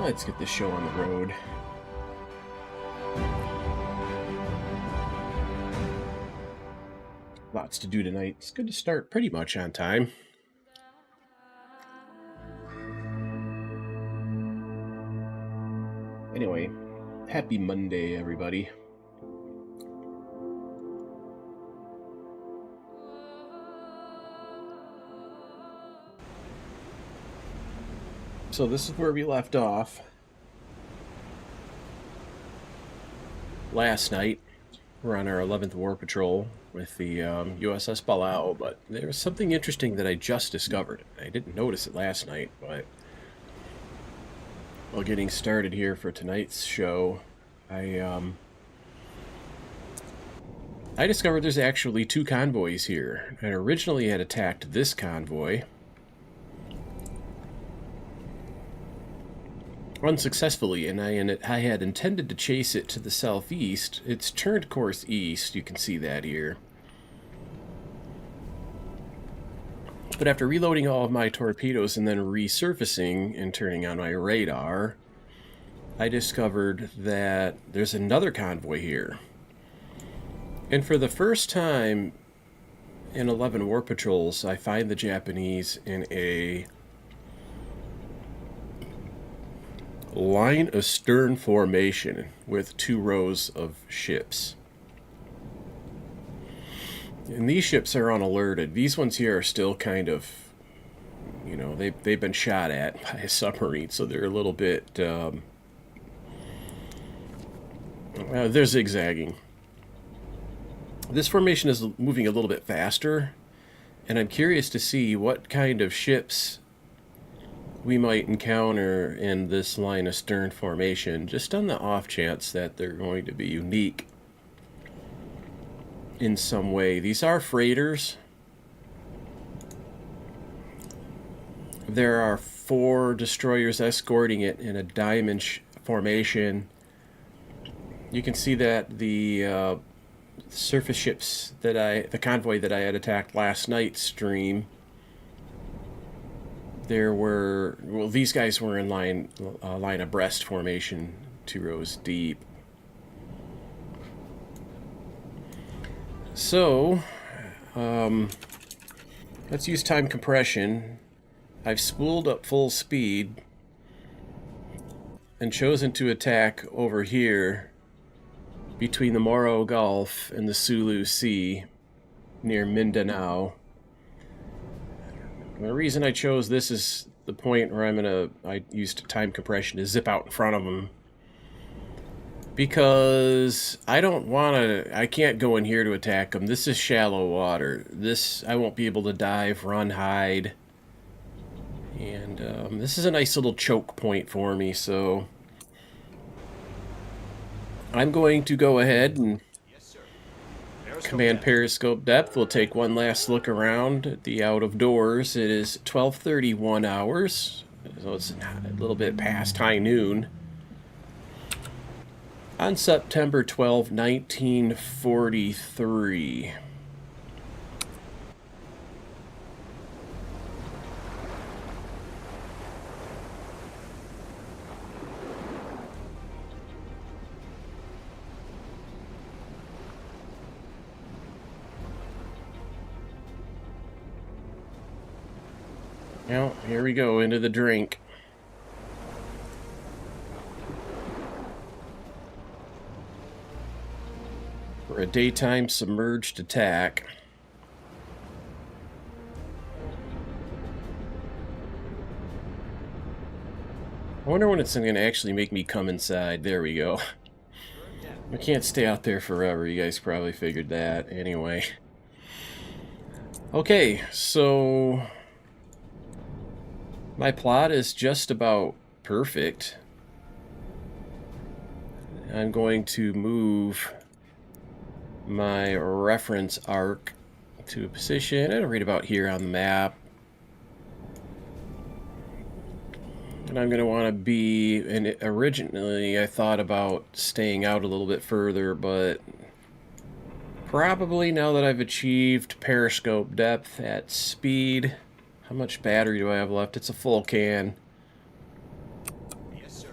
Let's get this show on the road. Lots to do tonight. It's good to start pretty much on time. Anyway, happy Monday, everybody. So this is where we left off last night. We're on our 11th War Patrol with the USS BALAO, but there was something interesting that I just discovered. I didn't notice it last night, but while getting started here for tonight's show, I discovered there's actually two convoys here. I originally had attacked this convoy unsuccessfully, and I had intended to chase it to the southeast. It's turned course east, you can see that here. But after reloading all of my torpedoes and then resurfacing and turning on my radar, I discovered that there's another convoy here. And for the first time in 11 war patrols, I find the Japanese in a line astern formation with two rows of ships. And these ships are unalerted. These ones here are still kind of, you know, they've been shot at by a submarine, so they're a little bit, they're zigzagging. This formation is moving a little bit faster, and I'm curious to see what kind of ships we might encounter in this line astern formation, just on the off chance that they're going to be unique in some way. These are freighters. There are 4 destroyers escorting it in a diamond formation. You can see that the surface ships that the convoy that I had attacked last night's stream, there were, well, these guys were in line abreast formation, 2 rows deep. So, let's use time compression. I've spooled up full speed and chosen to attack over here between the Moro Gulf and the Sulu Sea near Mindanao. The reason I chose this is the point where I used time compression to zip out in front of them, because I can't go in here to attack them. This is shallow water. I won't be able to dive, run, hide. And this is a nice little choke point for me, so I'm going to go ahead and command periscope depth. We'll take one last look around at the out of doors. It is 12:31 hours, so it's a little bit past high noon on September 12, 1943. Now, here we go, into the drink. For a daytime submerged attack. I wonder when it's going to actually make me come inside. There we go. I can't stay out there forever. You guys probably figured that. Anyway. Okay, so my plot is just about perfect. I'm going to move my reference arc to a position, I don't read about here on the map. And I'm going to want to be, and originally I thought about staying out a little bit further, but probably now that I've achieved periscope depth at speed. How much battery do I have left? It's a full can. Yes, sir.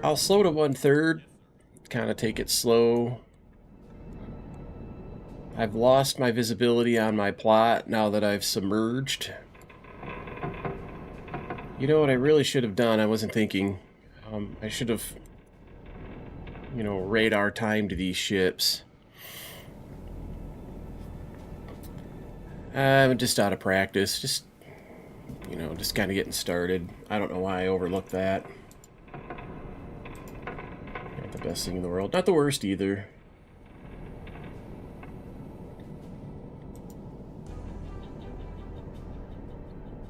I'll slow to 1/3, kind of take it slow. I've lost my visibility on my plot now that I've submerged. You know what I really should have done? I wasn't thinking. I should have, you know, radar timed these ships. I'm just out of practice. Just, you know, just kind of getting started. I don't know why I overlooked that. Not the best thing in the world. Not the worst either.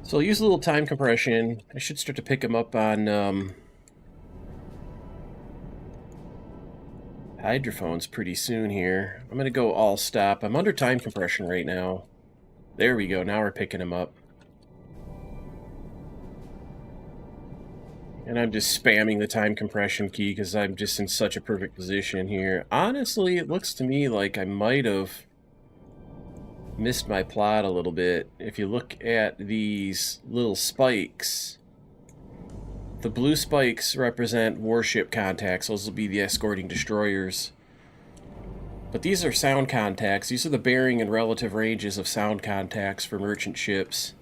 So I'll use a little time compression. I should start to pick them up on hydrophones pretty soon here. I'm going to go all stop. I'm under time compression right now. There we go. Now we're picking them up. And I'm just spamming the time compression key because I'm just in such a perfect position here. Honestly, it looks to me like I might have missed my plot a little bit. If you look at these little spikes, the blue spikes represent warship contacts. Those will be the escorting destroyers. But these are sound contacts. These are the bearing and relative ranges of sound contacts for merchant ships.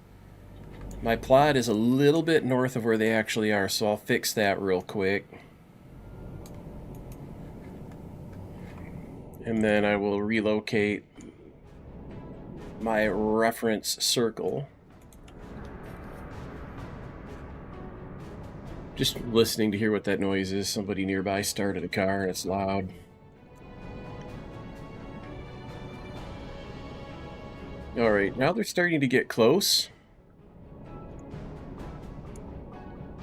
My plot is a little bit north of where they actually are, so I'll fix that real quick. And then I will relocate my reference circle. Just listening to hear what that noise is. Somebody nearby started a car and it's loud. Alright, now they're starting to get close.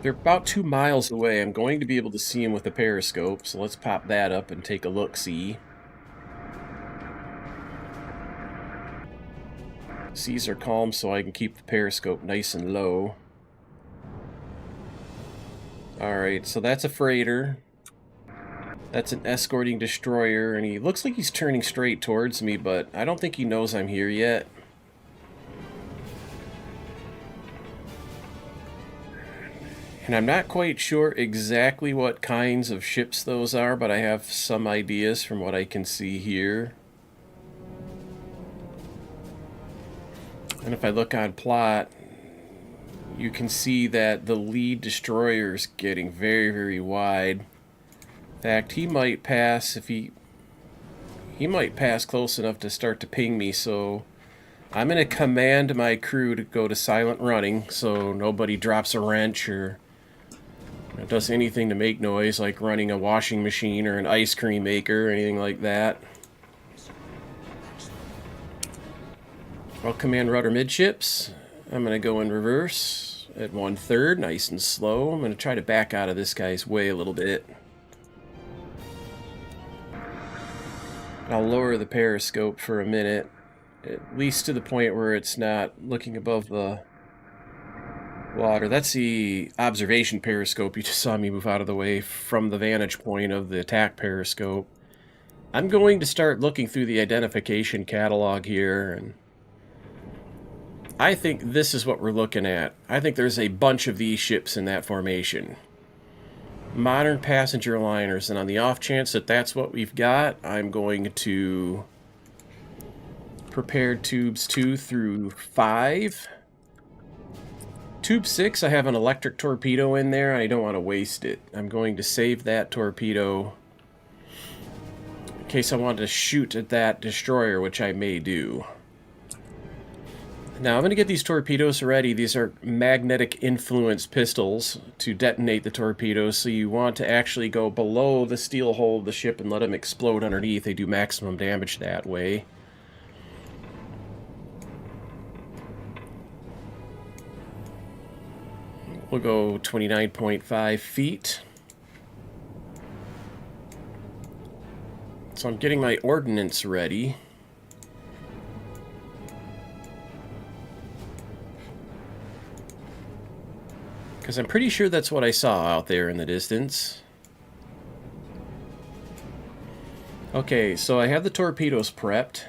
They're about 2 miles away. I'm going to be able to see them with the periscope, so let's pop that up and take a look-see. Seas are calm, so I can keep the periscope nice and low. Alright, so that's a freighter. That's an escorting destroyer, and he looks like he's turning straight towards me, but I don't think he knows I'm here yet. And I'm not quite sure exactly what kinds of ships those are, but I have some ideas from what I can see here. And if I look on plot, you can see that the lead destroyer is getting very, very wide. In fact, he might pass if he might pass close enough to start to ping me, so I'm going to command my crew to go to silent running so nobody drops a wrench or does anything to make noise, like running a washing machine or an ice cream maker or anything like that. I'll command rudder midships. I'm going to go in reverse at 1/3, nice and slow. I'm going to try to back out of this guy's way a little bit. I'll lower the periscope for a minute, at least to the point where it's not looking above the water. That's the observation periscope. You just saw me move out of the way from the vantage point of the attack periscope. I'm going to start looking through the identification catalog here, and I think this is what we're looking at. I think there's a bunch of these ships in that formation. Modern passenger liners, and on the off chance that that's what we've got, I'm going to prepare tubes 2 through 5. Tube 6, I have an electric torpedo in there. I don't want to waste it. I'm going to save that torpedo in case I want to shoot at that destroyer, which I may do. Now, I'm going to get these torpedoes ready. These are magnetic influence pistols to detonate the torpedoes, so you want to actually go below the steel hull of the ship and let them explode underneath. They do maximum damage that way. We'll go 29.5 feet. So I'm getting my ordnance ready. Because I'm pretty sure that's what I saw out there in the distance. Okay, so I have the torpedoes prepped.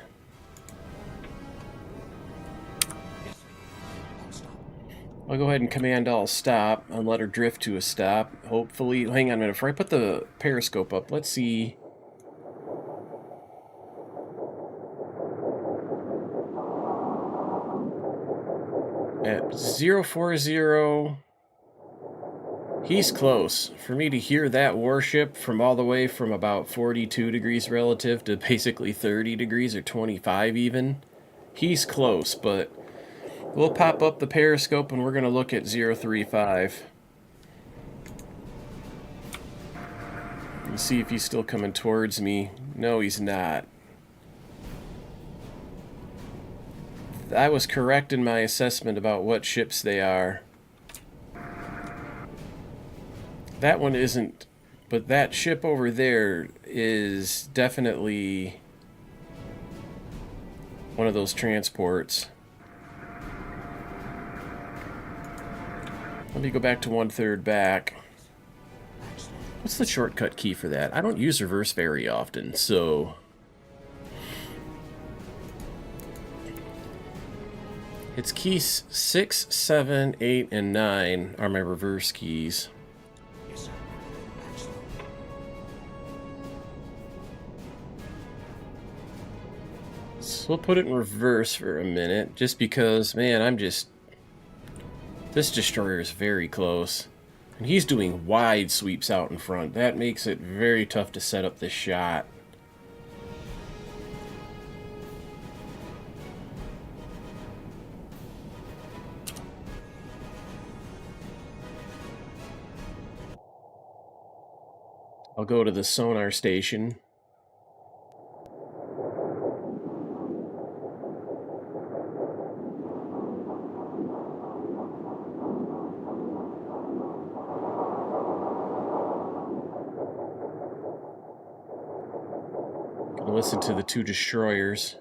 I'll go ahead and command all stop and let her drift to a stop. Hopefully, hang on a minute, before I put the periscope up, let's see. At 040, he's close. For me to hear that warship from all the way from about 42 degrees relative to basically 30 degrees or 25 even, he's close, but we'll pop up the periscope and we're going to look at 035 and see if he's still coming towards me. No, he's not. I was correct in my assessment about what ships they are. That one isn't, but that ship over there is definitely one of those transports. Let me go back to 1/3 back. What's the shortcut key for that? I don't use reverse very often, so... It's keys 6, 7, 8, and 9 are my reverse keys. Yes, sir. Excellent. So we'll put it in reverse for a minute, just because, man, this destroyer is very close. And he's doing wide sweeps out in front. That makes it very tough to set up this shot. I'll go to the sonar station. Gonna listen to the two destroyers.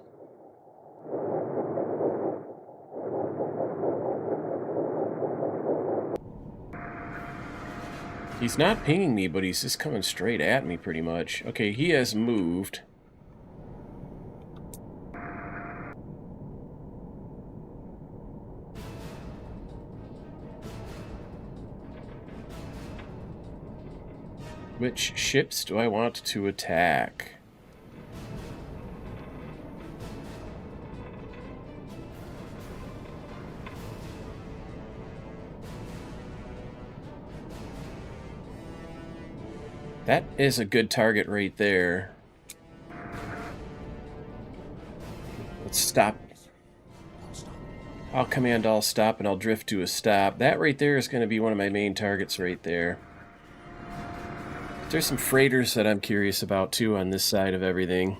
He's not pinging me, but he's just coming straight at me pretty much. Okay, he has moved. Which ships do I want to attack? That is a good target right there. Let's stop. I'll command all stop and I'll drift to a stop. That right there is going to be one of my main targets right there. There's some freighters that I'm curious about too on this side of everything.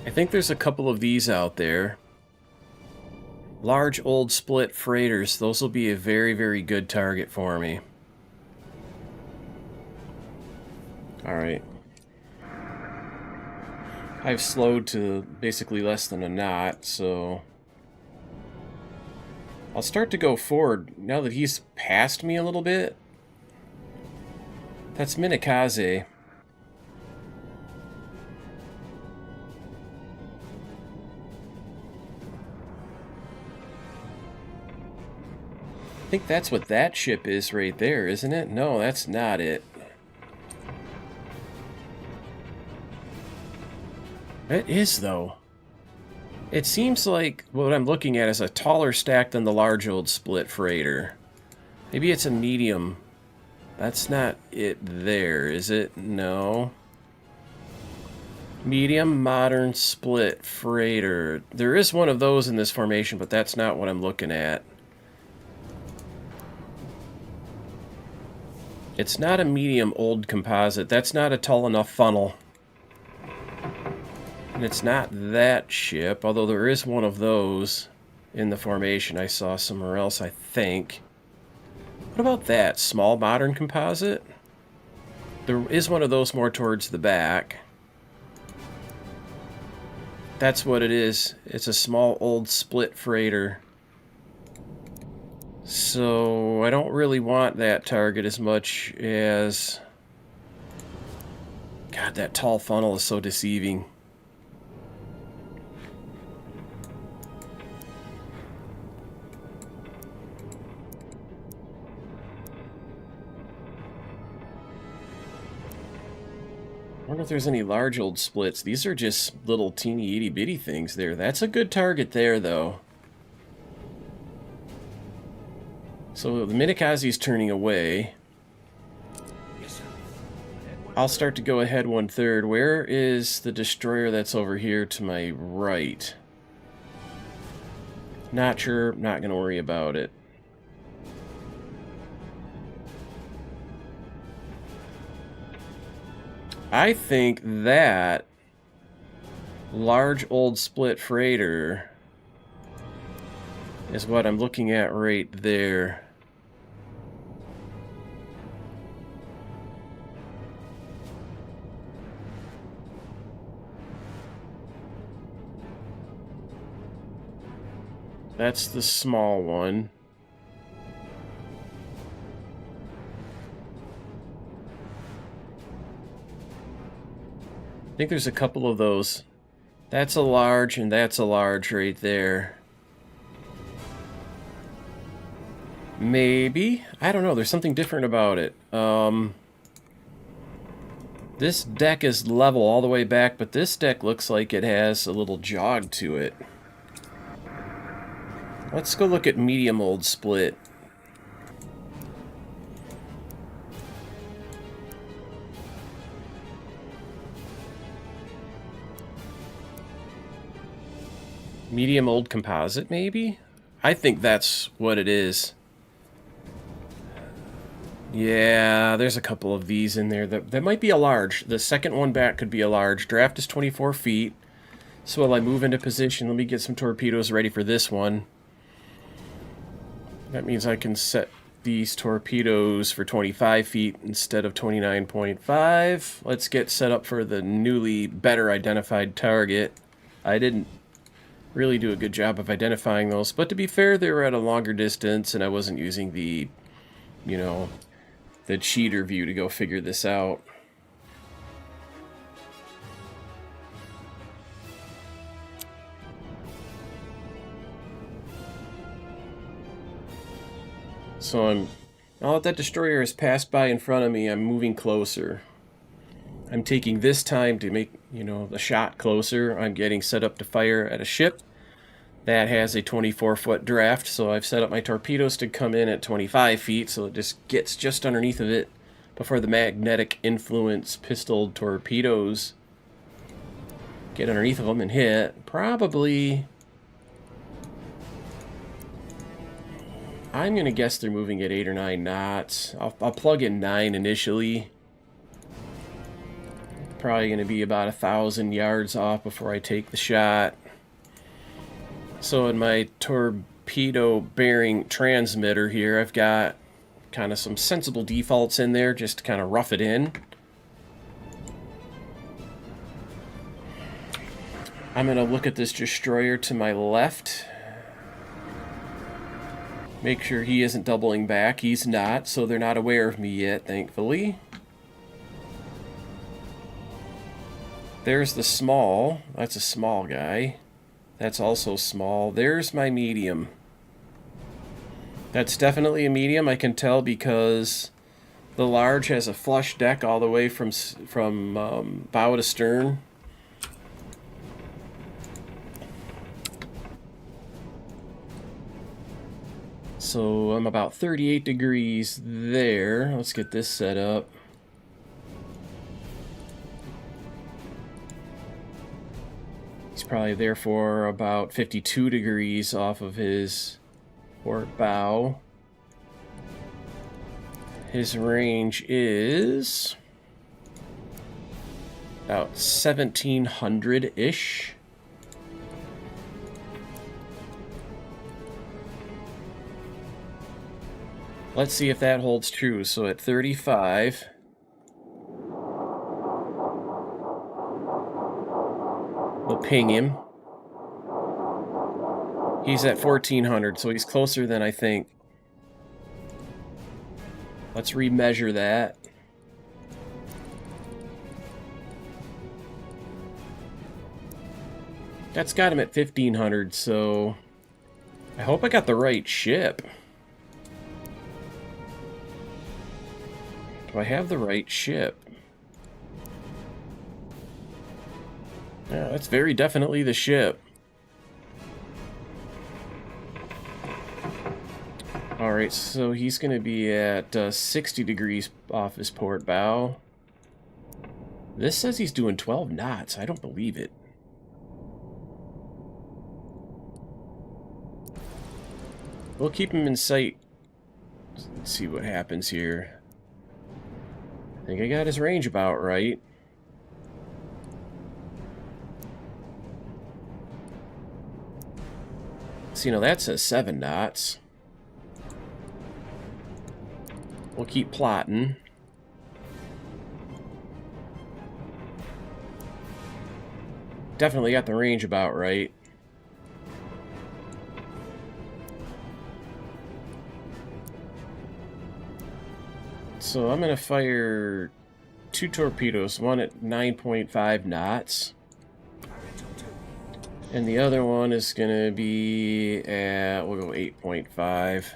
I think there's a couple of these out there. Large old split freighters. Those will be a very, very good target for me. Alright. I've slowed to basically less than a knot, so... I'll start to go forward now that he's past me a little bit. That's Minakaze. I think that's what that ship is right there, isn't it? No, that's not it. It is, though. It seems like what I'm looking at is a taller stack than the large old split freighter. Maybe it's a medium. That's not it there, is it? No. Medium modern split freighter. There is one of those in this formation, but that's not what I'm looking at. It's not a medium old composite. That's not a tall enough funnel. And it's not that ship, although there is one of those in the formation I saw somewhere else, I think. What about that? Small modern composite? There is one of those more towards the back. That's what it is. It's a small old split freighter. So I don't really want that target as much as... God, that tall funnel is so deceiving. I wonder if there's any large old splits. These are just little teeny itty bitty things there. That's a good target there, though. So the Minikaze's turning away. Yes, sir. Ahead one I'll third. start to go ahead 1/3. Where is the destroyer that's over here to my right? Not sure. Not going to worry about it. I think that large old split freighter is what I'm looking at right there. That's the small one. I think there's a couple of those. That's a large and that's a large right there. Maybe. I don't know. There's something different about it. This deck is level all the way back, but this deck looks like it has a little jog to it. Let's go look at medium old split. Medium old composite, maybe? I think that's what it is. Yeah, there's a couple of these in there. That might be a large. The second one back could be a large. Draft is 24 feet. So while I move into position, let me get some torpedoes ready for this one. That means I can set these torpedoes for 25 feet instead of 29.5. Let's get set up for the newly better identified target. I didn't really do a good job of identifying those, but to be fair, they were at a longer distance and I wasn't using the, you know, the cheater view to go figure this out. So now that that destroyer has passed by in front of me, I'm moving closer. I'm taking this time to make, the shot closer. I'm getting set up to fire at a ship that has a 24-foot draft, so I've set up my torpedoes to come in at 25 feet, so it just gets just underneath of it before the magnetic influence pistol torpedoes get underneath of them and hit. Probably... I'm going to guess they're moving at 8 or 9 knots. I'll plug in 9 initially. Probably going to be about 1,000 yards off before I take the shot. So in my torpedo bearing transmitter here, I've got kind of some sensible defaults in there just to kind of rough it in. I'm going to look at this destroyer to my left. Make sure he isn't doubling back. He's not, so they're not aware of me yet, thankfully. There's the small. That's a small guy. That's also small. There's my medium. That's definitely a medium, I can tell, because the large has a flush deck all the way from bow to stern. So I'm about 38 degrees there. Let's get this set up. He's probably there for about 52 degrees off of his port bow. His range is about 1,700-ish. Let's see if that holds true. So at 35... we'll ping him. He's at 1,400, so he's closer than I think. Let's remeasure that. That's got him at 1500, so I hope I got the right ship. Do I have the right ship? Yeah, that's very definitely the ship. Alright, so he's going to be at 60 degrees off his port bow. This says he's doing 12 knots. I don't believe it. We'll keep him in sight. Let's see what happens here. I think I got his range about right. So, you know, that says 7 knots. We'll keep plotting. Definitely got the range about right. So I'm going to fire 2 torpedoes, one at 9.5 knots. And the other one is going to be at, we'll go 8.5.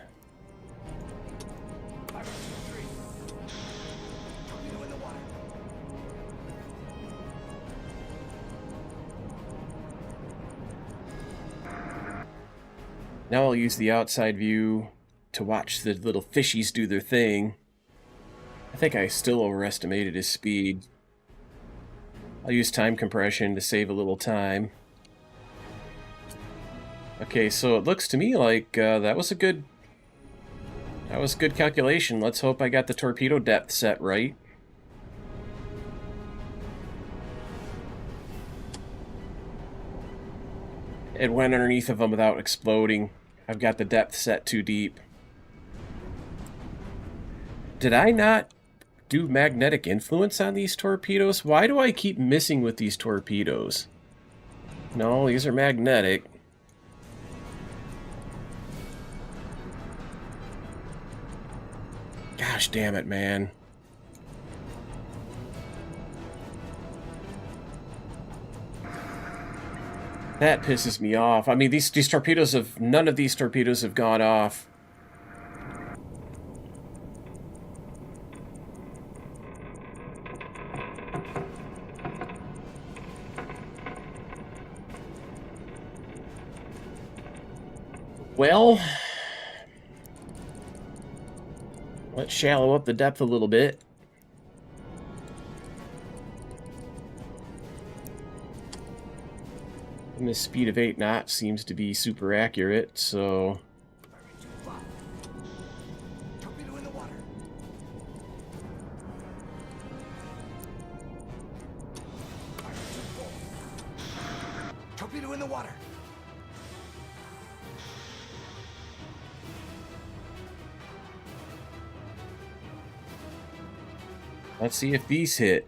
Now I'll use the outside view to watch the little fishies do their thing. I think I still overestimated his speed. I'll use time compression to save a little time. Okay, so it looks to me like that was a good calculation. Let's hope I got the torpedo depth set right. It went underneath of them without exploding. I've got the depth set too deep. Did I not do magnetic influence on these torpedoes? Why do I keep missing with these torpedoes? No, these are magnetic. Gosh damn it, man. That pisses me off. I mean, these torpedoes have... None of these torpedoes have gone off. Well, let's shallow up the depth a little bit. And the speed of 8 knots seems to be super accurate, so... Torpedo in the water. Torpedo in the water. Let's see if these hit.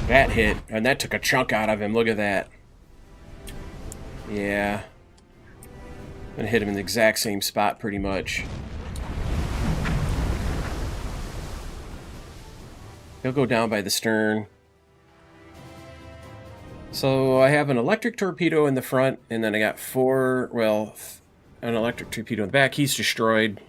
That hit, and that took a chunk out of him. Look at that. Yeah. I'm gonna hit him in the exact same spot, pretty much. He'll go down by the stern. So I have an electric torpedo in the front, and then I got 4, well, an electric torpedo in the back. He's destroyed.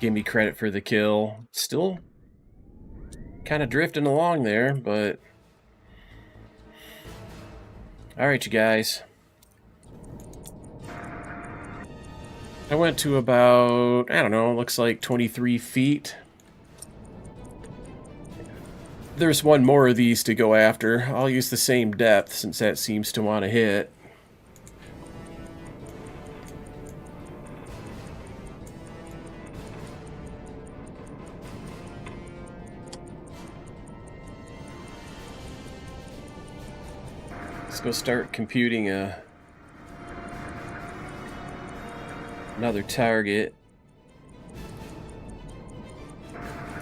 Give me credit for the kill. Still kind of drifting along there, but... Alright, you guys. I went to about, I don't know, looks like 23 feet. There's one more of these to go after. I'll use the same depth since that seems to want to hit. Let's go start computing another target.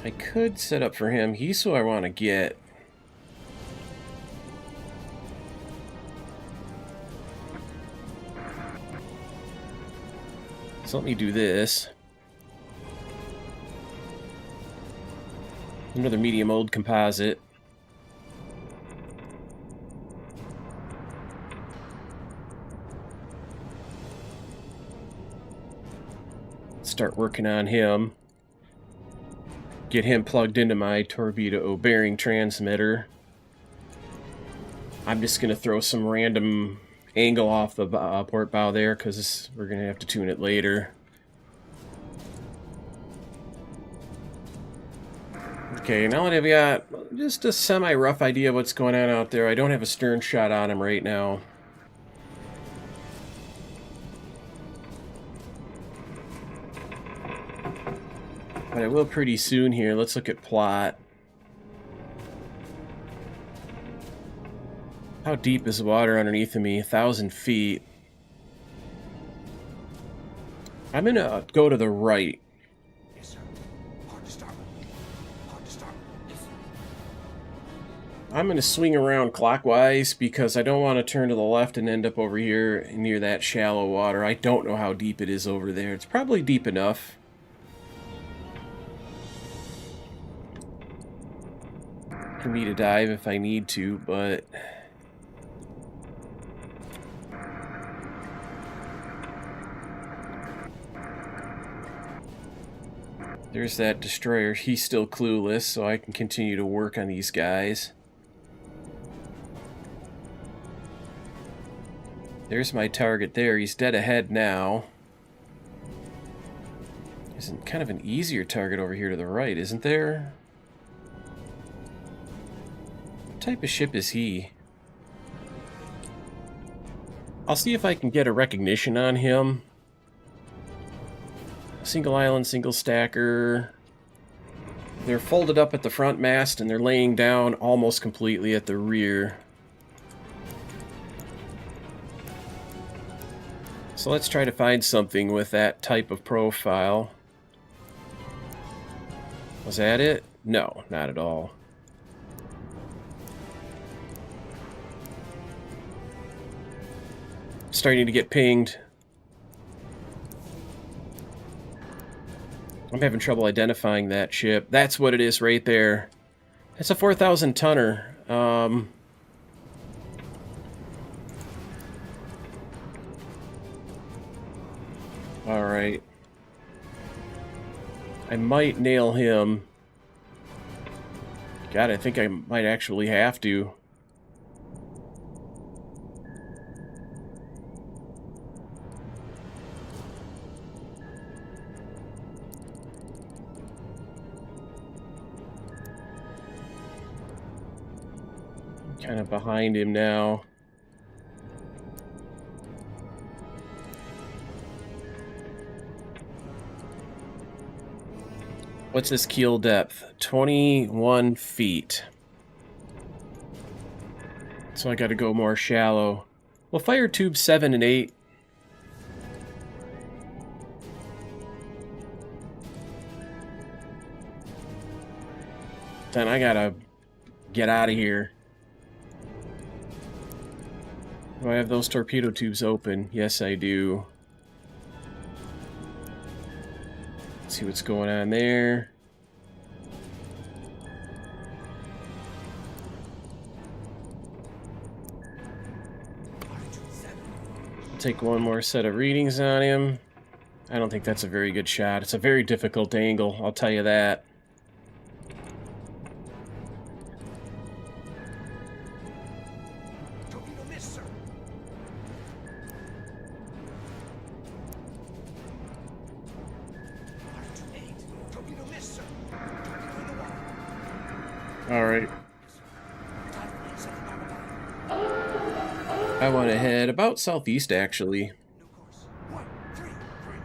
I could set up for him. He's who I want to get. So let me do this. Another medium old composite. Start working on him. Get him plugged into my torpedo bearing transmitter. I'm just going to throw some random angle off the port bow there because we're going to have to tune it later. Okay, now that I've got just a semi-rough idea of what's going on out there, I don't have a stern shot on him right now. But I will pretty soon here. Let's look at plot. How deep is the water underneath of me? 1,000 feet. I'm going to go to the right. Yes, sir. Hard to starboard. Hard to starboard. Yes, sir. I'm going to swing around clockwise because I don't want to turn to the left and end up over here near that shallow water. I don't know how deep it is over there. It's probably deep enough. For me to dive if I need to, but there's that destroyer. He's still clueless, so I can continue to work on these guys. There's my target there. He's dead ahead now. There's kind of an easier target over here to the right, isn't there? What type of ship is he? I'll see if I can get a recognition on him. Single island, single stacker. They're folded up at the front mast and they're laying down almost completely at the rear. So let's try to find something with that type of profile. Was that it? No, not at all. Starting to get pinged. I'm having trouble identifying that ship. That's what it is right there. It's a 4,000 tonner. Alright. I might nail him. God, I think I might actually have to. Kind of behind him now. What's his keel depth? 21 feet. So I gotta go more shallow. We'll fire tubes 7 and 8. Then I gotta get out of here. Do I have those torpedo tubes open? Yes, I do. Let's see what's going on there. I'll take one more set of readings on him. I don't think that's a very good shot. It's a very difficult angle, I'll tell you that. Torpedo missed, sir. R28. Torpedo missed, sir. Torpedo in the water. Alright. Time for me, set the power down. I went ahead about southeast, actually. New course. 1, 3, 3.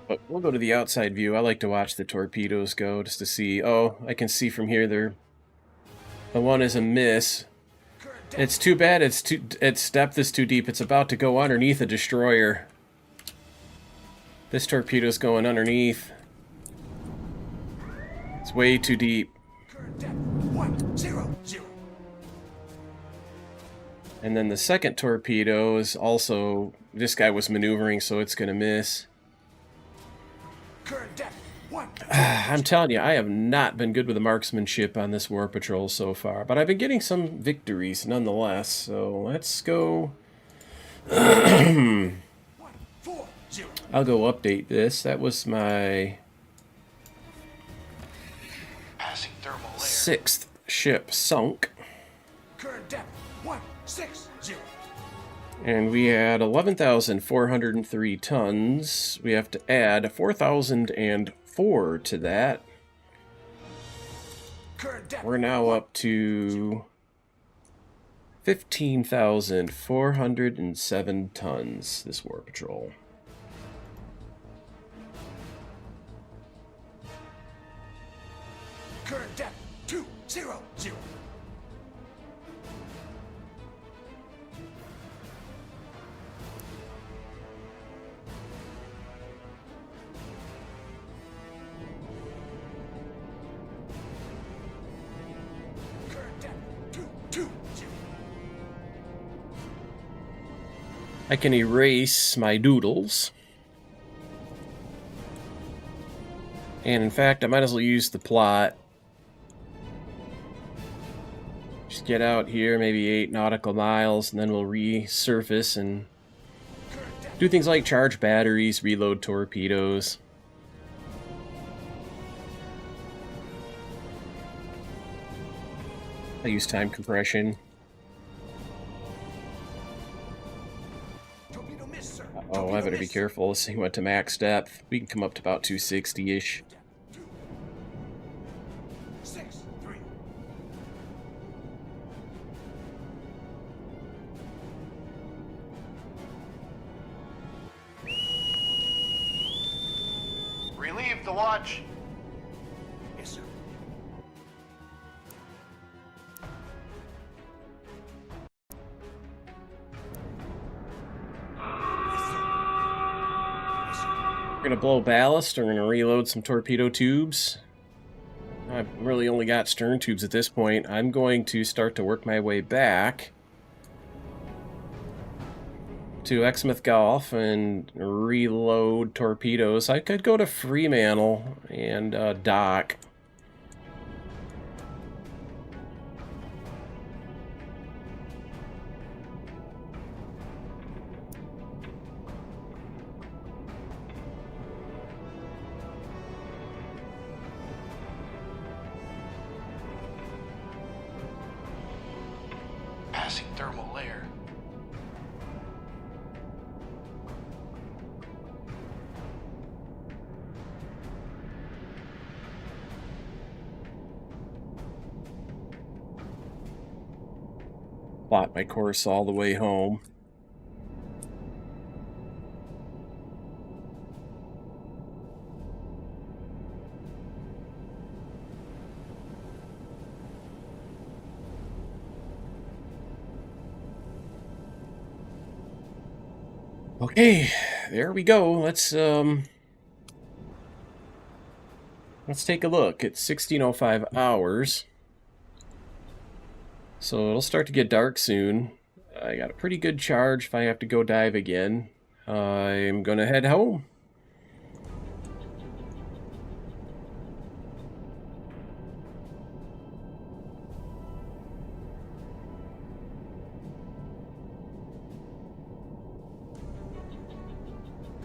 But we'll go to the outside view. I like to watch the torpedoes go just to see. Oh, I can see from here the one is a miss. Current depth. It's too bad its depth is too deep. It's about to go underneath a destroyer. This torpedo's going underneath. It's way too deep. Current depth 100. And then the second torpedo is also... This guy was maneuvering, so it's going to miss. Current depth 1. I'm telling you, I have not been good with the marksmanship on this war patrol so far. But I've been getting some victories nonetheless. So let's go... 140. I'll go update this. That was my Passing thermal layer. 6th ship sunk. Current depth 160. And we had 11,403 tons. We have to add 4,004 to that. Current depth. We're now up to 15,407 tons, this war patrol. Current depth 200. Current depth 220. I can erase my doodles. And in fact, I might as well use the plot. Just get out here, maybe 8 nautical miles, and then we'll resurface and do things like charge batteries, reload torpedoes. I use time compression. Torpedo miss, sir. Oh, I better be careful. This thing went to max depth. We can come up to about 260-ish. 263. Relieve the watch. Yes, sir. We're gonna blow ballast, or we're gonna reload some torpedo tubes. I've really only got stern tubes at this point. I'm going to start to work my way back to Exmouth Gulf and reload torpedoes. I could go to Fremantle and dock. Passing thermal layer. Plot my course all the way home. Okay, there we go. Let's take a look. It's 16:05 hours. So it'll start to get dark soon. I got a pretty good charge if I have to go dive again. I'm gonna head home.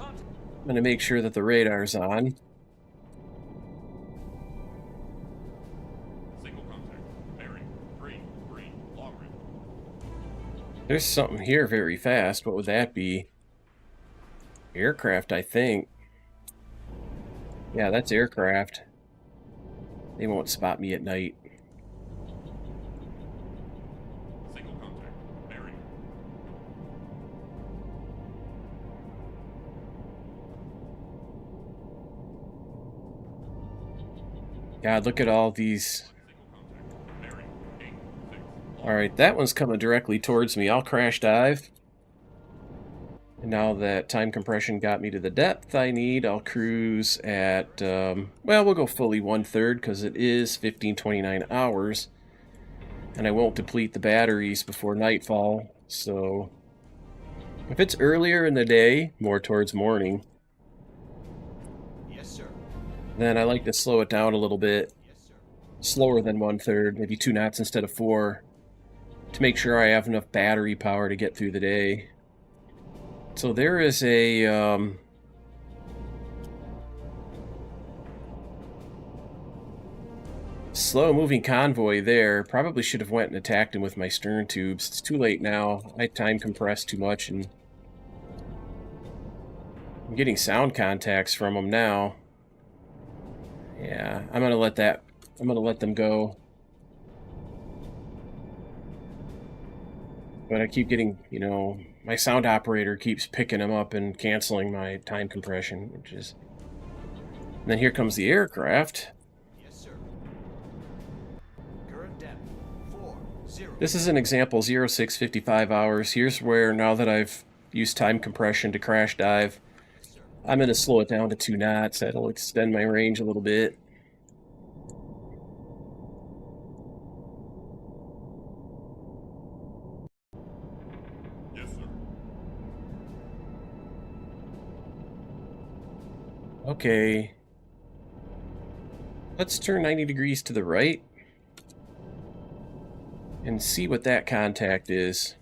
I'm gonna make sure that the radar's on. Single contact. Bearing. Green. Long range. There's something here very fast. What would that be? Aircraft, I think. Yeah, that's aircraft. They won't spot me at night. Single contact. Bearing. God, look at all these. Single contact. Bearing. 8, 6. Alright, that one's coming directly towards me. I'll crash dive. And now that time compression got me to the depth I need, I'll cruise at, well, we'll go fully 1/3 because it is 1529 hours. And I won't deplete the batteries before nightfall, so if it's earlier in the day, more towards morning, Yes, sir. then I like to slow it down a little bit, Yes, sir. slower than 1/3, maybe 2 knots instead of 4, to make sure I have enough battery power to get through the day. So there is a slow-moving convoy there. Probably should have went and attacked him with my stern tubes. It's too late now. I time compressed too much, and I'm getting sound contacts from them now. Yeah, I'm gonna let them go. But I keep getting, you know, my sound operator keeps picking them up and canceling my time compression, which is... And then here comes the aircraft. Yes, sir. Current depth 40. This is an example, 0655 hours. Here's where, now that I've used time compression to crash dive, Yes, sir. I'm going to slow it down to 2 knots. That'll extend my range a little bit. Yes, sir. Okay. Let's turn 90 degrees to the right and see what that contact is.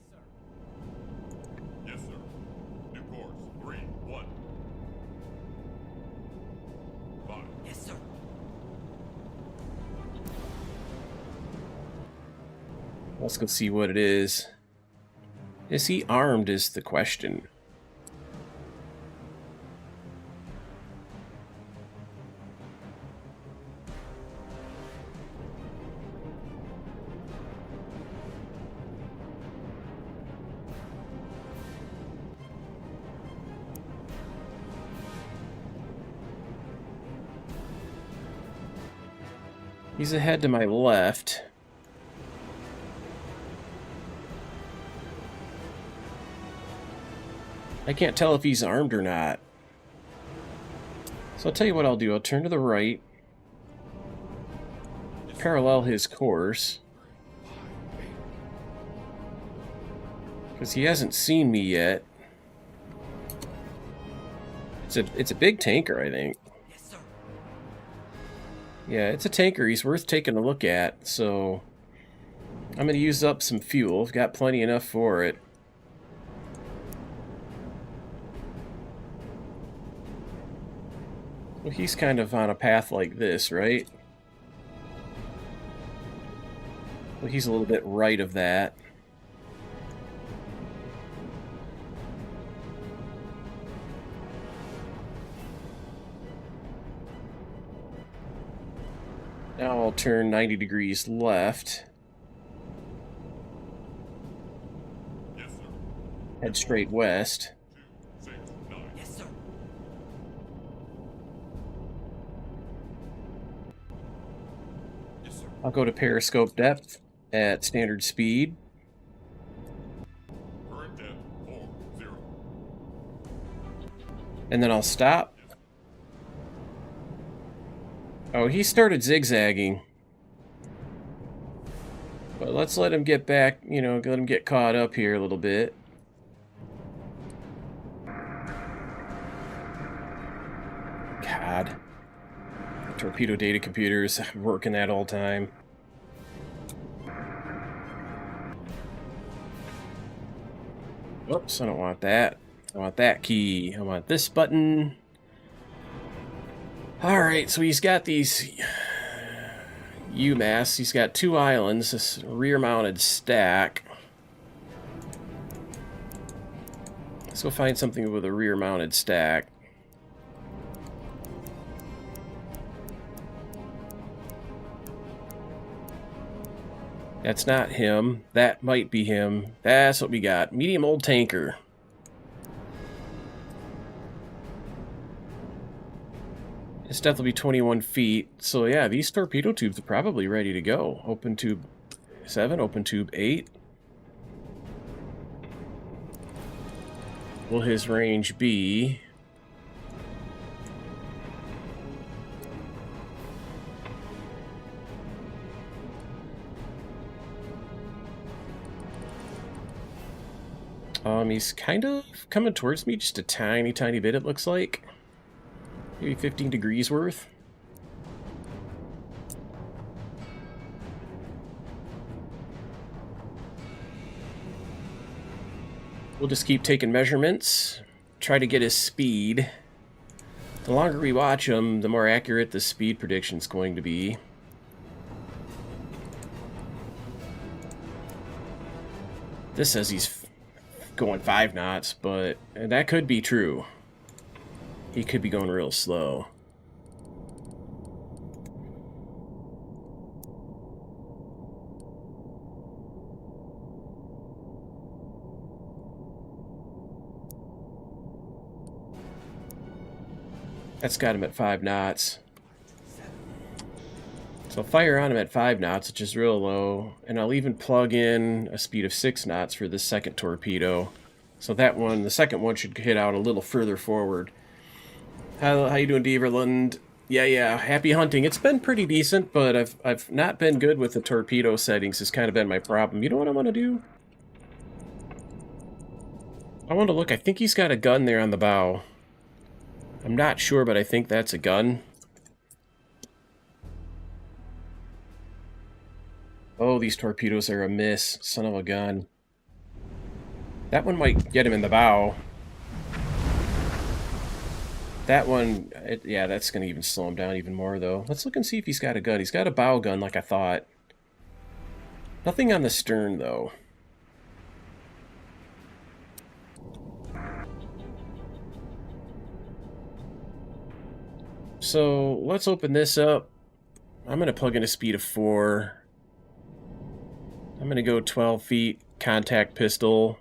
Yes, sir. New course. 3, 1. 5. Yes, sir. Let's go see what it is. Is he armed is the question. He's ahead to my left. I can't tell if he's armed or not. So I'll tell you what I'll do. I'll turn to the right, parallel his course, because he hasn't seen me yet. It's a big tanker, I think. Yes, sir. Yeah, it's a tanker. He's worth taking a look at, so I'm going to use up some fuel. I've got plenty enough for it. Well, he's kind of on a path like this, right? Well, he's a little bit right of that. Now I'll turn 90 degrees left. Yes, sir. Head straight west. 2, 6, 9. Yes, sir. Yes, sir. I'll go to periscope depth at standard speed. Current depth 40. And then I'll stop. Oh, he started zigzagging. But let's let him get back, you know, let him get caught up here a little bit. God. Torpedo data computers working that all time. Whoops, I don't want that. I want that key. I want this button. Alright, so he's got these UMass. He's got 2 islands, this rear-mounted stack. Let's go find something with a rear-mounted stack. That's not him. That might be him. That's what we got. Medium old tanker. It's definitely 21 feet. So yeah, these torpedo tubes are probably ready to go. Open tube 7, open tube 8. will his range be? He's kind of coming towards me just a tiny, tiny bit, it looks like. Maybe 15 degrees worth. We'll just keep taking measurements, try to get his speed. The longer we watch him, the more accurate the speed prediction's going to be. This says he's going 5 knots, but that could be true. He could be going real slow. That's got him at 5 knots. So I'll fire on him at 5 knots, which is real low, and I'll even plug in a speed of 6 knots for this second torpedo. So that one, the second one, should hit out a little further forward. How you doing, Deverland? Yeah, happy hunting. It's been pretty decent, but I've not been good with the torpedo settings. Has kind of been my problem. You know what I want to do? I want to look. I think he's got a gun there on the bow. I'm not sure, but I think that's a gun. Oh, these torpedoes are a miss. Son of a gun. That one might get him in the bow. That one, yeah, that's going to even slow him down even more, though. Let's look and see if he's got a gun. He's got a bow gun, like I thought. Nothing on the stern, though. So, let's open this up. I'm going to plug in a speed of 4. I'm going to go 12 feet, contact pistol.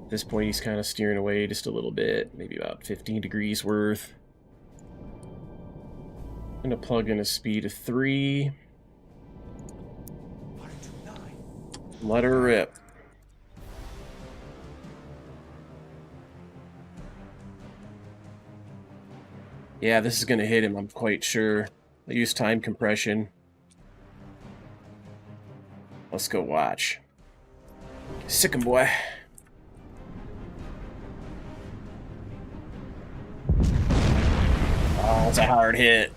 At this point, he's kind of steering away just a little bit, maybe about 15 degrees worth. I'm going to plug in a speed of 3. Let her rip. Yeah, this is going to hit him, I'm quite sure. I use time compression. Let's go watch. Sick 'em, boy. Oh, it's a hard hit.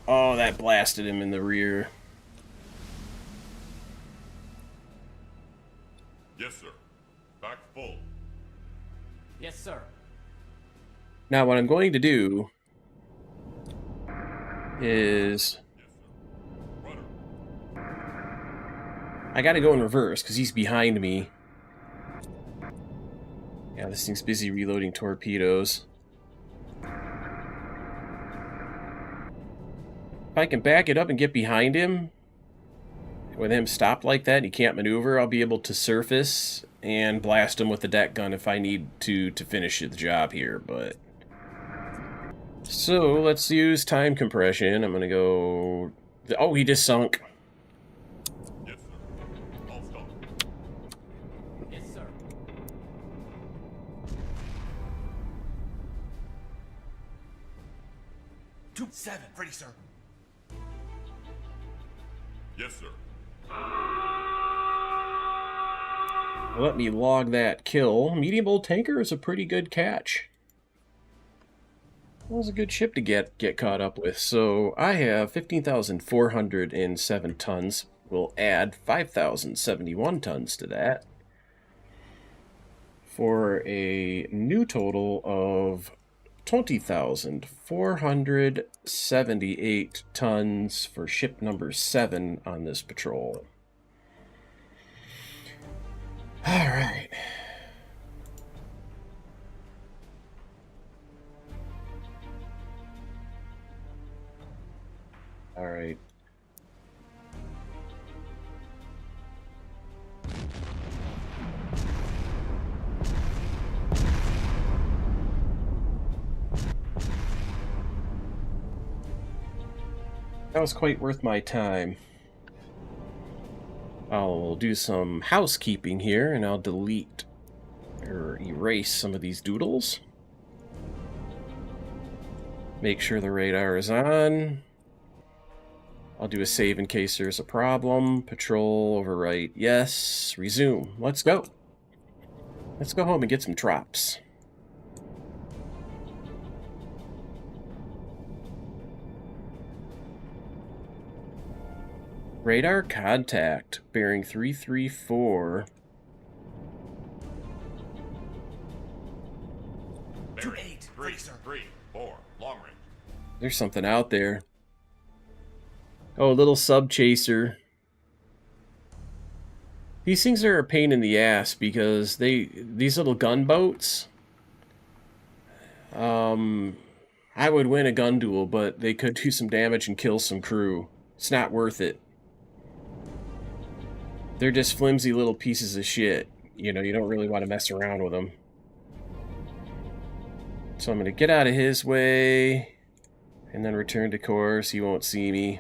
Oh, that blasted him in the rear. Yes, sir. Back full. Yes, sir. Now, what I'm going to do is Yes, sir. Rudder. I got to go in reverse because he's behind me. Yeah, this thing's busy reloading torpedoes. If I can back it up and get behind him, with him stopped like that and he can't maneuver, I'll be able to surface and blast him with the deck gun if I need to finish the job here, but... So, let's use time compression. I'm gonna go... Oh, he just sunk. Yes, sir. All stop. Yes, sir. Two 7, ready, sir. Yes, sir. Let me log that kill. Medium old tanker is a pretty good catch. That was a good ship to get caught up with. So I have 15,407 tons. We'll add 5,071 tons to that for a new total of 20,478 tons for ship number 7 on this patrol. All right. All right. That was quite worth my time. I'll do some housekeeping here, and I'll delete or erase some of these doodles. Make sure the radar is on. I'll do a save in case there's a problem. Patrol, overwrite, yes. Resume. Let's go. Let's go home and get some drops. Radar contact, bearing 334. Bearing 28, 334. Long range. There's something out there. Oh, a little sub chaser. These things are a pain in the ass because these little gunboats. I would win a gun duel, but they could do some damage and kill some crew. It's not worth it. They're just flimsy little pieces of shit. You know, you don't really want to mess around with them. So I'm going to get out of his way and then return to course. He won't see me.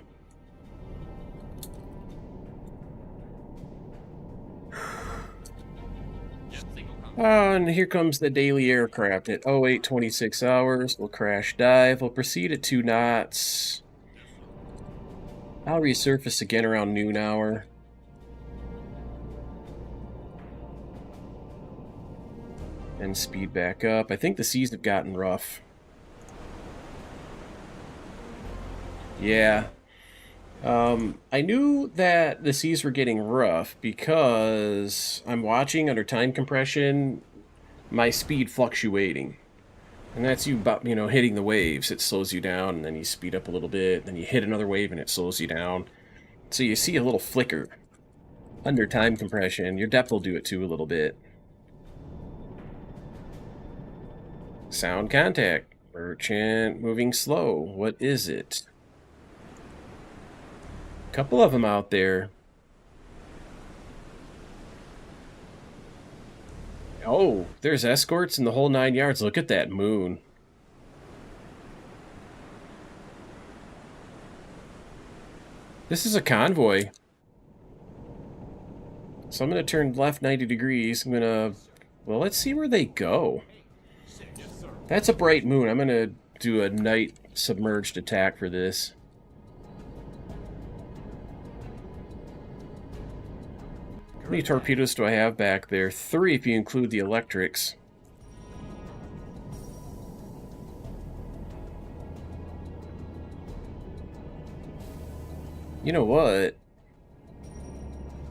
Oh, and here comes the daily aircraft at 08:26 hours. We'll crash dive. We'll proceed at 2 knots. I'll resurface again around noon hour. And speed back up. I think the seas have gotten rough. Yeah. I knew that the seas were getting rough because I'm watching under time compression my speed fluctuating. And that's you know, hitting the waves. It slows you down, and then you speed up a little bit, then you hit another wave and it slows you down. So you see a little flicker under time compression. Your depth will do it too a little bit. Sound contact. Merchant moving slow. What is it? Couple of them out there. Oh, there's escorts in the whole 9 yards. Look at that moon. This is a convoy. So I'm going to turn left 90 degrees. I'm going to... Well, let's see where they go. That's a bright moon. I'm going to do a night submerged attack for this. How many torpedoes do I have back there? 3 if you include the electrics. You know what?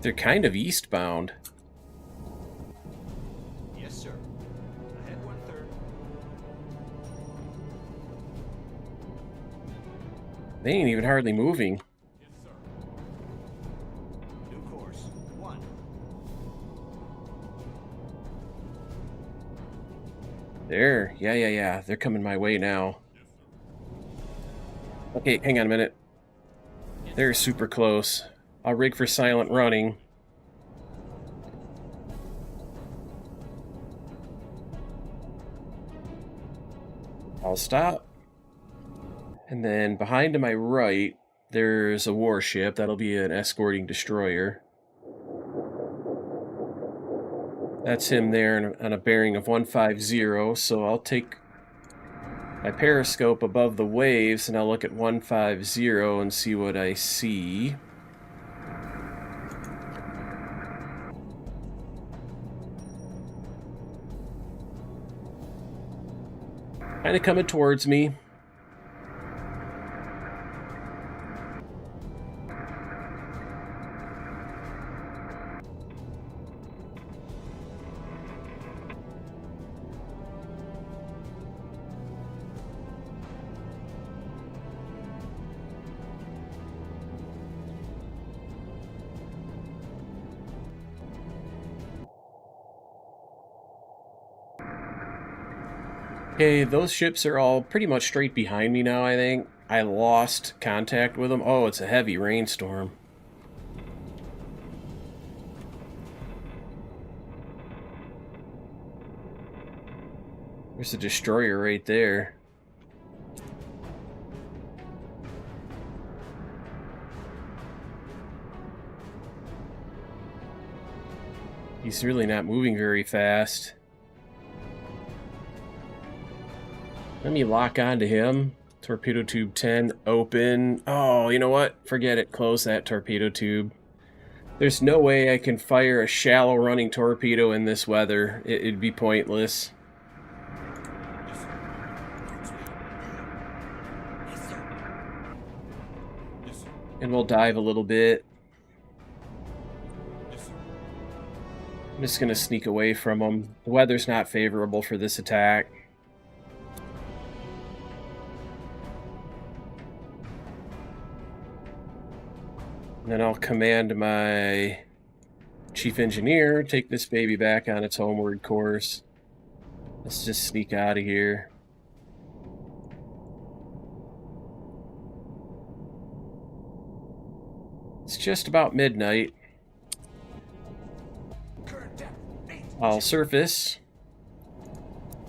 They're kind of eastbound. Yes, sir. Ahead 1/3. They ain't even hardly moving. Yes, sir. New course 1. There. Yeah. They're coming my way now. Okay, hang on a minute. They're super close. I'll rig for silent running. I'll stop. And then behind to my right, there's a warship. That'll be an escorting destroyer. That's him there on a bearing of 150, so I'll take my periscope above the waves and I'll look at 150 and see what I see. Kind of coming towards me. Okay, those ships are all pretty much straight behind me now, I think. I lost contact with them. Oh, it's a heavy rainstorm. There's a destroyer right there. He's really not moving very fast. Let me lock onto him. Torpedo tube 10 open. Oh, you know what? Forget it. Close that torpedo tube. There's no way I can fire a shallow running torpedo in this weather. It'd be pointless. Yes, sir. Road speed. Yes, sir. Yes, sir. And we'll dive a little bit. Yes, sir. I'm just going to sneak away from them. The weather's not favorable for this attack. And then I'll command my chief engineer, take this baby back on its homeward course. Let's just sneak out of here. It's just about midnight. Current depth 8. I'll surface,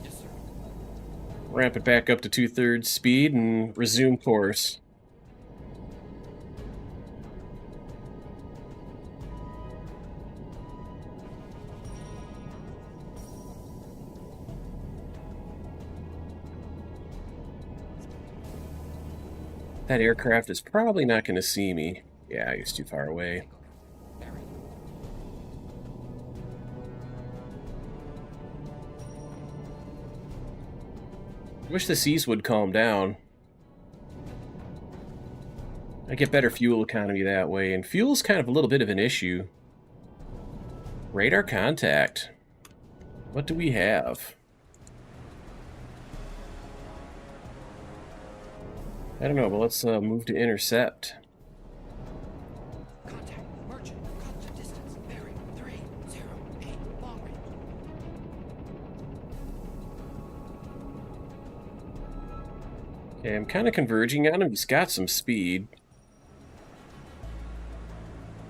Yes, sir. ramp it back up to 2/3 speed, and resume course. That aircraft is probably not going to see me. Yeah, he's too far away. Barry. Wish the seas would calm down. I get better fuel economy that way, and fuel's kind of a little bit of an issue. Radar contact. What do we have? I don't know, but let's move to intercept. Contact. Merchant. Constant distance. Barry. 308. Long range. Okay, I'm kind of converging on him. He's got some speed.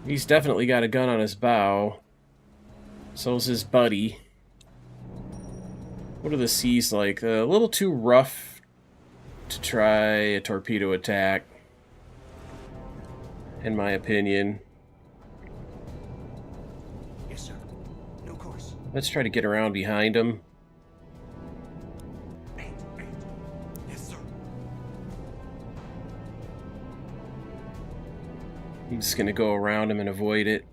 He's definitely got a gun on his bow. So's his buddy. What are the seas like? A little too rough to try a torpedo attack, in my opinion. Yes, sir. No course. Let's try to get around behind him. 8. Yes, sir. I'm just gonna go around him and avoid it.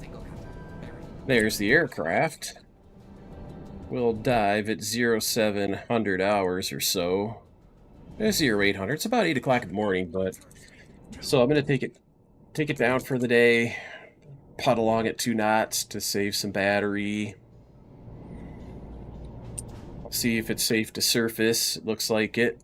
Single contact. Barry. There's the aircraft. We'll dive at 0700 hours or so. 0800. It's about 8 o'clock in the morning, but so I'm gonna take it down for the day. Putt along at 2 knots to save some battery. I'll see if it's safe to surface. It looks like it.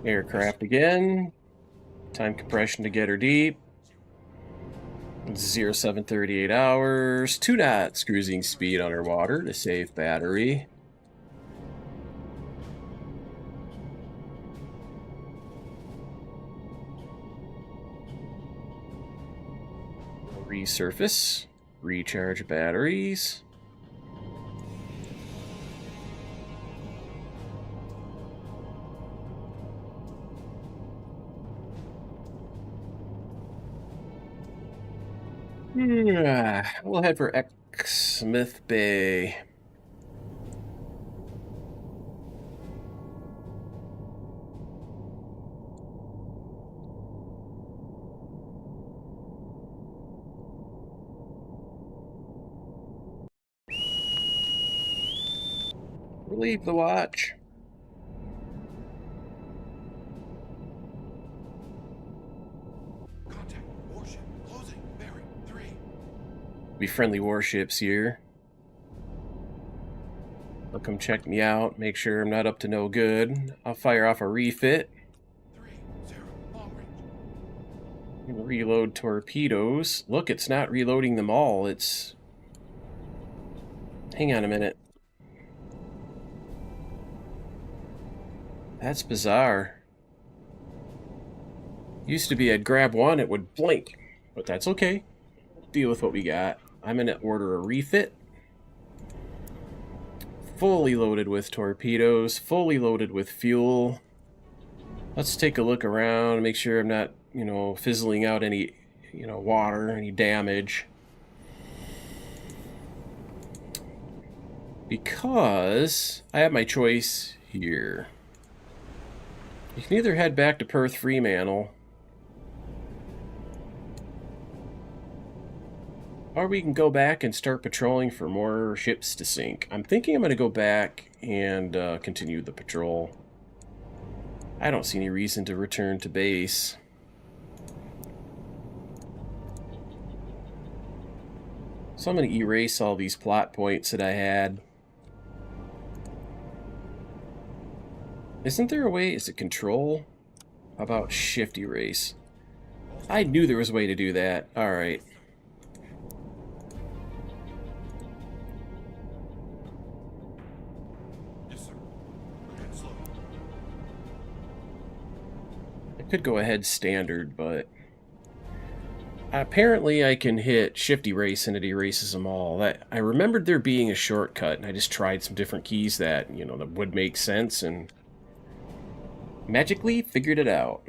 Aircraft again. Time compression to get her deep. 0738 hours. 2 knots cruising speed underwater to save battery. Resurface. Recharge batteries. We'll head for Smith Bay. Relieve the watch. Contact. Warship. Closing. Barry. 3. Be friendly warships here. They'll come check me out, make sure I'm not up to no good. I'll fire off a refit. 3-0. Long range. And reload torpedoes. Look, it's not reloading them all. It's... Hang on a minute. That's bizarre. Used to be I'd grab one, it would blink. But that's okay. Deal with what we got. I'm going to order a refit. Fully loaded with torpedoes, fully loaded with fuel. Let's take a look around, make sure I'm not, fizzling out any, water, any damage. Because I have my choice here. You can either head back to Perth-Fremantle, or we can go back and start patrolling for more ships to sink. I'm thinking I'm going to go back and continue the patrol. I don't see any reason to return to base. So I'm going to erase all these plot points that I had. Isn't there a way? Is it control? How about shift erase? I knew there was a way to do that. Alright. Yes, sir. Ahead slow. I could go ahead standard, but apparently I can hit shift erase and it erases them all. I remembered there being a shortcut, and I just tried some different keys that, that would make sense, and magically figured it out.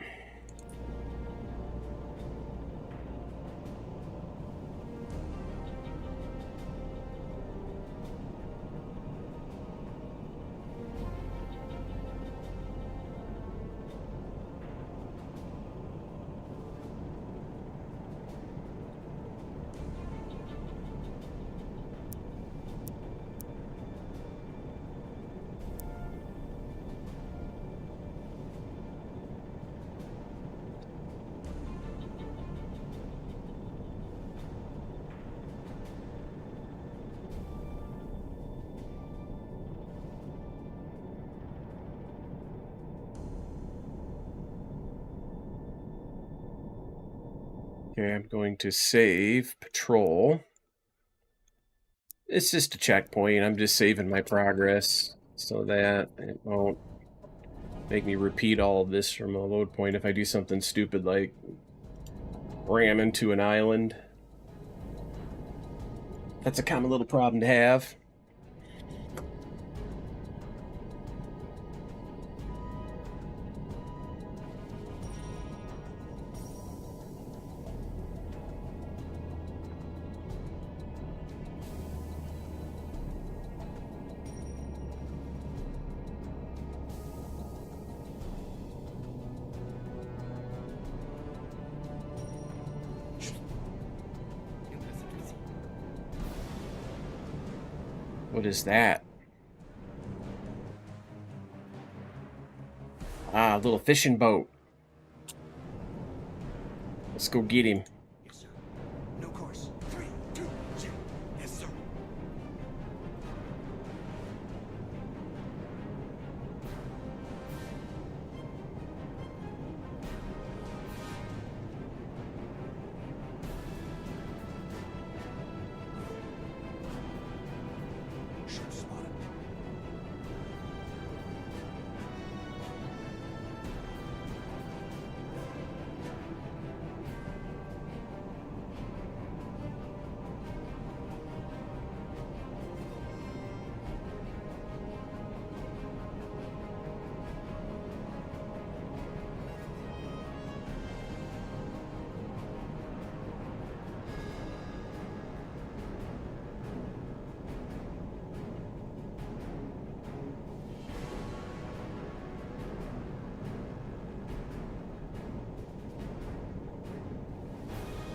Okay, I'm going to save patrol. It's just a checkpoint. I'm just saving my progress so that it won't make me repeat all of this from a load point if I do something stupid like ram into an island. That's a common little problem to have. What is that? Ah, a little fishing boat. Let's go get him. Yes, sir. No course. 3, 2, 0. Yes, sir. Ship spotted.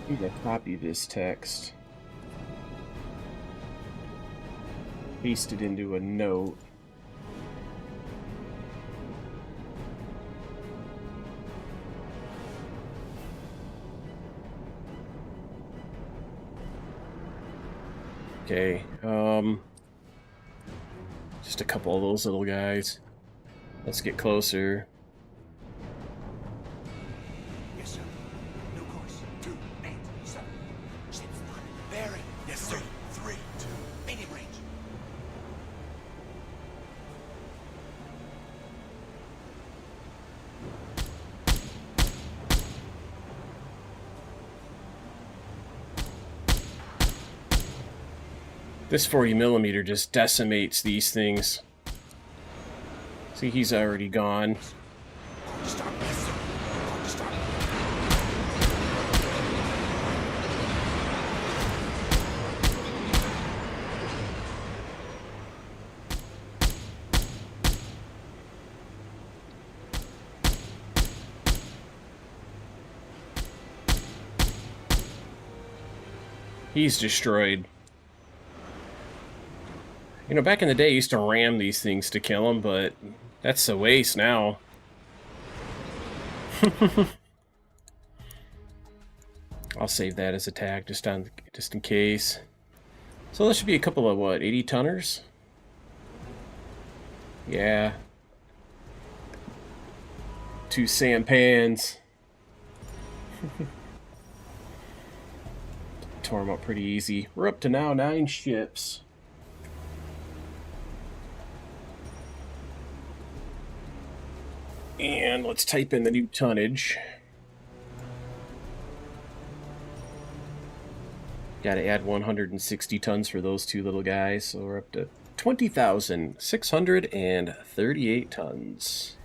I need to copy this text. Paste it into a note. Okay, just a couple of those little guys. Let's get closer. Yes, sir. No course. 2, 8, 7. Ship spotted. Bearing. Yes, sir. 3, 2. Medium range. This 40mm just decimates these things. See, he's already gone. Stop. Yes, sir. Stop. He's destroyed. You know, back in the day, I used to ram these things to kill them, but that's a waste now. I'll save that as a tag just in case. So there should be a couple of what, 80 tonners? Yeah. 2 sampans. Tore them up pretty easy. We're up to now 9 ships. And let's type in the new tonnage. Got to add 160 tons for those 2 little guys, so we're up to 20,638 tons.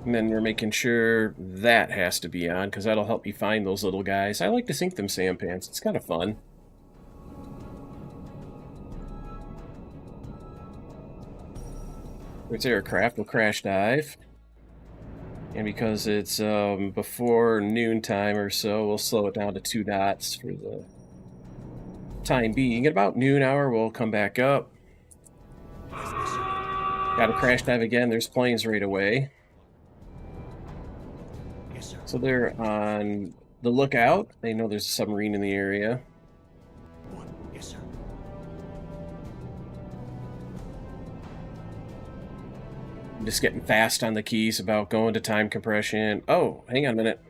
And then we're making sure that has to be on, because that'll help me find those little guys. I like to sink them sampans. It's kind of fun. This aircraft will crash dive. And because it's before noontime or so, we'll slow it down to 2 knots for the time being. At about noon hour, we'll come back up. Got to crash dive again. There's planes right away. So they're on the lookout. They know there's a submarine in the area. Yes, sir. I'm just getting fast on the keys about going to time compression. Oh, hang on a minute.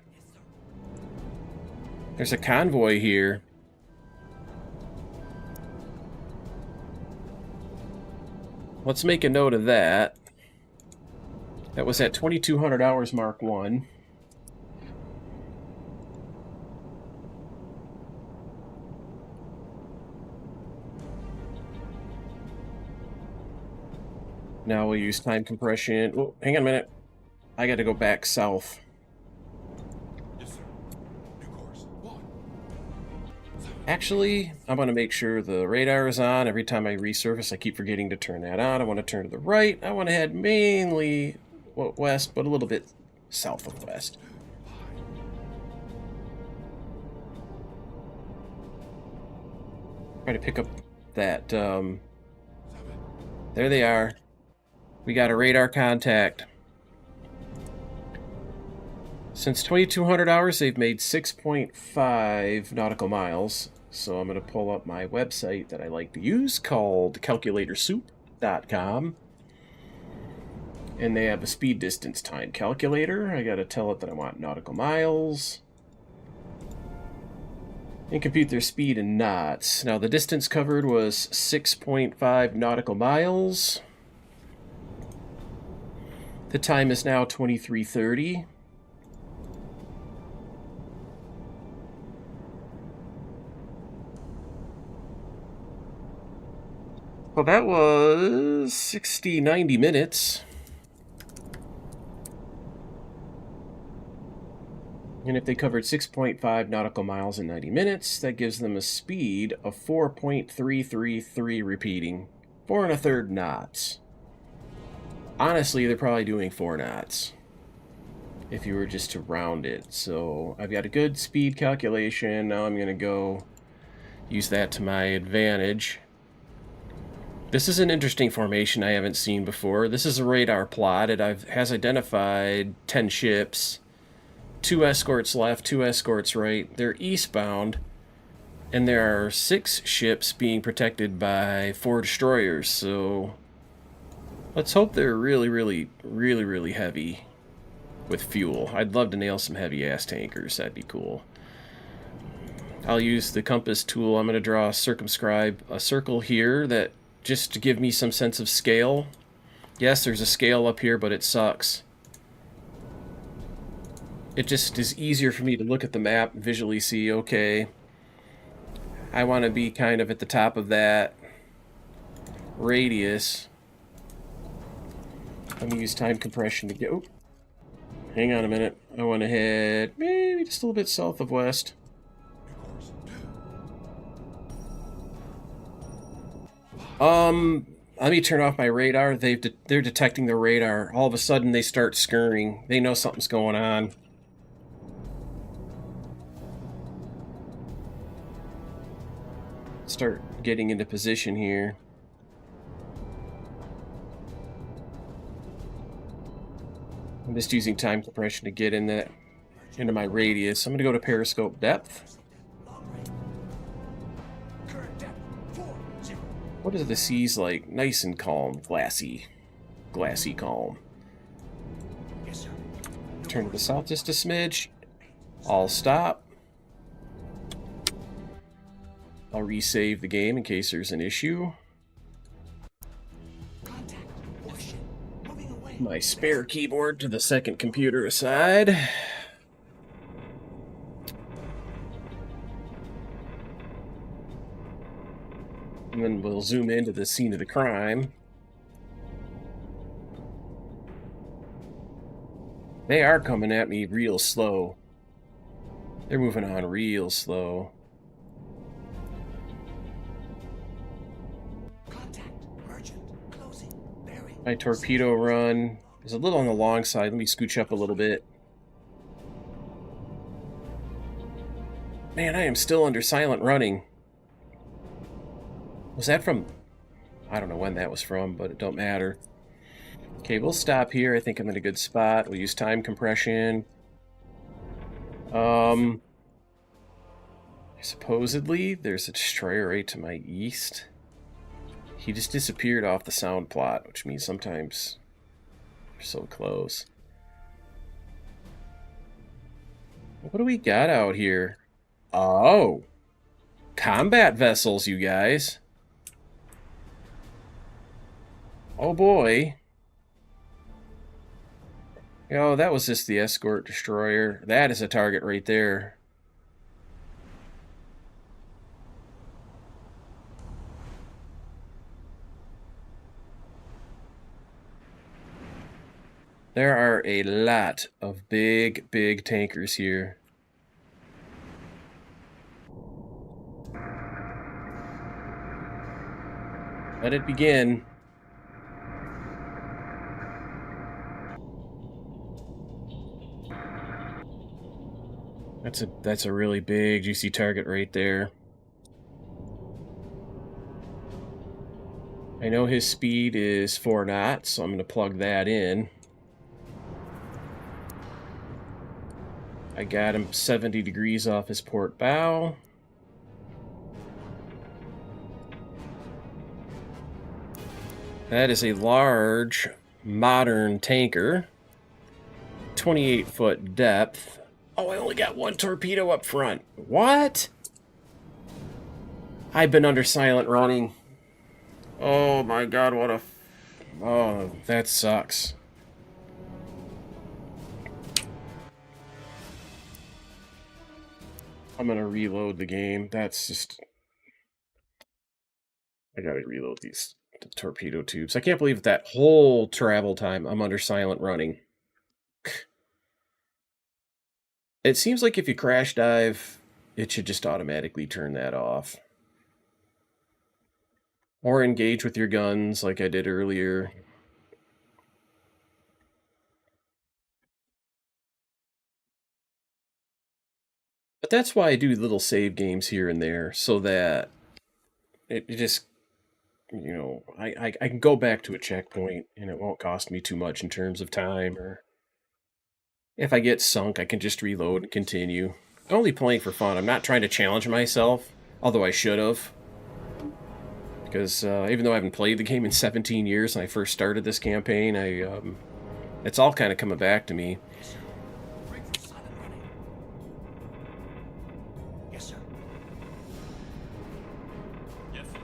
There's a convoy here. Let's make a note of that. That was at 2200 hours Mark 1. Now we'll use time compression. Oh, hang on a minute. I got to go back south. Yes, sir. New course. 1. Actually, I'm going to make sure the radar is on. Every time I resurface, I keep forgetting to turn that on. I want to turn to the right. I want to head mainly west, but a little bit south of west. Try to pick up that, there they are. We got a radar contact. Since 2200 hours, they've made 6.5 nautical miles. So I'm going to pull up my website that I like to use called calculatorsoup.com. And they have a speed distance time calculator. I got to tell it that I want nautical miles. And compute their speed in knots. Now the distance covered was 6.5 nautical miles. The time is now 23:30. Well, that was 90 minutes. And if they covered 6.5 nautical miles in 90 minutes, that gives them a speed of 4.333 repeating. 4 1/3 knots. Honestly, they're probably doing 4 knots if you were just to round it. So I've got a good speed calculation. Now I'm going to go use that to my advantage. This is an interesting formation I haven't seen before. This is a radar plot. It has identified 10 ships. 2 escorts left, 2 escorts right. They're eastbound. And there are 6 ships being protected by 4 destroyers. So let's hope they're really heavy with fuel. I'd love to nail some heavy-ass tankers. That'd be cool. I'll use the compass tool. I'm going to draw a circle here that just to give me some sense of scale. Yes, there's a scale up here, but it sucks. It just is easier for me to look at the map and visually see, okay, I want to be kind of at the top of that radius. Let me use time compression to get... Oh, hang on a minute. I want to head maybe just a little bit south of west. Let me turn off my radar. They're detecting the radar. All of a sudden, they start scurrying. They know something's going on. Start getting into position here. I'm just using time compression to get into my radius. I'm going to go to periscope depth. What is the seas like? Nice and calm, glassy calm. Yes, sir. Turn to the south just a smidge. I'll stop. I'll resave the game in case there's an issue. Contact. Oh shit. Moving away. My spare keyboard to the second computer aside. And then we'll zoom into the scene of the crime. They are coming at me real slow. They're moving on real slow. Contact. Merchant. Closing. Bearing. My torpedo run is a little on the long side. Let me scooch up a little bit. Man, I am still under silent running. Was that from... I don't know when that was from, but it don't matter. Okay, we'll stop here. I think I'm in a good spot. We'll use time compression. Supposedly, there's a destroyer right to my east. He just disappeared off the sound plot, which means sometimes they're so close. What do we got out here? Oh! Combat vessels, you guys. Oh boy. Oh, that was just the escort destroyer. That is a target right there. There are a lot of big tankers here. Let it begin. That's a really big, juicy target right there. I know his speed is 4 knots, so I'm going to plug that in. I got him 70 degrees off his port bow. That is a large, modern tanker. 28-foot depth. Oh, I only got 1 torpedo up front. What? I've been under silent running. Oh my god, what a... Oh, that sucks. I'm gonna reload the game. That's just... I gotta reload the torpedo tubes. I can't believe that whole travel time I'm under silent running. It seems like if you crash dive, it should just automatically turn that off. Or engage with your guns like I did earlier. But that's why I do little save games here and there, so that it just, you know, I can go back to a checkpoint and it won't cost me too much in terms of time, or if I get sunk, I can just reload and continue. I'm only playing for fun. I'm not trying to challenge myself, although I should have. Because even though I haven't played the game in 17 years and I first started this campaign, it's all kind of coming back to me. Bring for silent running. Yes, sir. Yes, sir.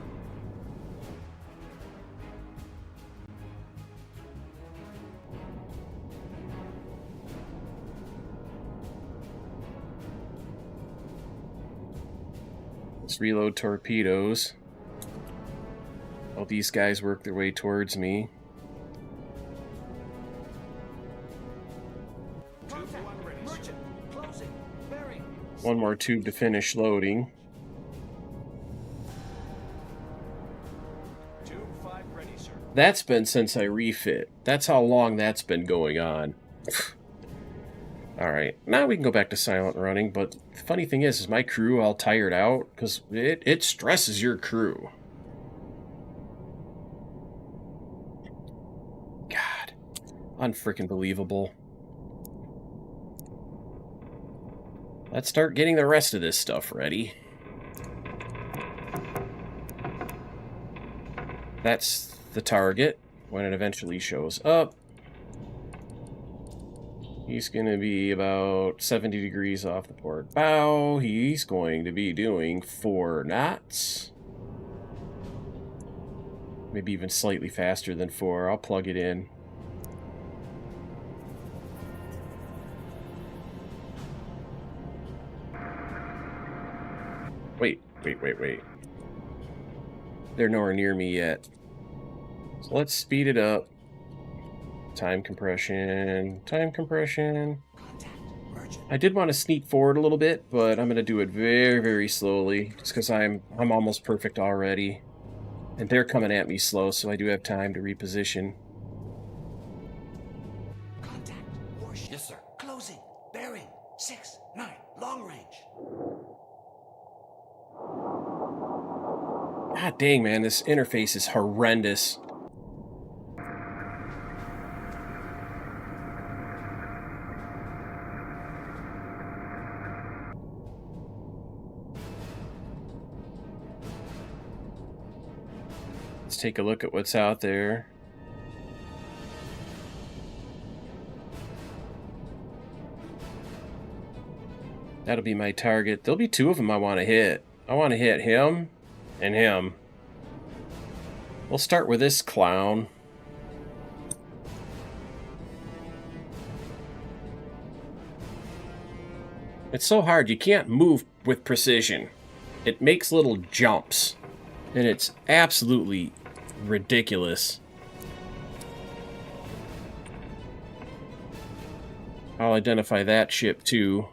Let's reload torpedoes. While these guys work their way towards me. Merchant, closing, bearing. One more tube to finish loading. Tube 5 ready, sir. That's been since I refit. That's how long that's been going on. Alright, now we can go back to silent running, but the funny thing is my crew all tired out? Because it stresses your crew. God. Unfreaking believable. Let's start getting the rest of this stuff ready. That's the target when it eventually shows up. He's going to be about 70 degrees off the port bow. He's going to be doing 4 knots. Maybe even slightly faster than 4. I'll plug it in. Wait. They're nowhere near me yet. So let's speed it up. Time compression. I did want to sneak forward a little bit, but I'm going to do it very, very slowly, just because I'm almost perfect already. And they're coming at me slow, so I do have time to reposition. Contact. Warship. Yes, sir. Closing. Bearing. 6-9. Long range. God dang, man, this interface is horrendous. Let's take a look at what's out there. That'll be my target. There'll be 2 of them I want to hit. I want to hit him and him. We'll start with this clown. It's so hard, you can't move with precision. It makes little jumps. And it's absolutely ridiculous. I'll identify that ship too.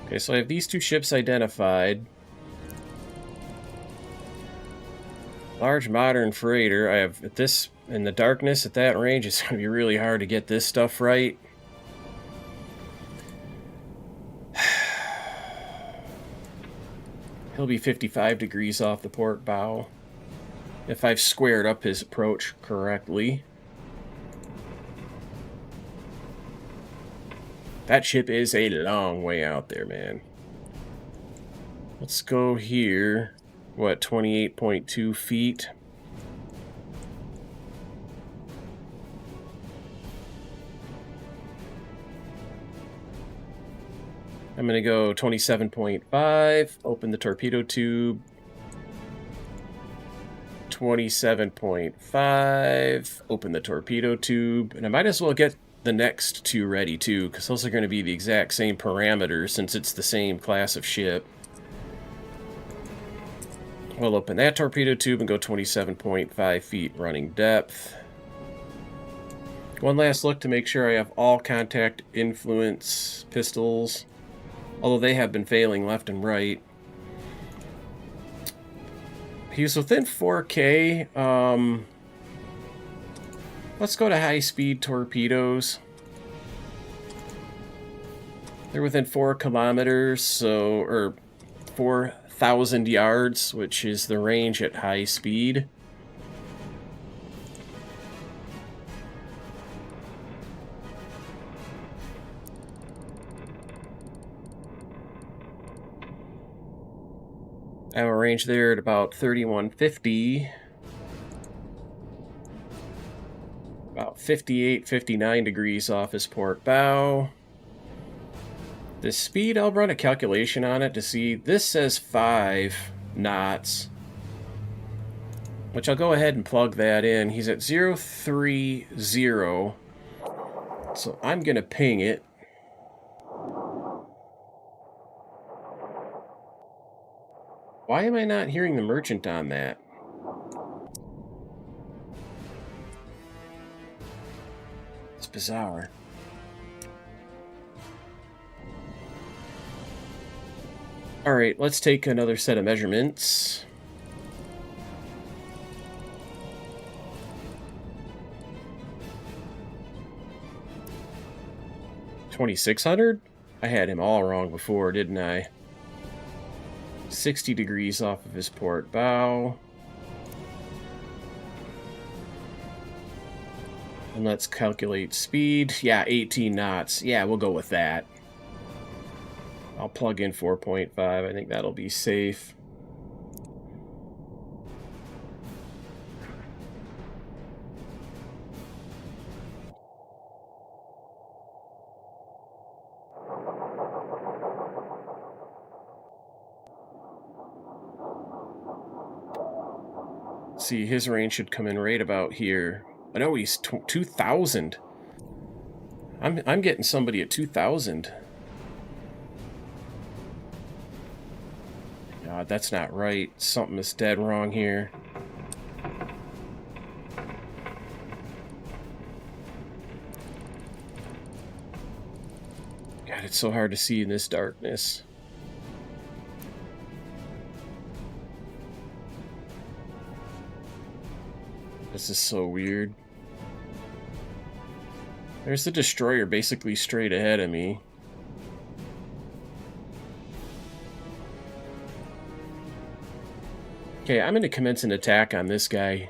Okay, so I have these 2 ships identified. Large modern freighter. I have at this in the darkness at that range. It's going to be really hard to get this stuff right. He'll be 55 degrees off the port bow if I've squared up his approach correctly. That ship is a long way out there, man. Let's go here. What, 28.2 feet? I'm going to go 27.5, open the torpedo tube. 27.5, open the torpedo tube. And I might as well get the next 2 ready too, because those are going to be the exact same parameters since it's the same class of ship. We'll open that torpedo tube and go 27.5 feet running depth. One last look to make sure I have all contact influence pistols, although they have been failing left and right. He's within 4K. Let's go to high-speed torpedoes. They're within 4 kilometers, so, or 4,000 yards, which is the range at high speed. I have a range there at about 3150. About 58, 59 degrees off his port bow. The speed, I'll run a calculation on it to see. This says 5 knots, which I'll go ahead and plug that in. He's at 030, so I'm going to ping it. Why am I not hearing the merchant on that? It's bizarre. Alright, let's take another set of measurements. $2,600? I had him all wrong before, didn't I? 60 degrees off of his port bow. And let's calculate speed. Yeah, 18 knots. Yeah, we'll go with that. I'll plug in 4.5. I think that'll be safe. See, his range should come in right about here. I know he's 2,000. I'm getting somebody at 2,000. God, that's not right. Something is dead wrong here. God, it's so hard to see in this darkness. This is so weird. There's the destroyer basically straight ahead of me. Okay, I'm going to commence an attack on this guy.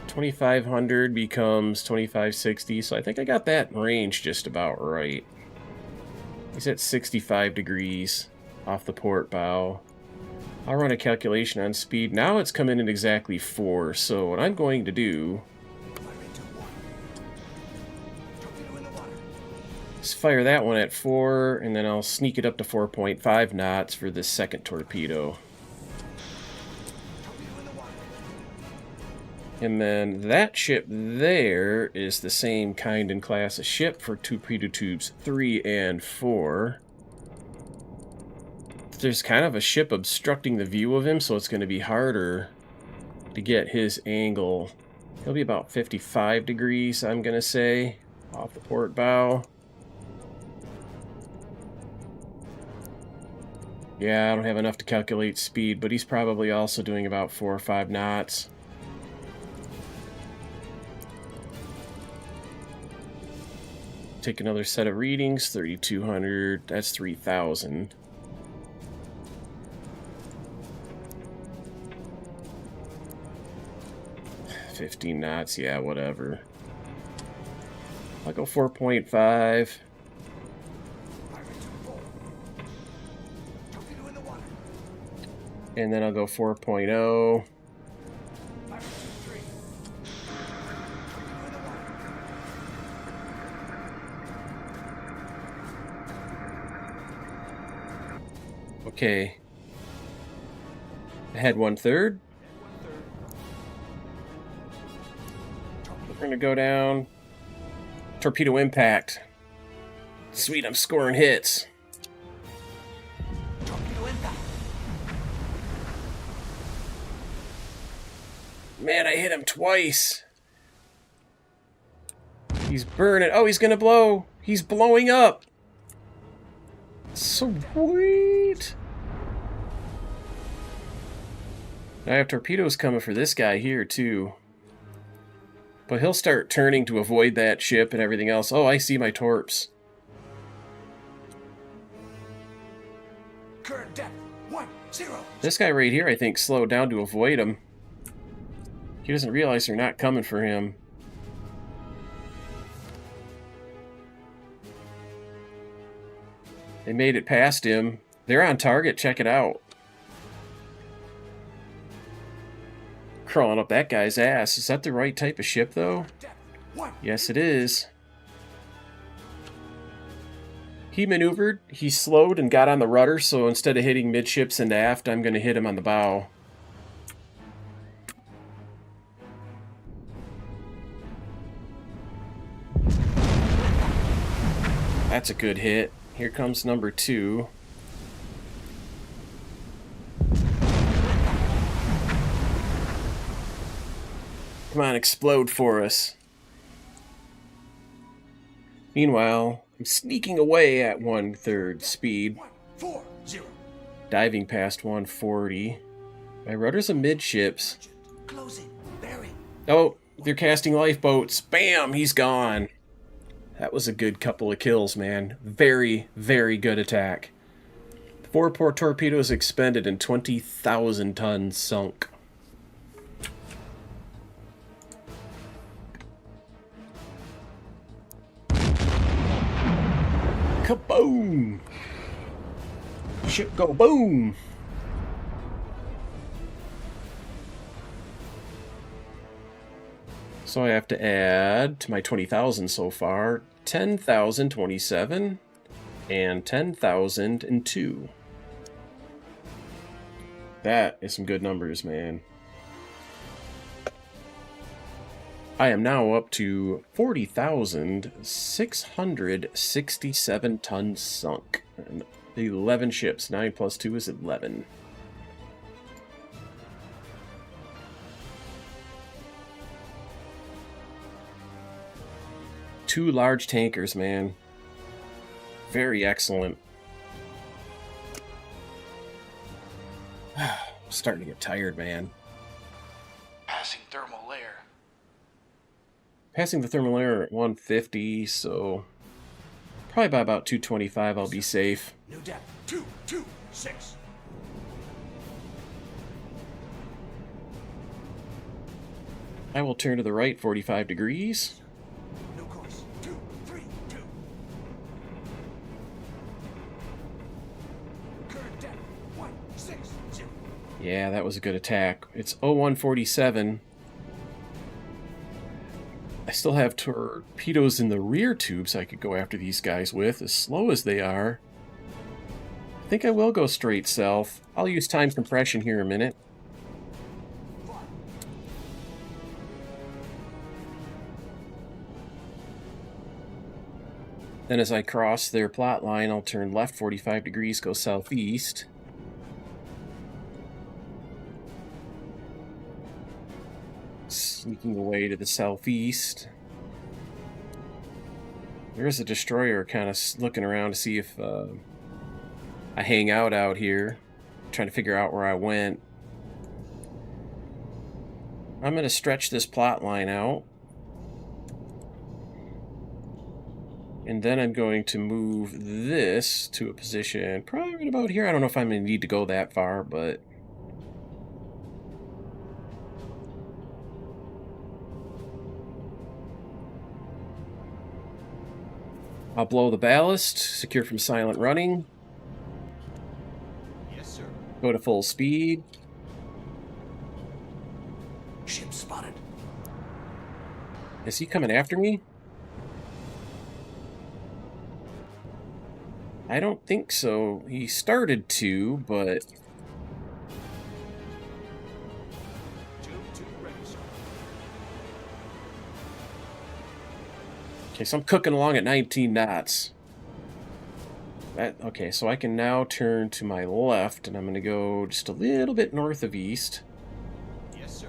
$2,500 becomes $2,560, so I think I got that range just about right. He's at 65 degrees off the port bow. I'll run a calculation on speed. Now it's coming in exactly 4, so what I'm going to do is fire that one at 4, and then I'll sneak it up to 4.5 knots for the second torpedo. And then that ship there is the same kind and class of ship for torpedo tubes 3 and 4. There's kind of a ship obstructing the view of him, so it's going to be harder to get his angle. He'll be about 55 degrees, I'm going to say, off the port bow. Yeah, I don't have enough to calculate speed, but he's probably also doing about 4 or 5 knots. Take another set of readings, 3,200, that's 3,000. $15 knots, yeah, whatever. I'll go 4.5. And then I'll go 4.0. Okay. I had 1/3. We're going to go down. Torpedo impact. Sweet, I'm scoring hits. Torpedo impact. Man, I hit him twice. He's burning. Oh, he's going to blow. He's blowing up. Sweet. I have torpedoes coming for this guy here, too. But he'll start turning to avoid that ship and everything else. Oh, I see my torps. Current depth 10. This guy right here, I think, slowed down to avoid him. He doesn't realize they're not coming for him. They made it past him. They're on target. Check it out. Crawling up that guy's ass. Is that the right type of ship, though? Yes, it is. He maneuvered. He slowed and got on the rudder, so instead of hitting midships and aft, I'm going to hit him on the bow. That's a good hit. here comes number 2. Come on, explode for us. Meanwhile, I'm sneaking away at 1/3 speed, 140. diving past 140. My rudder's amidships. Closing. Bearing. Oh, they're casting lifeboats. Bam, he's gone. That was a good couple of kills, man. Very, very good attack. 4 torpedoes expended and 20,000 tons sunk. Kaboom! Ship go boom! So I have to add to my 20,000 so far 10,027 and 10,002. That is some good numbers, man. I am now up to 40,667 tons sunk. And 11 ships. 9 plus 2 is 11. Two large tankers, man. Very excellent. I'm starting to get tired, man. Passing thermal layer. Passing the thermal layer at 150, so probably by about 225 I'll be safe. New depth. 226. I will turn to the right 45 degrees. New course. 232. Current depth. 160. Yeah, that was a good attack. It's 0147. I still have torpedoes in the rear tubes I could go after these guys with, as slow as they are. I think I will go straight south. I'll use time compression here in a minute. Then as I cross their plot line, I'll turn left 45 degrees, go southeast. Sneaking away to the southeast. There is a destroyer kind of looking around to see if I hang out here. Trying to figure out where I went. I'm going to stretch this plot line out. And then I'm going to move this to a position probably right about here. I don't know if I'm going to need to go that far, but... I'll blow the ballast, secure from silent running. Yes, sir. Go to full speed. Ship spotted. Is he coming after me? I don't think so. He started to, but... 2 ready, sir. Okay, so I'm cooking along at 19 knots. Okay, so I can now turn to my left, and I'm going to go just a little bit north of east. Yes, sir.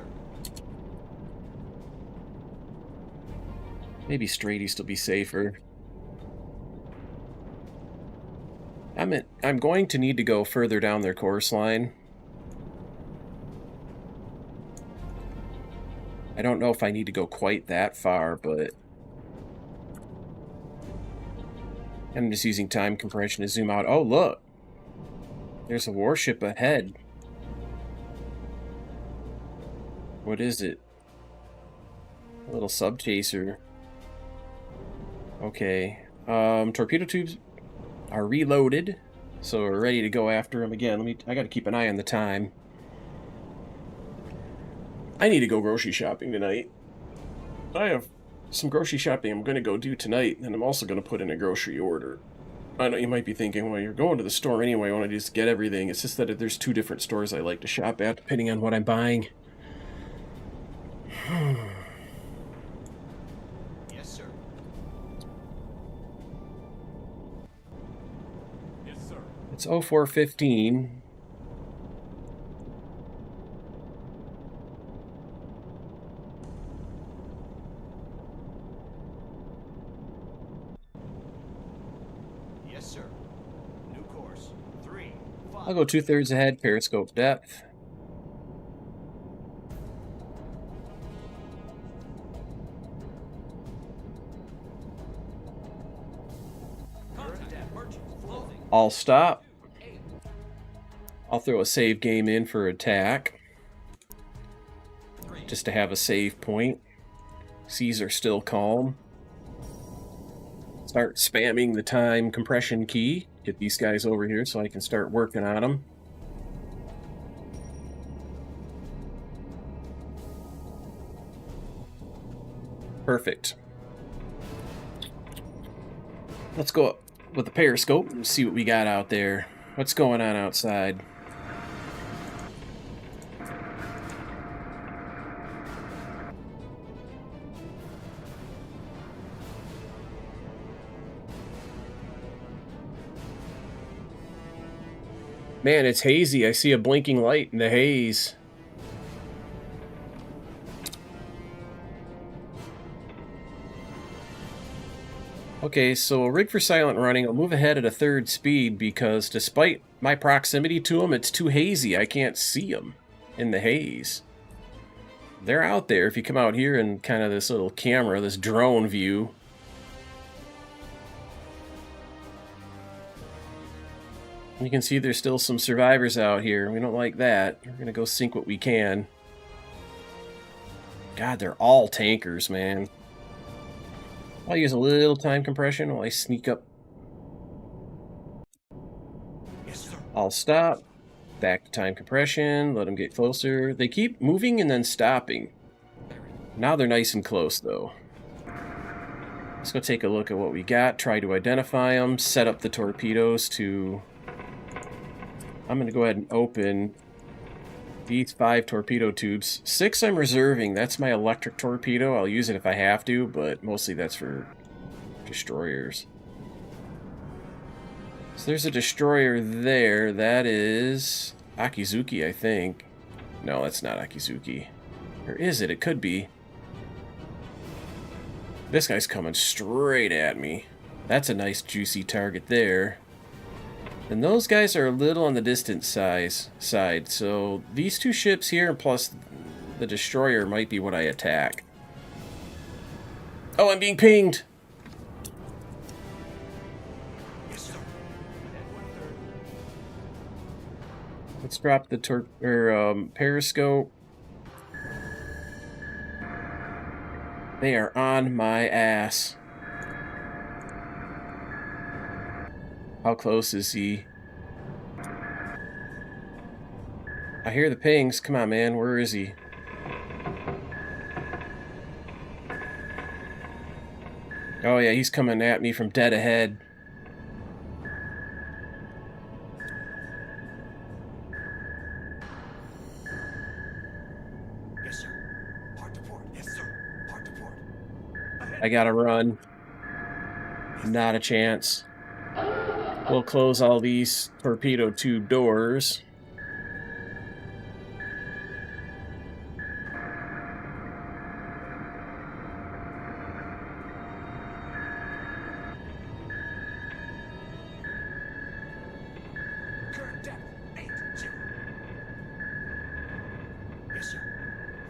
Maybe straight east will be safer. I'm going to need to go further down their course line. I don't know if I need to go quite that far, but... I'm just using time compression to zoom out. Oh, look! There's a warship ahead. What is it? A little sub-chaser. Okay. Torpedo tubes are reloaded, so we're ready to go after them again. I gotta keep an eye on the time. I need to go grocery shopping tonight. I have some grocery shopping I'm gonna go do tonight, and I'm also gonna put in a grocery order. I know you might be thinking, well, you're going to the store anyway, I want to just get everything. It's just that there's 2 different stores I like to shop at, depending on what I'm buying. Yes, sir. It's 0415. Yes, sir. New course. 3, 5. I'll go 2/3 ahead, periscope depth. I'll stop. I'll throw a save game in for attack, just to have a save point. Seas are still calm. Start spamming the time compression key. Get these guys over here so I can start working on them. Perfect. Let's go up with the periscope and see what we got out there. What's going on outside? Man, it's hazy. I see a blinking light in the haze. Okay, so rig for silent running. I'll move ahead at a 1/3 speed because despite my proximity to them, it's too hazy. I can't see them in the haze. They're out there if you come out here and kind of this little camera, this drone view. You can see there's still some survivors out here. We don't like that. We're going to go sink what we can. God, they're all tankers, man. I'll use a little time compression while I sneak up. Yes, sir. I'll stop. Back to time compression. Let them get closer. They keep moving and then stopping. Now they're nice and close, though. Let's go take a look at what we got. Try to identify them. Set up the torpedoes to... I'm going to go ahead and open these 5 torpedo tubes. 6 I'm reserving. That's my electric torpedo. I'll use it if I have to, but mostly that's for destroyers. So there's a destroyer there. That is Akizuki, I think. No, that's not Akizuki. Or is it? It could be. This guy's coming straight at me. That's a nice juicy target there. And those guys are a little on the distant side, so these 2 ships here, plus the destroyer, might be what I attack. Oh, I'm being pinged! Yes, sir. Let's drop the periscope. They are on my ass. How close is he? I hear the pings. Come on, man. Where is he? Oh, yeah, he's coming at me from dead ahead. Yes, sir. Part to port. Yes, sir. Part to port. I gotta run. Not a chance. We'll close all these torpedo tube doors. Current depth 80. Yes, sir.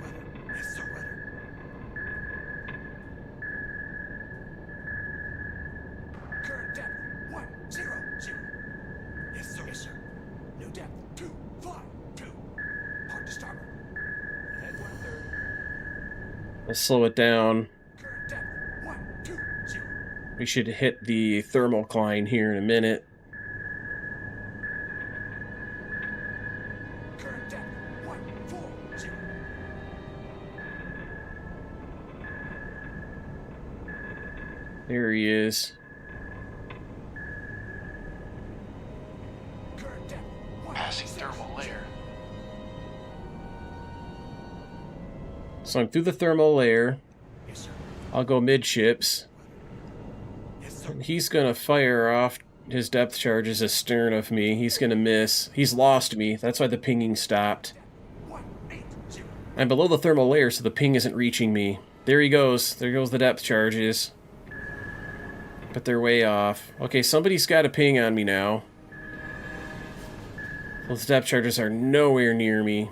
Weather. Yes, sir. Weather. Current depth 100. Yes, sir. Yes, sir. New depth 252. Part to starboard. Head 1/3. Let's slow it down. Current depth 120. We should hit the thermocline here in a minute. Current depth 140. There he is. Current depth Passing thermal layer. So I'm through the thermal layer. Yes, sir. I'll go midships. Yes, sir. He's gonna fire off his depth charge is astern of me. He's gonna miss. He's lost me. That's why the pinging stopped. 180. I'm below the thermal layer, so the ping isn't reaching me. There he goes. There goes the depth charges. But they're way off. Okay, somebody's got a ping on me now. Those depth charges are nowhere near me.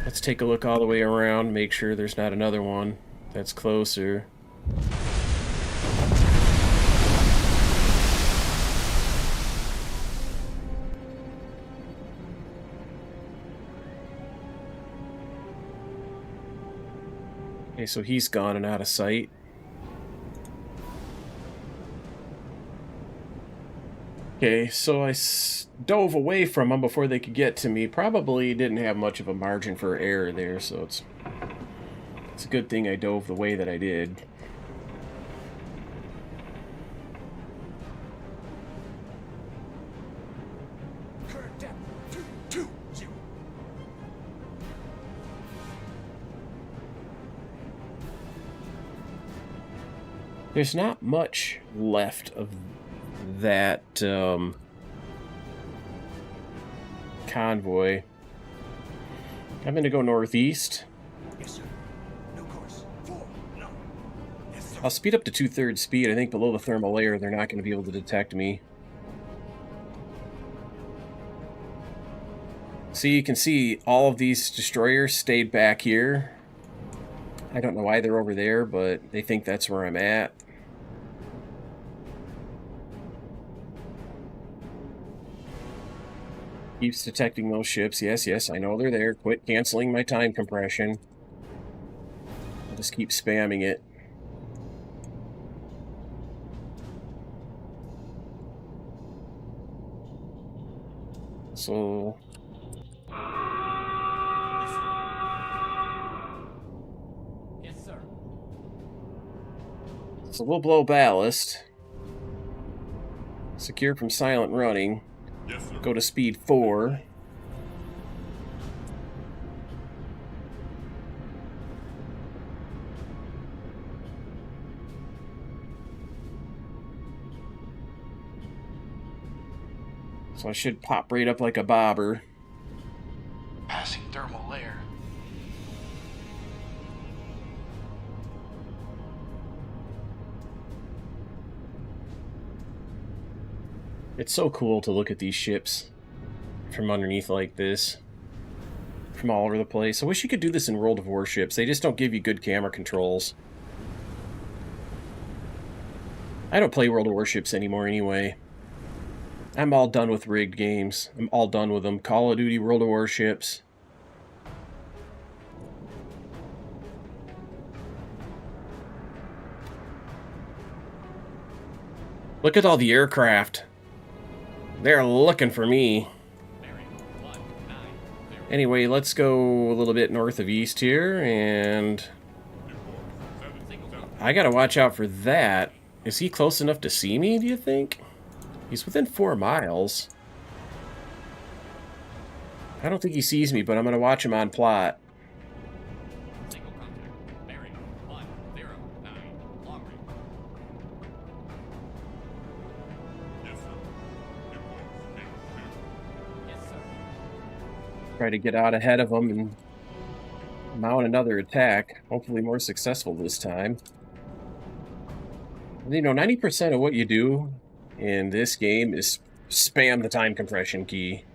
Let's take a look all the way around, make sure there's not another one that's closer. Okay, so he's gone and out of sight. Okay, so I dove away from them before they could get to me. Probably didn't have much of a margin for error there, so it's a good thing I dove the way that I did. Current depth 220. There's not much left of that convoy. I'm going to go northeast. Yes, sir. No course. 4 no. Yes, sir. I'll speed up to 2/3 speed. I think below the thermal layer, they're not going to be able to detect me. See, you can see all of these destroyers stayed back here. I don't know why they're over there, but they think that's where I'm at. Keeps detecting those ships. Yes, yes, I know they're there. Quit canceling my time compression. I'll just keep spamming it. So... Yes, sir. So we'll blow ballast. Secure from silent running. Yes, sir. Go to speed 4. So I should pop right up like a bobber. Passing thermal layer. It's so cool to look at these ships from underneath like this, from all over the place. I wish you could do this in World of Warships. They just don't give you good camera controls. I don't play World of Warships anymore anyway. I'm all done with rigged games. I'm all done with them. Call of Duty, World of Warships. Look at all the aircraft. They're looking for me. Bearing 190. Anyway, let's go a little bit north of east here, and I gotta watch out for that. Is he close enough to see me, do you think? He's within 4 miles. I don't think he sees me, but I'm gonna watch him on plot. Single contact. Bearing 109. Long range. Yes, sir. Yes, sir. Try to get out ahead of him and mount another attack. Hopefully more successful this time. You know, 90% of what you do in this game is spam the time compression key.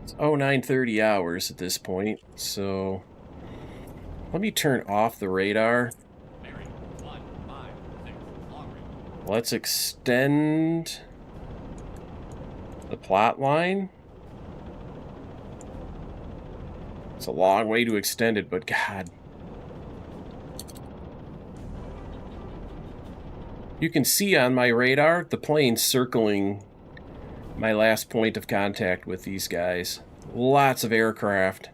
It's 0930 hours at this point, so let me turn off the radar. Bearing 156. Long range. Let's extend the plot line. It's a long way to extend it, but God. You can see on my radar the plane circling my last point of contact with these guys. Lots of aircraft.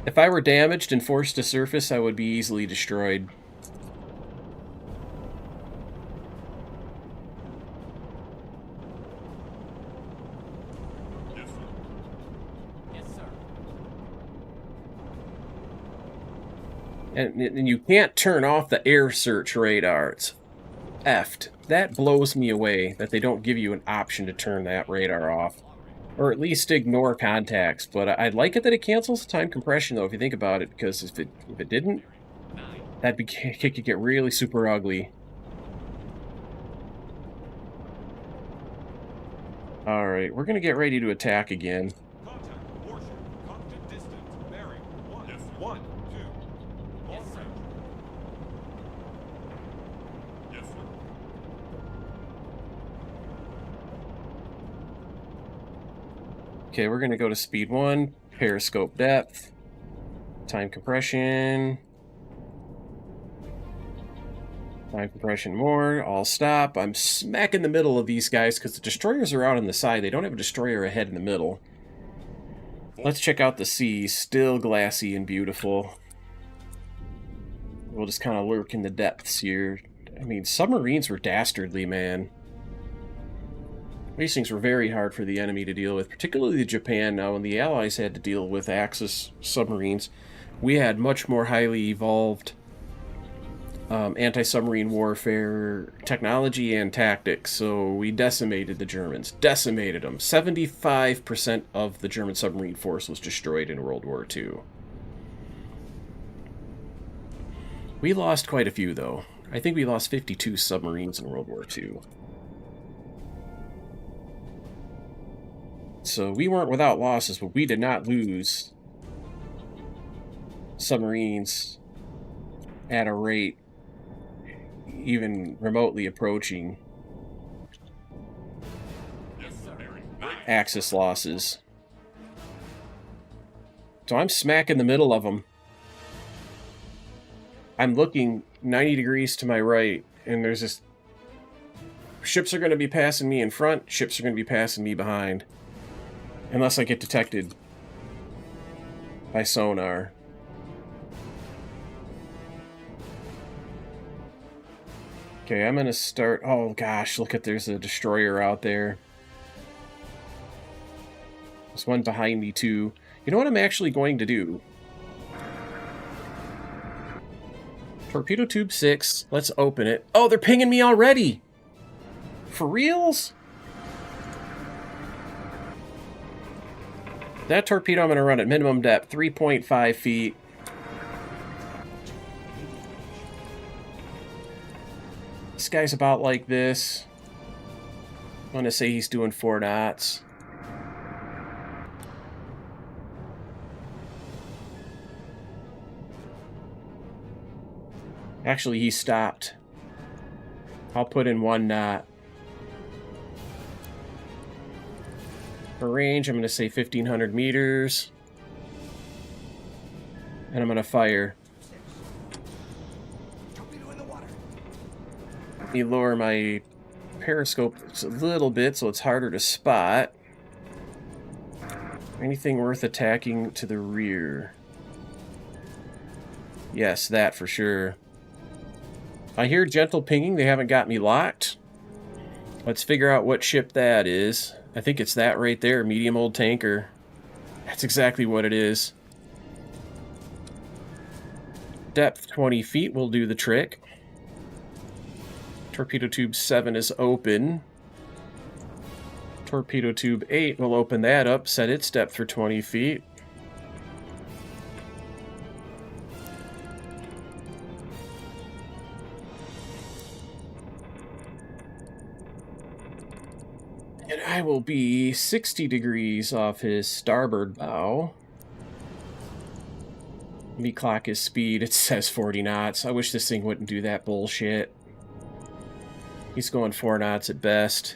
If I were damaged and forced to surface, I would be easily destroyed. Yes, sir. Yes, sir. And you can't turn off the air search radar. It's effed. That blows me away that they don't give you an option to turn that radar off. Or at least ignore contacts. But I like it that it cancels time compression, though, if you think about it, because if it didn't, it could get really super ugly. Alright, we're going to get ready to attack again. Contact warship. Cockpit distance. Bearing. 1. Yes, 1, 2. Long range. Yes, sir. Okay, we're going to go to speed 1, periscope depth, time compression, more, all stop. I'm smack in the middle of these guys because the destroyers are out on the side. They don't have a destroyer ahead in the middle. Let's check out the sea. Still glassy and beautiful. We'll just kind of lurk in the depths here. I mean, submarines were dastardly, man. These things were very hard for the enemy to deal with, particularly Japan. Now, when the Allies had to deal with Axis submarines, we had much more highly evolved anti-submarine warfare technology and tactics, so we decimated the Germans. Decimated them. 75% of the German submarine force was destroyed in World War II. We lost quite a few, though. I think we lost 52 submarines in World War II. So we weren't without losses, but we did not lose submarines at a rate even remotely approaching Axis losses. So I'm smack in the middle of them. I'm looking 90 degrees to my right, and there's this... Ships are going to be passing me in front, ships are going to be passing me behind. Unless I get detected by sonar. Okay, I'm gonna start... Oh gosh, look at, there's a destroyer out there. There's one behind me too. You know what I'm actually going to do? Torpedo tube 6, let's open it. Oh, they're pinging me already! For reals? That torpedo I'm gonna run at minimum depth, 3.5 feet. This guy's about like this. I'm gonna say he's doing 4 knots. Actually, he stopped. I'll put in 1 knot. For range, I'm gonna say 1,500 meters. And I'm gonna fire. Let me lower my periscope a little bit so it's harder to spot. Anything worth attacking to the rear? Yes, that for sure. I hear gentle pinging. They haven't got me locked. Let's figure out what ship that is. I think it's that right there, medium old tanker. That's exactly what it is. Depth 20 feet will do the trick. Torpedo tube 7 is open. Torpedo tube 8 will open that up, set its depth for 20 feet. And I will be 60 degrees off his starboard bow. Let me clock his speed. It says 40 knots. I wish this thing wouldn't do that bullshit. He's going 4 knots at best.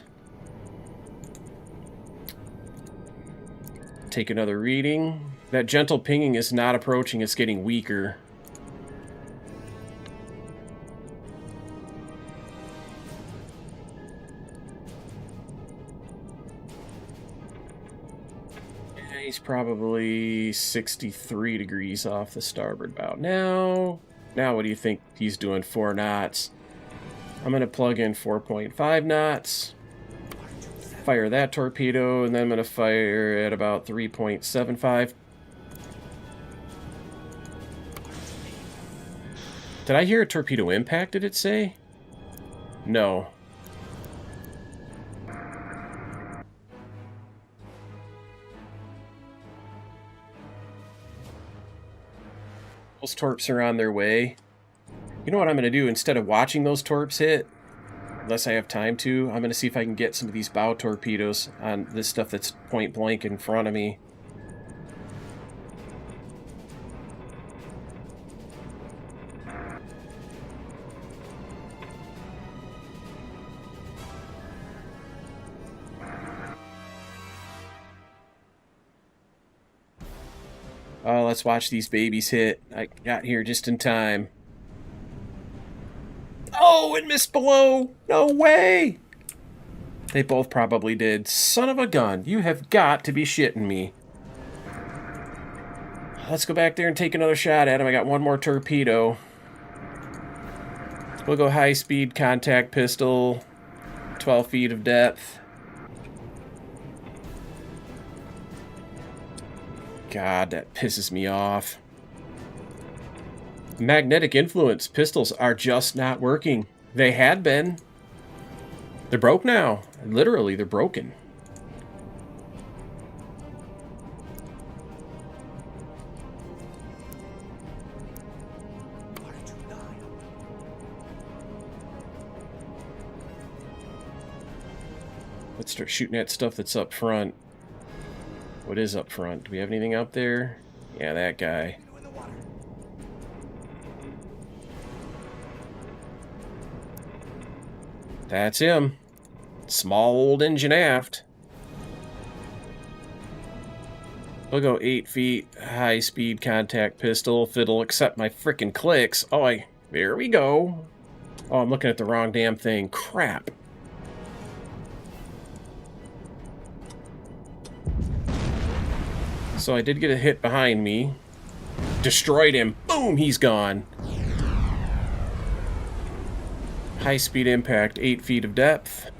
Take another reading. That gentle pinging is not approaching, it's getting weaker. He's probably 63 degrees off the starboard bow. Now what do you think he's doing? 4 knots. I'm going to plug in 4.5 knots. Fire that torpedo, and then I'm going to fire at about 3.75. Did I hear a torpedo impact, did it say? No. Those torps are on their way. You know what I'm going to do? Instead of watching those torps hit, unless I have time to, I'm going to see if I can get some of these bow torpedoes on this stuff that's point blank in front of me. Oh, let's watch these babies hit. I got here just in time. Oh, it missed below! No way! They both probably did. Son of a gun, you have got to be shitting me. Let's go back there and take another shot at him. I got one more torpedo. We'll go high-speed contact pistol, 12 feet of depth. God, that pisses me off. Magnetic influence pistols are just not working. They had been. They're broke now. Literally, they're broken. Let's start shooting at stuff that's up front. What is up front? Do we have anything out there? Yeah, that guy. That's him. Small old engine aft. We'll go 8 feet, high speed contact pistol. If it'll accept my frickin' clicks. Oh, there we go. Oh, I'm looking at the wrong damn thing. Crap. So I did get a hit behind me. Destroyed him. Boom, he's gone. High speed impact, 8 feet of depth.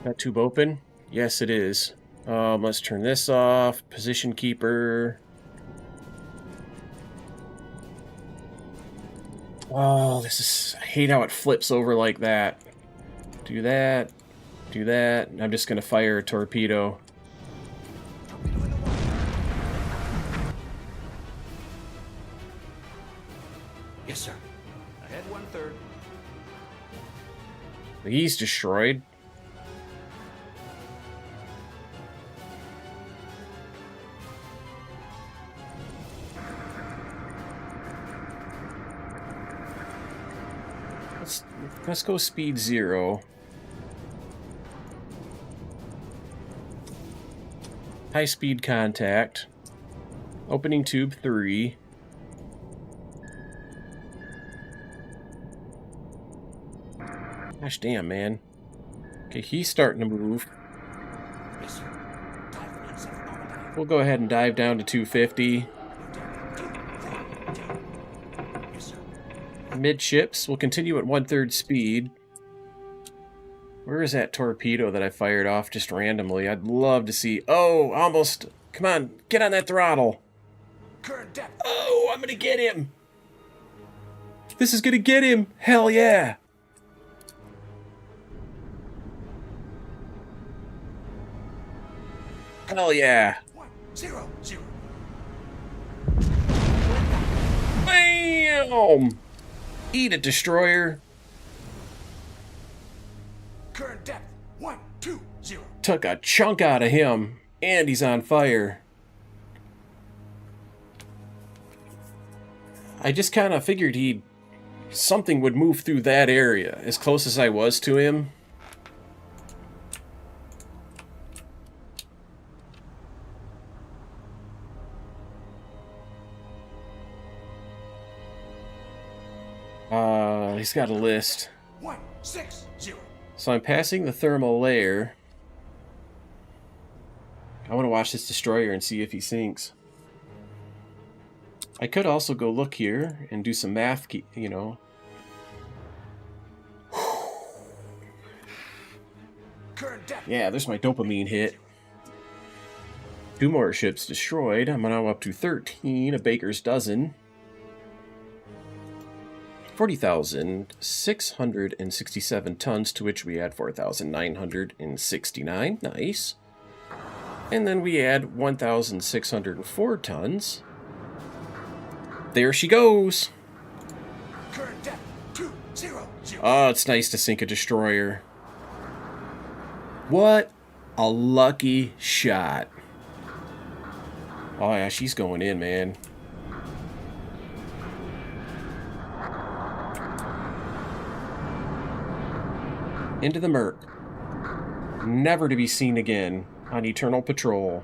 That tube open? Yes, it is. Let's turn this off. Position keeper. Oh, this is... I hate how it flips over like that. Do that. Do that. I'm just going to fire a torpedo. Yes, sir. Ahead 1/3. He's destroyed. Let's go speed 0. High speed contact. Opening tube 3. Gosh damn, man. Okay, he's starting to move. Yes, sir. Dive for 97 normal dive. We'll go ahead and dive down to 250. Yes, sir. Midships, we'll continue at 1/3 speed. Where is that torpedo that I fired off just randomly? I'd love to see... Oh, almost... Come on, get on that throttle. Current depth. Oh, I'm gonna get him. This is gonna get him. Hell yeah. Hell yeah. 1-0-0. Bam! Eat it, destroyer. Current depth. 1-2-0. Took a chunk out of him. And he's on fire. I just kind of figured he'd something would move through that area. As close as I was to him. He's got a list. 160. So I'm passing the thermal layer. I want to watch this destroyer and see if he sinks. I could also go look here and do some math, you know. Current depth. Yeah, there's my dopamine hit. 2 more ships destroyed. I'm now up to 13, a baker's dozen. 40,667 tons, to which we add 4,969. Nice. And then we add 1,604 tons. There she goes. Current depth. 200. Oh, it's nice to sink a destroyer. What a lucky shot. Oh yeah, she's going in, man. Into the murk. Never to be seen again on Eternal Patrol.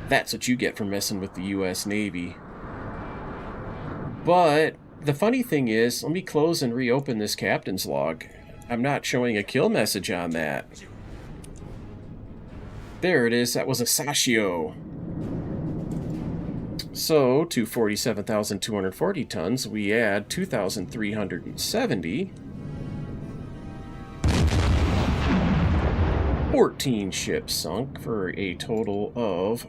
That's what you get for messing with the US Navy. But the funny thing is, let me close and reopen this captain's log. I'm not showing a kill message on that. There it is, that was a Sashio. So, to 47,240 tons, we add 2,370. 14 ships sunk for a total of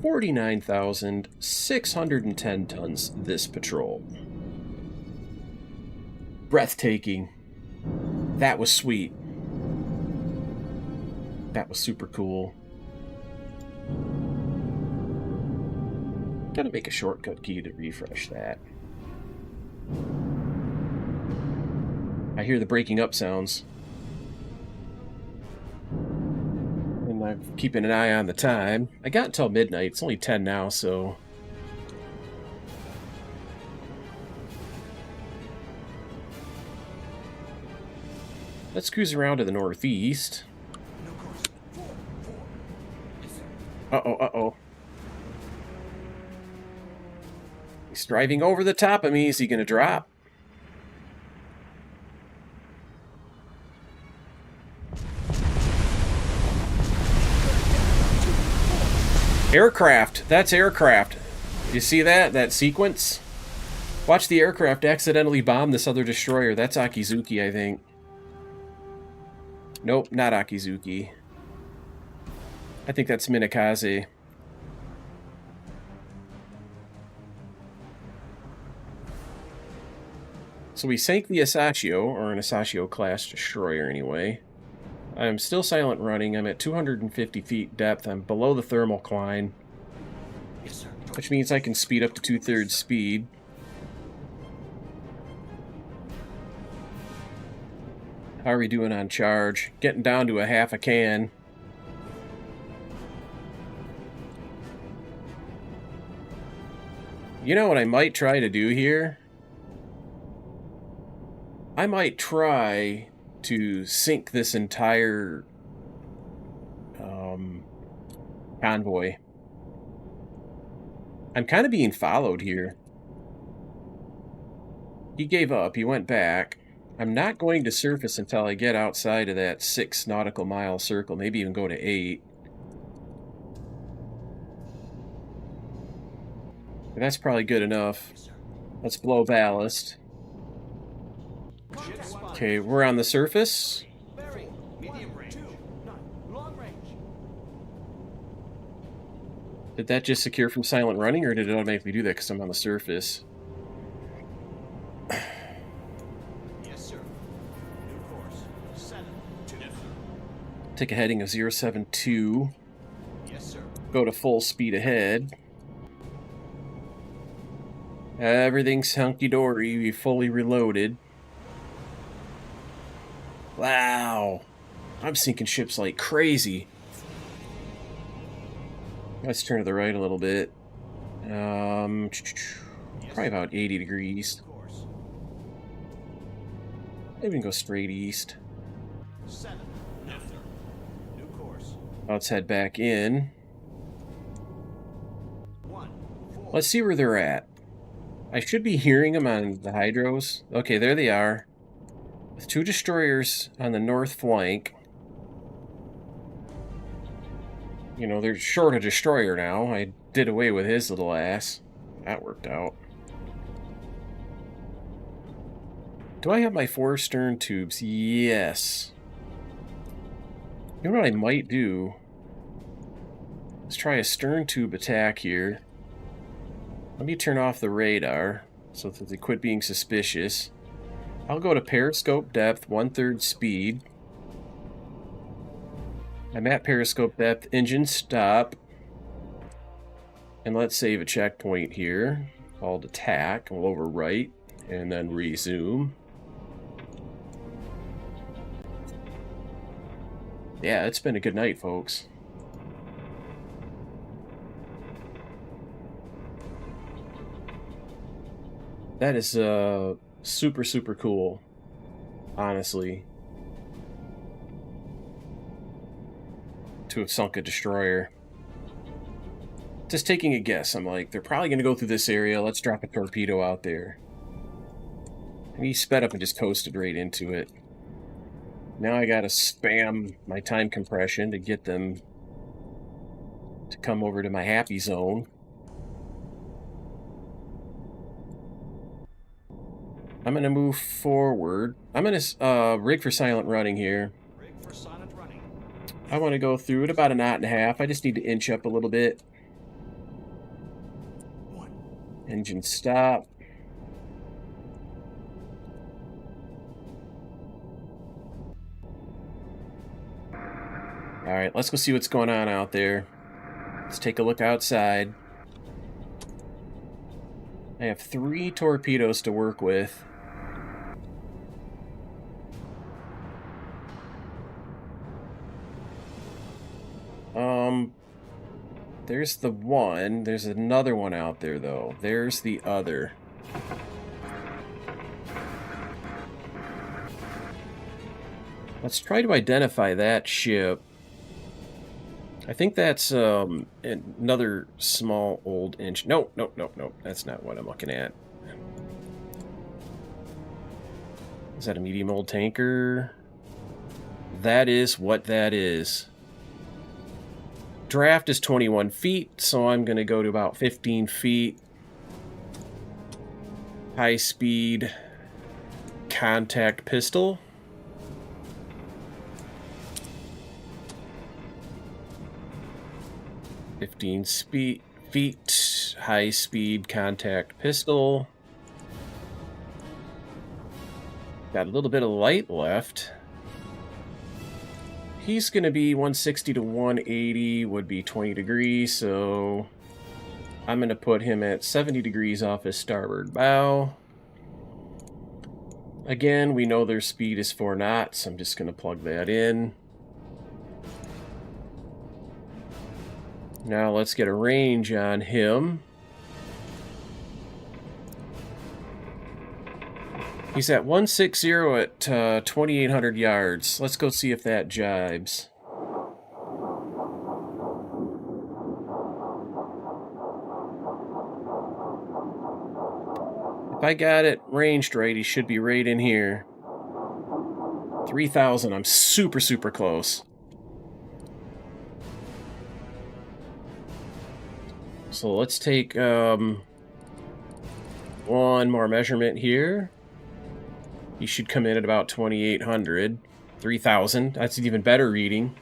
49,610 tons this patrol. Breathtaking. That was sweet. That was super cool. Gotta make a shortcut key to refresh that. I hear the breaking up sounds. And I'm keeping an eye on the time. I got until midnight. It's only 10 now, so... let's cruise around to the northeast. No course. 4. Yes, sir. Uh-oh, uh-oh. He's driving over the top of me. Is he gonna drop? Aircraft. That's aircraft. You see that? That sequence? Watch the aircraft accidentally bomb this other destroyer. That's Akizuki, I think. Nope, not Akizuki. I think that's Minakaze. So we sank the Asashio, or an Asashio-class destroyer anyway. I'm still silent running. I'm at 250 feet depth. I'm below the thermal cline, Yes, sir. which means I can speed up to 2/3 speed. How are we doing on charge? Getting down to a half a can. You know what I might try to do here? I might try to sink this entire convoy. I'm kind of being followed here. He gave up. He went back. I'm not going to surface until I get outside of that 6 nautical mile circle, maybe even go to 8. But that's probably good enough. Let's blow ballast. Okay, we're on the surface. Bearing. Medium range. 2. Long range. Did that just secure from silent running, or did it automatically do that because I'm on the surface? Yes, sir. New course. 7. 2. Yes, sir. Take a heading of 072. Yes, sir. Go to full speed ahead. Everything's hunky-dory. We fully reloaded. Wow. I'm sinking ships like crazy. Let's turn to the right a little bit. Probably about 80 degrees. Course. Maybe we can go straight east. 7. Yes, sir. New course. Let's head back in. 1. 4. Let's see where they're at. I should be hearing them on the hydros. Okay, there they are. With 2 destroyers on the north flank. You know, they're short a destroyer now. I did away with his little ass. That worked out. Do I have my 4 stern tubes? Yes. You know what I might do? Let's try a stern tube attack here. Let me turn off the radar so that they quit being suspicious. I'll go to periscope depth, 1/3 speed. I'm at periscope depth, engine stop. And let's save a checkpoint here called attack. We'll overwrite and then resume. Yeah, it's been a good night, folks. That is super, super cool, honestly, to have sunk a destroyer. Just taking a guess, I'm like, they're probably going to go through this area. Let's drop a torpedo out there. And he sped up and just coasted right into it. Now I gotta spam my time compression to get them to come over to my happy zone. I'm gonna move forward. I'm gonna rig for silent running here. Rig for silent running. I want to go through it about 1.5 knots. I just need to inch up a little bit. 1. Engine stop. Alright, let's go see what's going on out there. Let's take a look outside. I have 3 torpedoes to work with. There's the one. There's another one out there, though. There's the other. Let's try to identify that ship. I think that's another small old engine. No, no, no, no. That's not what I'm looking at. Is that a medium old tanker? That is what that is. Draft is 21 feet, so I'm going to go to about 15 feet. High speed contact pistol. feet, high speed contact pistol. Got a little bit of light left. He's going to be 160 to 180, would be 20 degrees, so I'm going to put him at 70 degrees off his starboard bow. Again, we know their speed is 4 knots. I'm just going to plug that in. Now let's get a range on him. He's at 160 at 2,800 yards. Let's go see if that jibes. If I got it ranged right, he should be right in here. 3,000. I'm super, super close. So let's take one more measurement here. He should come in at about 2,800. 3,000. That's an even better reading.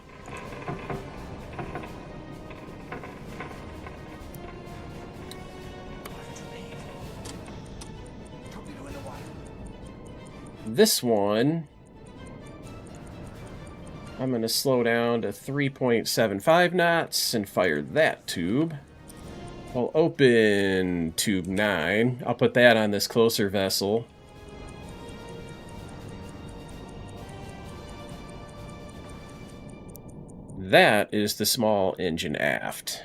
This one, I'm going to slow down to 3.75 knots and fire that tube. I'll open tube 9. I'll put that on this closer vessel. That is the small engine aft.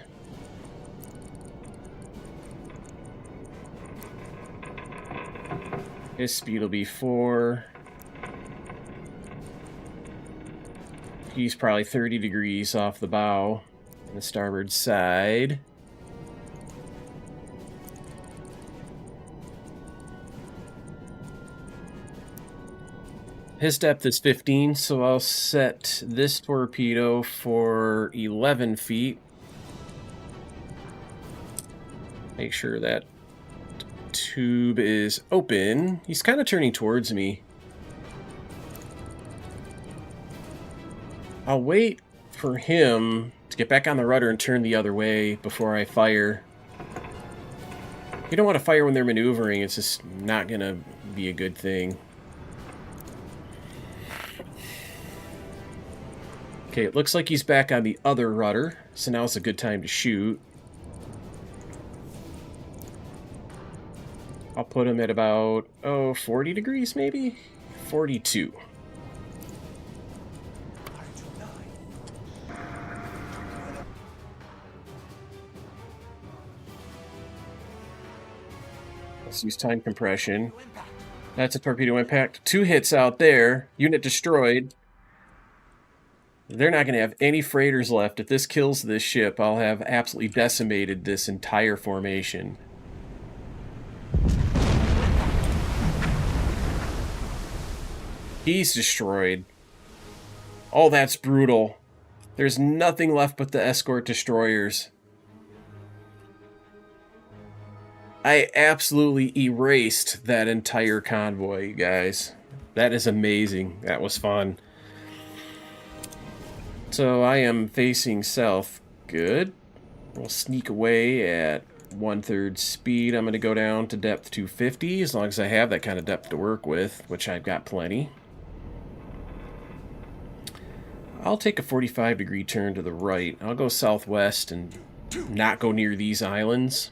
His speed will be 4. He's probably 30 degrees off the bow on the starboard side. His depth is 15, so I'll set this torpedo for 11 feet. Make sure that tube is open. He's kind of turning towards me. I'll wait for him to get back on the rudder and turn the other way before I fire. You don't want to fire when they're maneuvering. It's just not going to be a good thing. Okay, it looks like he's back on the other rudder, so now it's a good time to shoot. I'll put him at about, 40 degrees maybe? 42. Let's use time compression. That's a torpedo impact. 2 hits out there. Unit destroyed. They're not going to have any freighters left. If this kills this ship, I'll have absolutely decimated this entire formation. He's destroyed. Oh, that's brutal. There's nothing left but the escort destroyers. I absolutely erased that entire convoy, you guys. That is amazing. That was fun. So I am facing south. Good. We'll sneak away at 1/3 speed. I'm going to go down to depth 250, as long as I have that kind of depth to work with, which I've got plenty. I'll take a 45-degree turn to the right. I'll go southwest and not go near these islands.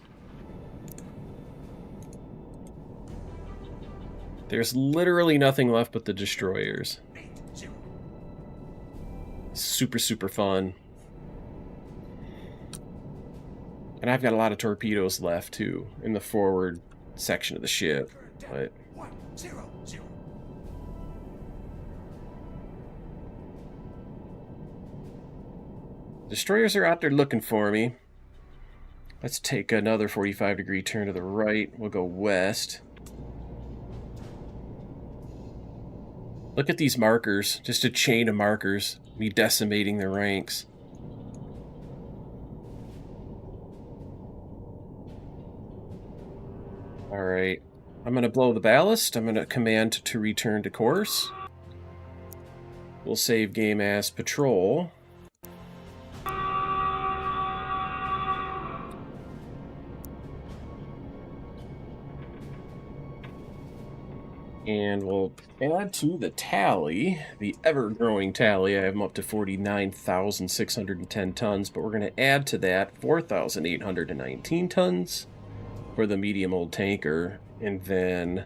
There's literally nothing left but the destroyers. Super, super fun. And I've got a lot of torpedoes left, too, in the forward section of the ship. But destroyers are out there looking for me. Let's take another 45-degree turn to the right. We'll go west. Look at these markers. Just a chain of markers. Me decimating their ranks. Alright. I'm going to blow the ballast. I'm going to command to return to course. We'll save game as patrol. And we'll add to the tally, the ever-growing tally. I have them up to 49,610 tons, but we're going to add to that 4,819 tons for the medium old tanker, and then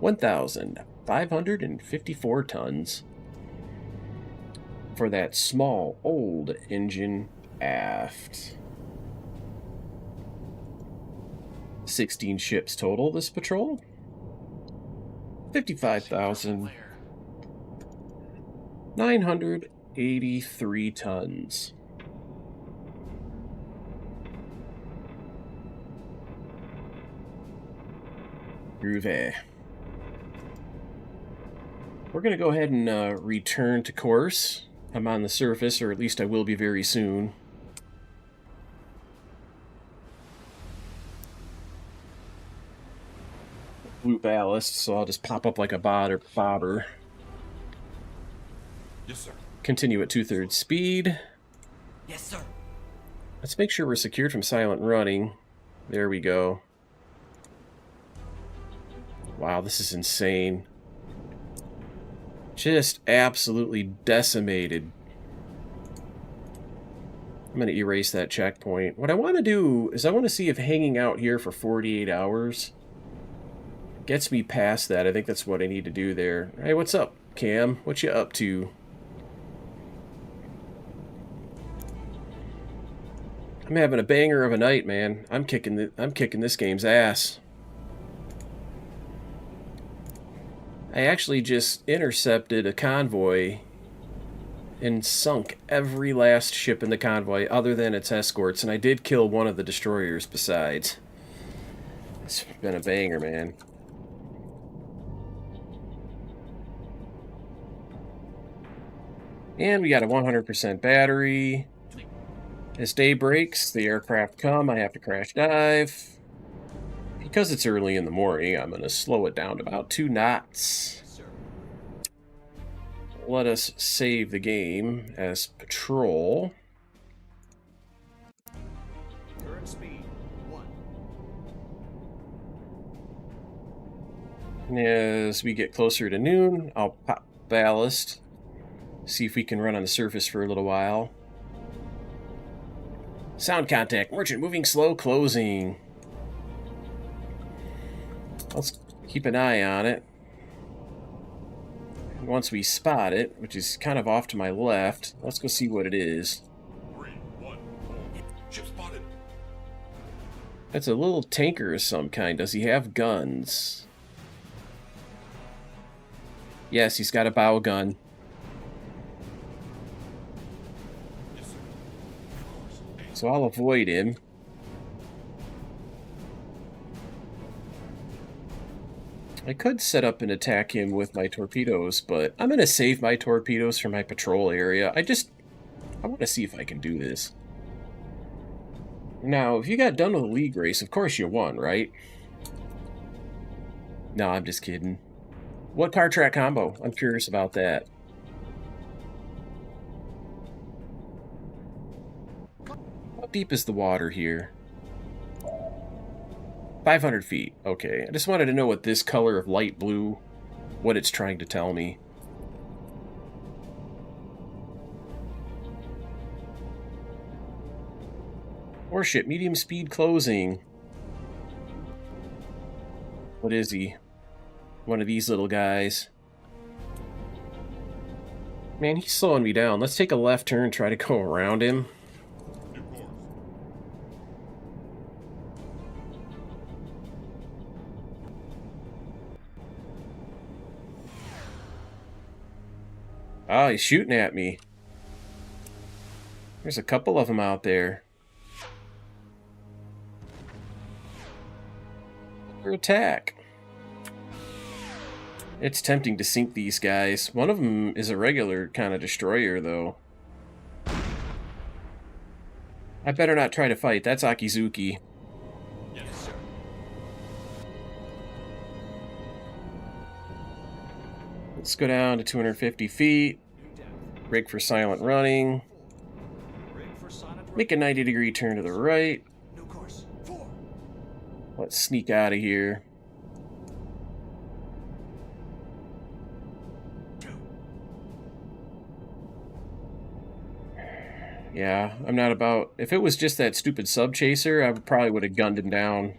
1,554 tons for that small old engine aft. 16 ships total this patrol. 55,983 tons. Groovy. We're going to go ahead and return to course. I'm on the surface, or at least I will be very soon. Blue ballast, so I'll just pop up like a bobber. Yes, sir. Continue at 2/3 speed. Yes, sir. Let's make sure we're secured from silent running. There we go. Wow, this is insane. Just absolutely decimated. I'm going to erase that checkpoint. What I want to do is I want to see if hanging out here for 48 hours gets me past that. I think that's what I need to do there. Hey, what's up, Cam? What you up to? I'm having a banger of a night, man. I'm kicking this game's ass. I actually just intercepted a convoy and sunk every last ship in the convoy other than its escorts, and I did kill one of the destroyers besides. It's been a banger, man. And we got a 100% battery. As day breaks, the aircraft come, I have to crash dive. Because it's early in the morning, I'm going to slow it down to about 2 knots. Yes, sir. Let us save the game as patrol. Current speed 1. And as we get closer to noon, I'll pop ballast. See if we can run on the surface for a little while. Sound contact. Merchant moving slow, closing. Let's keep an eye on it. Once we spot it, which is kind of off to my left, let's go see what it is. 3, 1, Ship spotted. That's a little tanker of some kind. Does he have guns? Yes, he's got a bow gun. yes, sir. So I'll avoid him. I could set up and attack him with my torpedoes, but I'm going to save my torpedoes for my patrol area. I want to see if I can do this. Now, if you got done with a league race, of course you won, right? No, I'm just kidding. What car track combo? I'm curious about that. How deep is the water here? 500 feet. Okay, I just wanted to know what this color of light blue, what it's trying to tell me. Warship, medium speed closing. What is he? One of these little guys. Man, he's slowing me down. Let's take a left turn, try to go around him. New course. Ah, he's shooting at me. There's a couple of them out there. For attack. It's tempting to sink these guys. One of them is a regular kind of destroyer, though. I better not try to fight. That's Akizuki. Yes, sir. Let's go down to 250 feet. New depth. Rig for silent running. Rig for silent run. Make a 90-degree turn to the right. New course 4. Let's sneak out of here. 2. Yeah, I'm not about... If it was just that stupid sub chaser, I probably would have gunned him down.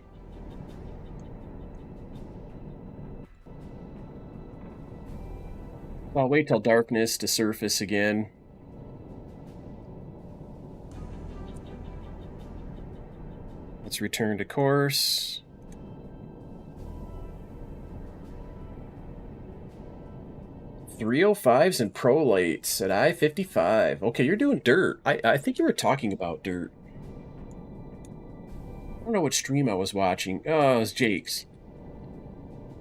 I'll wait till darkness to surface again. Let's return to course. .305s and prolates at I-55. Okay, you're doing dirt. I think you were talking about dirt. I don't know what stream I was watching. Oh, it was Jake's.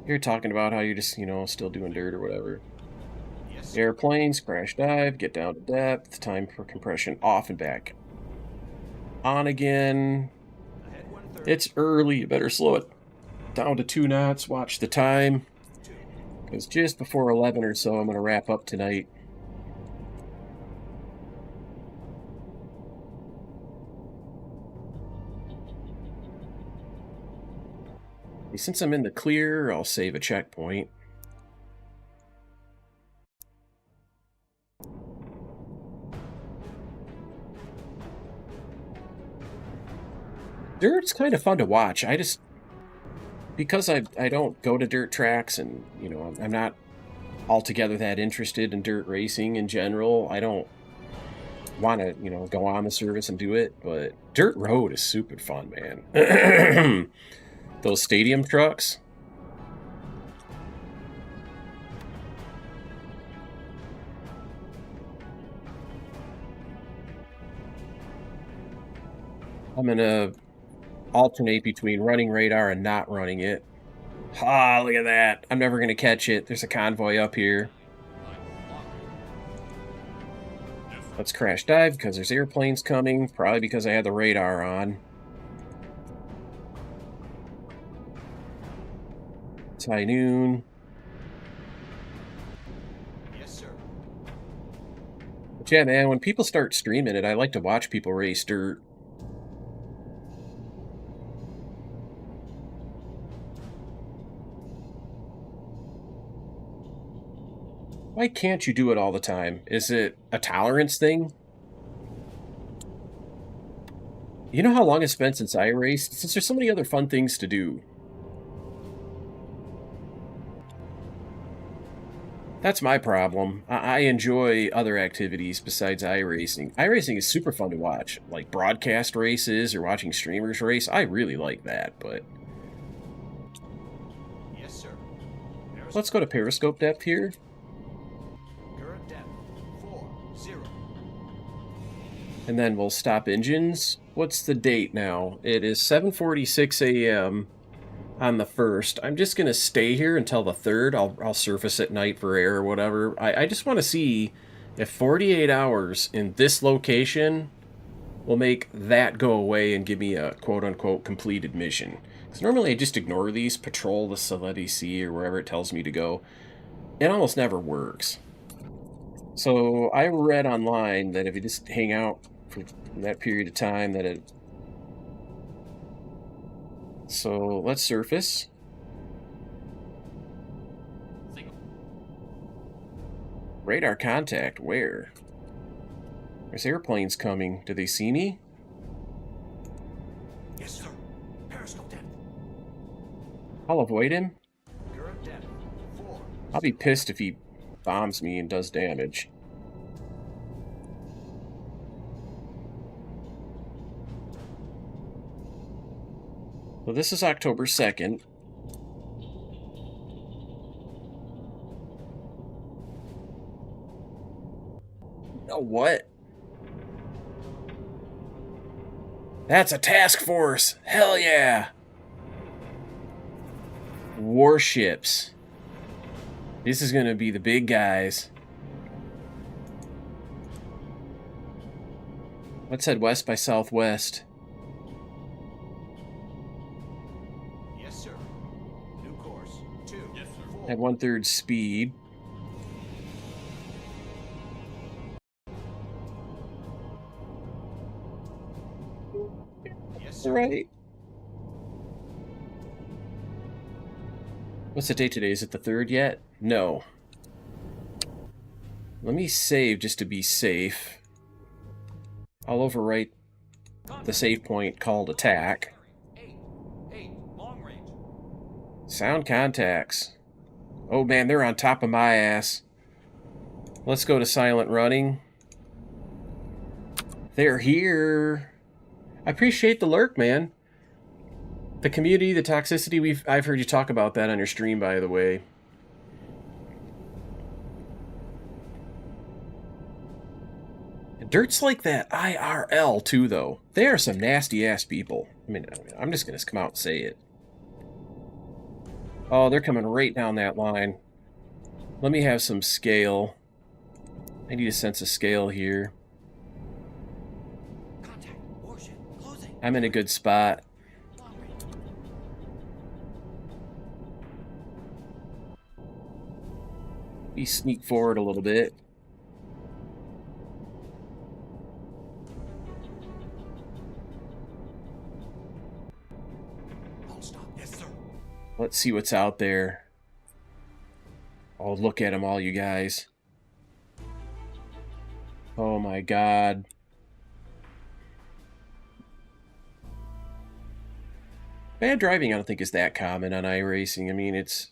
You're talking about how you're just, you know, still doing dirt or whatever. Yes, sir. Airplanes, crash dive, get down to depth, time for compression off and back. On again. Ahead 130. It's early, you better slow it down to 2 knots, watch the time. 2. Because just before 11 or so, I'm going to wrap up tonight. Since I'm in the clear, I'll save a checkpoint. Dirt's kind of fun to watch. I just... Because I don't go to dirt tracks and, you know, I'm not altogether that interested in dirt racing in general. I don't want to, you know, go on the service and do it, but dirt road is super fun, man. Those stadium trucks. I'm going to alternate between running radar and not running it. Ah, look at that. I'm never going to catch it. There's a convoy up here. Let's crash dive because there's airplanes coming. Probably because I had the radar on. It's high noon. Yes, sir. But yeah, man, when people start streaming it, I like to watch people race dirt. Why can't you do it all the time? Is it a tolerance thing? You know how long it's been since I raced? Since there's so many other fun things to do. That's my problem. I enjoy other activities besides iRacing. iRacing is super fun to watch. Like broadcast races or watching streamers race. I really like that, but... Yes, sir. Let's go to periscope depth here. Current depth 40. And then we'll stop engines. What's the date now? It is 7:46 a.m. on the 1st. I'm just going to stay here until the 3rd. I'll surface at night for air or whatever. I just want to see if 48 hours in this location will make that go away and give me a quote-unquote completed mission. Because normally I just ignore these, patrol the Saleti Sea or wherever it tells me to go. It almost never works. So I read online that if you just hang out for that period of time that it... So let's surface. Radar contact, where? There's airplanes coming. Do they see me? Yes, sir. Periscope depth. I'll avoid him. Current depth 4. I'll be pissed if he bombs me and does damage. So this is October 2nd. Oh, what? That's a task force! Hell yeah! Warships. This is gonna be the big guys. Let's head west by southwest. Yes, sir. New course 2. Yes, sir. 4. At 1/3 speed. Yes, sir. Right. What's the date today? Is it the 3rd yet? No. Let me save just to be safe. I'll overwrite the save point called attack. 8. Long range. Sound contacts. Oh man, they're on top of my ass. Let's go to silent running. They're here. I appreciate the lurk, man. The community, the toxicity, I've heard you talk about that on your stream, by the way. Dirt's like that IRL too, though. They are some nasty ass people. I mean, I'm just gonna come out and say it. Oh, they're coming right down that line. Let me have some scale. I need a sense of scale here. Contact. Warship. Closing. I'm in a good spot. Long range. We sneak forward a little bit. Hold stop. Yes, sir. Let's see what's out there. Oh, look at them all, you guys. Oh my god. Bad driving, I don't think, is that common on iRacing. I mean, it's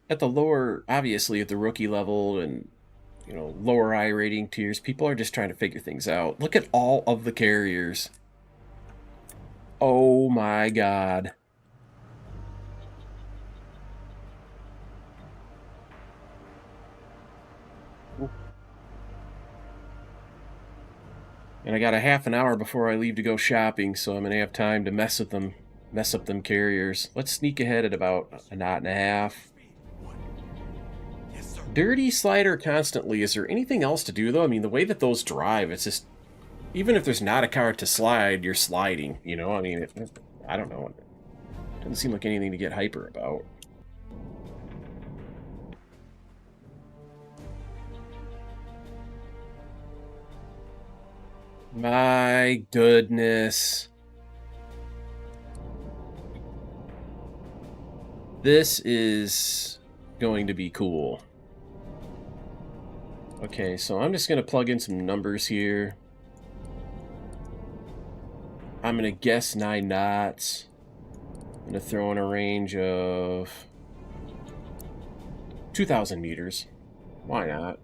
at the lower, obviously at the rookie level and, you know, lower I rating tiers, people are just trying to figure things out. Look at all of the carriers. Oh my god. And I got a half an hour before I leave to go shopping, so I'm going to have time to mess up them carriers. Let's sneak ahead at about a knot and a half. Yes, sir. Dirty slider constantly. Is there anything else to do, though? I mean, the way that those drive, it's just... Even if there's not a car to slide, you're sliding, you know? I mean, I don't know. It doesn't seem like anything to get hyper about. My goodness. This is going to be cool. Okay, so I'm just going to plug in some numbers here. I'm going to guess 9 knots. I'm going to throw in a range of 2,000 meters. Why not?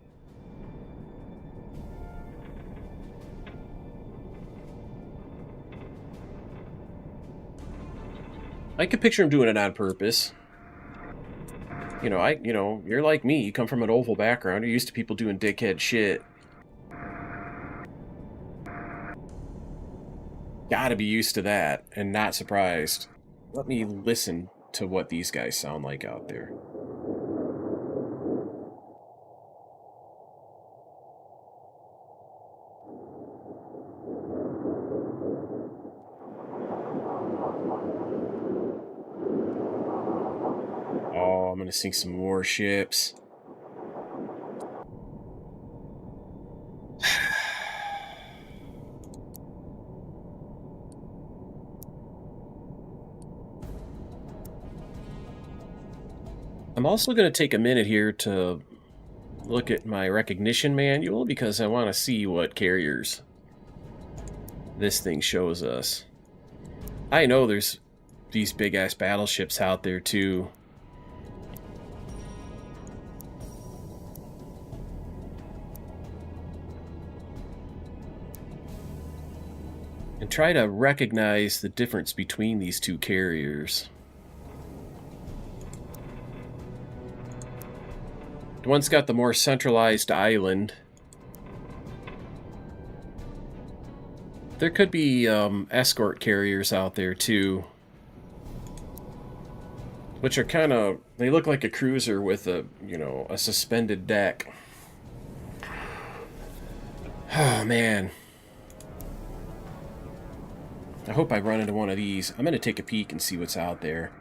I could picture him doing it on purpose. You know, you're like me. You come from an oval background. You're used to people doing dickhead shit. Gotta be used to that, and not surprised. Let me listen to what these guys sound like out there. Oh, I'm gonna sink some warships. I'm also going to take a minute here to look at my recognition manual because I want to see what carriers this thing shows us. I know there's these big-ass battleships out there, too. And try to recognize the difference between these two carriers. The one's got the more centralized island. There could be escort carriers out there too, which are kind of, they look like a cruiser with a, you know, a suspended deck. Oh man. I hope I run into one of these. I'm going to take a peek and see what's out there.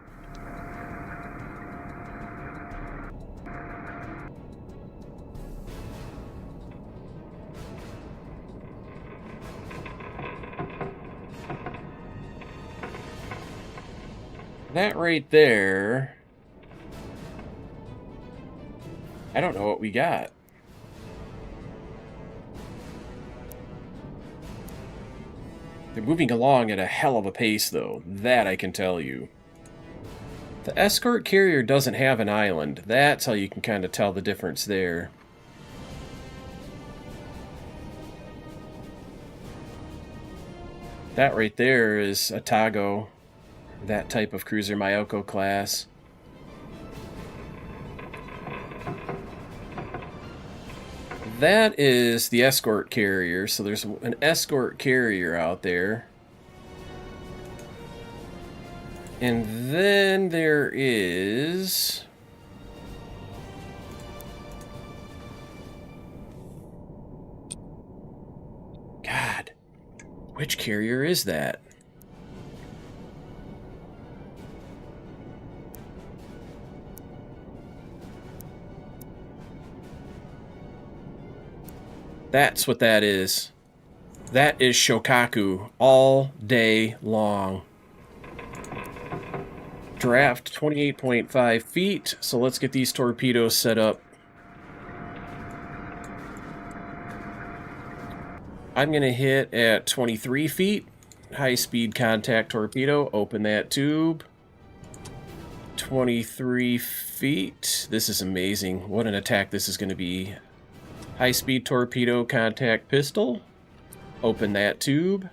That right there, I don't know what we got. They're moving along at a hell of a pace, though. That I can tell you. The escort carrier doesn't have an island. That's how you can kind of tell the difference there. That right there is a Tago. That type of cruiser, Mayoko class. That is the escort carrier, so there's an escort carrier out there. And then there is... God, which carrier is that? That's what that is. That is Shokaku all day long. Draft 28.5 feet, so let's get these torpedoes set up. I'm going to hit at 23 feet. High-speed contact torpedo. Open that tube. 23 feet. This is amazing. What an attack this is going to be. High-speed torpedo contact pistol. Open that tube.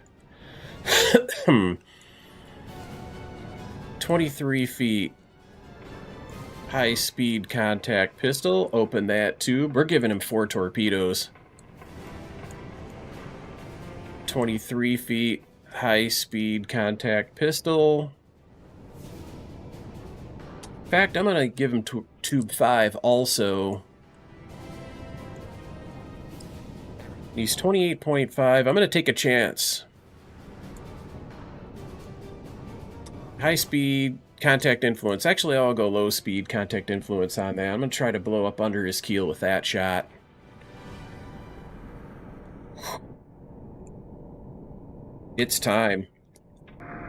23 feet. High-speed contact pistol. Open that tube. We're giving him 4 torpedoes. 23 feet, high-speed contact pistol. In fact, I'm going to give him tube 5 also. He's 28.5. I'm going to take a chance. High-speed contact influence. Actually, I'll go low-speed contact influence on that. I'm going to try to blow up under his keel with that shot. It's time.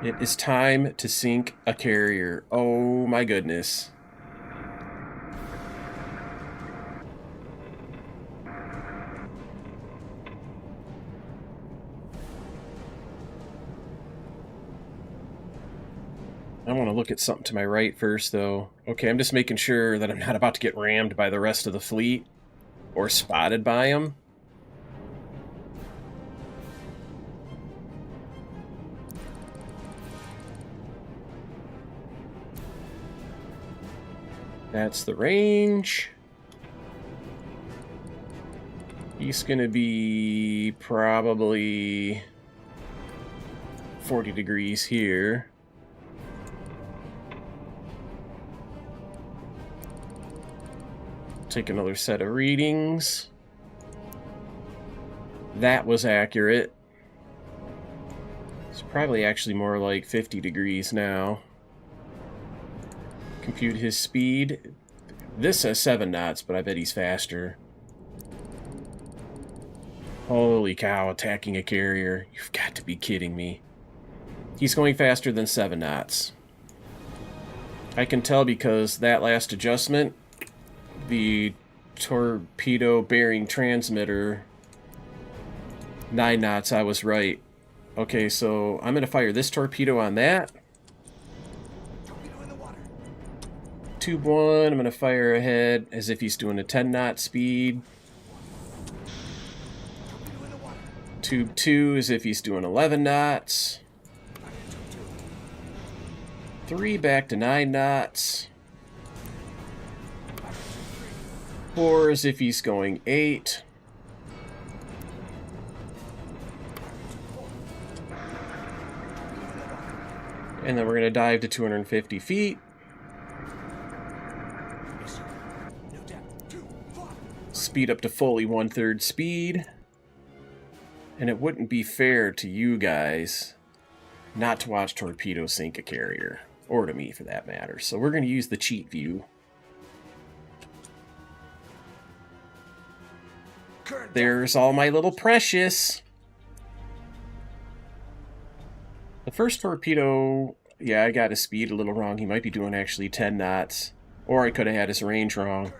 It is time to sink a carrier. Oh my goodness. I want to look at something to my right first, though. Okay, I'm just making sure that I'm not about to get rammed by the rest of the fleet or spotted by them. That's the range. He's going to be probably 40 degrees here. Take another set of readings. That was accurate. It's probably actually more like 50 degrees now. Compute his speed. This says 7 knots, but I bet he's faster. Holy cow, attacking a carrier. You've got to be kidding me. He's going faster than 7 knots. I can tell because that last adjustment, the torpedo bearing transmitter, 9 knots, I was right. Okay, so I'm going to fire this torpedo on that. Tube 1, I'm going to fire ahead as if he's doing a 10 knot speed. Tube 2 as if he's doing 11 knots. 3 back to 9 knots. 4 as if he's going 8. And then we're going to dive to 250 feet. Speed up to fully 1/3 speed. And it wouldn't be fair to you guys not to watch torpedoes sink a carrier. Or to me, for that matter. So we're going to use the cheat view. There's all my little precious. The first torpedo, yeah, I got his speed a little wrong. He might be doing actually 10 knots. Or I could have had his range wrong.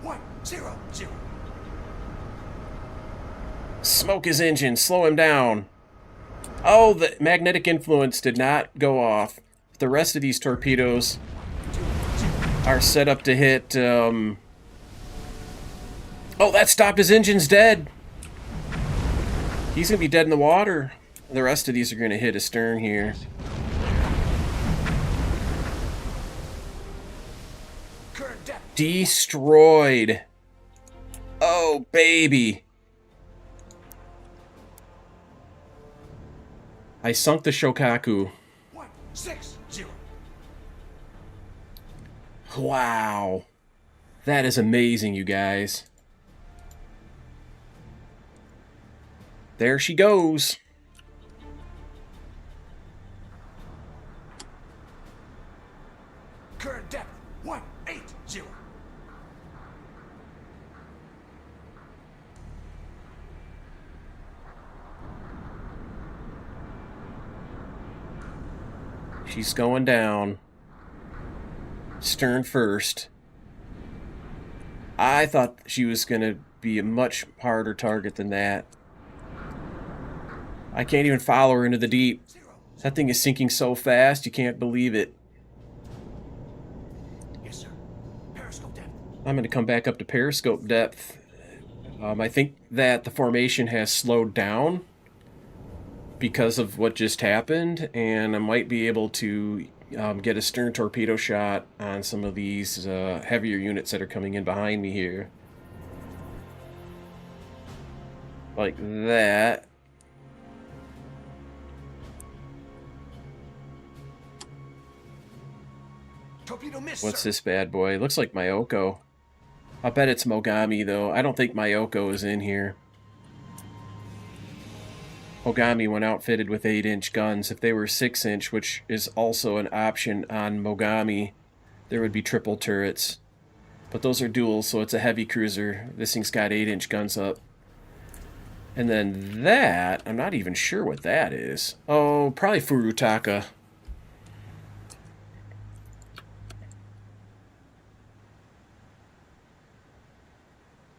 1-0-0. Smoke his engine. Slow him down. Oh, the magnetic influence did not go off. The rest of these torpedoes are set up to hit... Oh, that stopped his engine's dead. He's going to be dead in the water. The rest of these are going to hit astern here. Destroyed. Oh, baby. I sunk the Shokaku. 1-6-0. Wow. That is amazing, you guys. There she goes. Current depth 180. She's going down. Stern first. I thought she was going to be a much harder target than that. I can't even follow her into the deep. That thing is sinking so fast, you can't believe it. Yes, sir. Periscope depth. I'm going to come back up to periscope depth. I think that the formation has slowed down because of what just happened, and I might be able to get a stern torpedo shot on some of these heavier units that are coming in behind me here. Like that. Torpedo missed, What's sir. this bad boy? Looks like Myoko. I bet it's Mogami, though. I don't think Myoko is in here. Mogami went outfitted with 8-inch guns. If they were 6-inch, which is also an option on Mogami, there would be triple turrets. But those are dual, so it's a heavy cruiser. This thing's got 8-inch guns up. And then that, I'm not even sure what that is. Oh, probably Furutaka.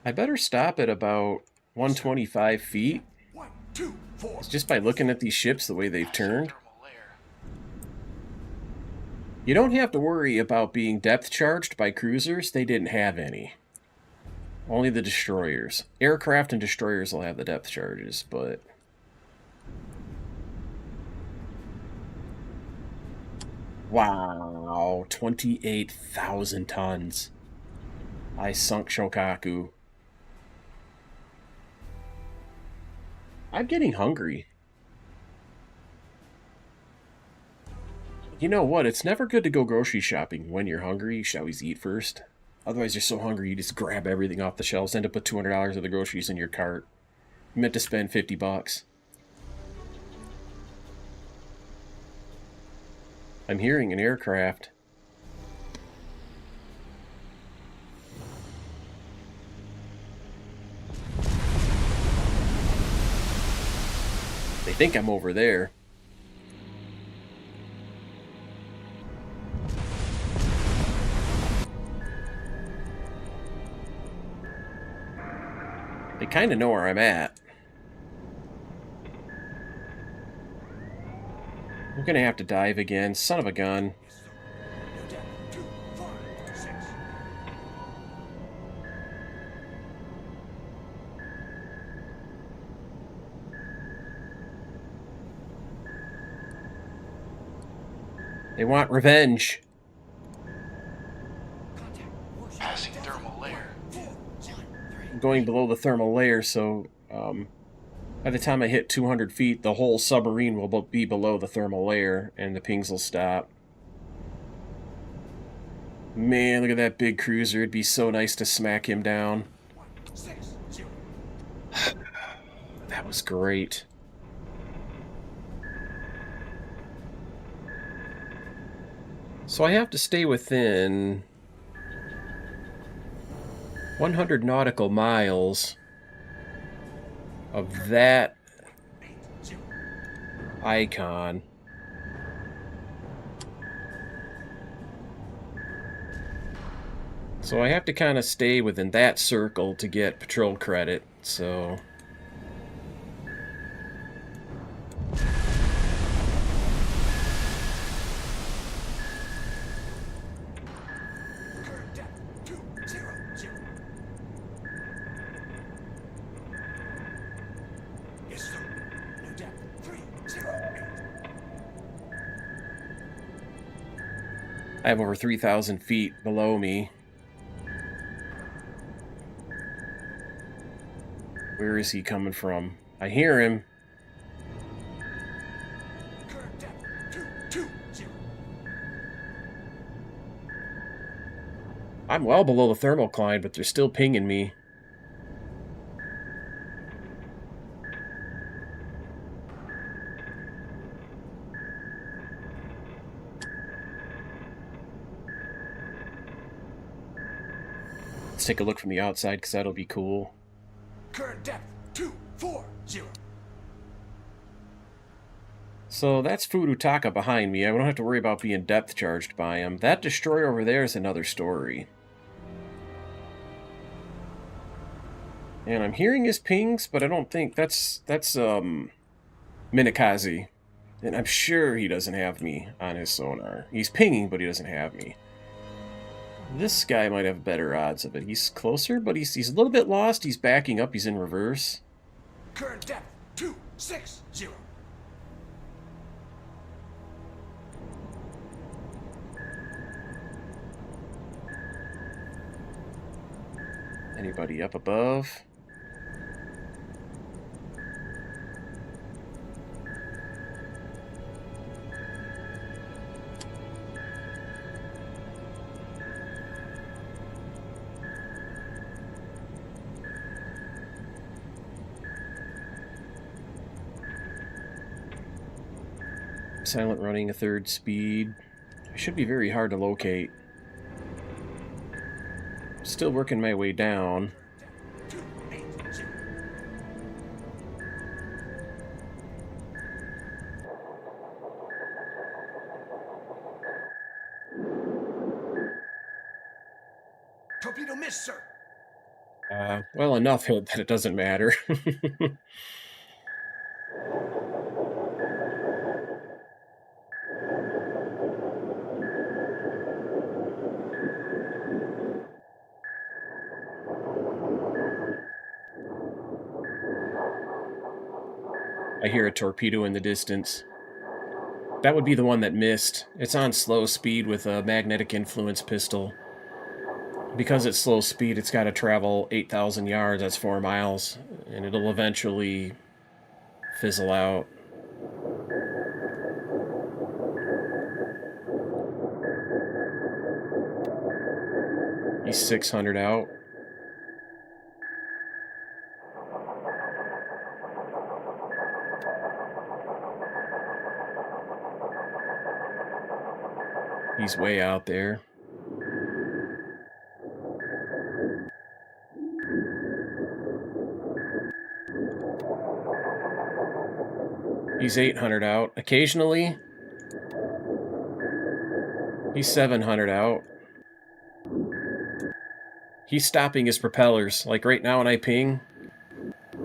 I better stop at about 125 feet. 1, 2, 4. It's just by looking at these ships the way they've Passing turned. thermal layer. You don't have to worry about being depth charged by cruisers. They didn't have any. Only the destroyers. Aircraft and destroyers will have the depth charges, but... Wow, 28,000 tons. I sunk Shokaku. I'm getting hungry. You know what? It's never good to go grocery shopping when you're hungry. You should always eat first. Otherwise, you're so hungry, you just grab everything off the shelves, end up with $200 of the groceries in your cart. You meant to spend 50 bucks. I'm hearing an aircraft. They think I'm over there. They kind of know where I'm at. I'm gonna have to dive again. Son of a gun. Yes, sir. No depth. 2, 5, 6. They want revenge. Contact. Warship. Passing thermal layer. 4, 1, 3. I'm going below the thermal layer, so by the time I hit 200 feet, the whole submarine will be below the thermal layer, and the pings will stop. Man, look at that big cruiser. It'd be so nice to smack him down. 1, 6, 0. That was great. So I have to stay within 100 nautical miles of that 8, 0. icon. So I have to kind of stay within that circle to get patrol credit, so... Current depth. 2, 0, 0. Yes, sir. No depth. 3, 0, 8. I have over 3,000 feet below me. Where is he coming from? I hear him. Current depth. 2, 2, 0. I'm well below the thermocline, but they're still pinging me. Let's take a look from the outside, because that'll be cool. Current depth. 2, 4, 0. So that's Furutaka behind me. I don't have to worry about being depth charged by him. That destroyer over there is another story. And I'm hearing his pings, but I don't think that's Minakaze. And I'm sure he doesn't have me on his sonar. He's pinging, but he doesn't have me. This guy might have better odds of it. He's closer, but he's a little bit lost. He's backing up. He's in reverse. Current depth. 2, 6, 0. Anybody up above? Silent running, a third speed. It should be very hard to locate. Still working my way down. 280. Torpedo missed, sir. Well, enough hit that it doesn't matter. I hear a torpedo in the distance. That would be the one that missed. It's on slow speed with a magnetic influence pistol. Because it's slow speed, it's got to travel 8,000 yards, that's 4 miles, and it'll eventually fizzle out. He's 600 out. He's way out there. He's 800 out. Occasionally, he's 700 out. He's stopping his propellers. Like right now when I ping.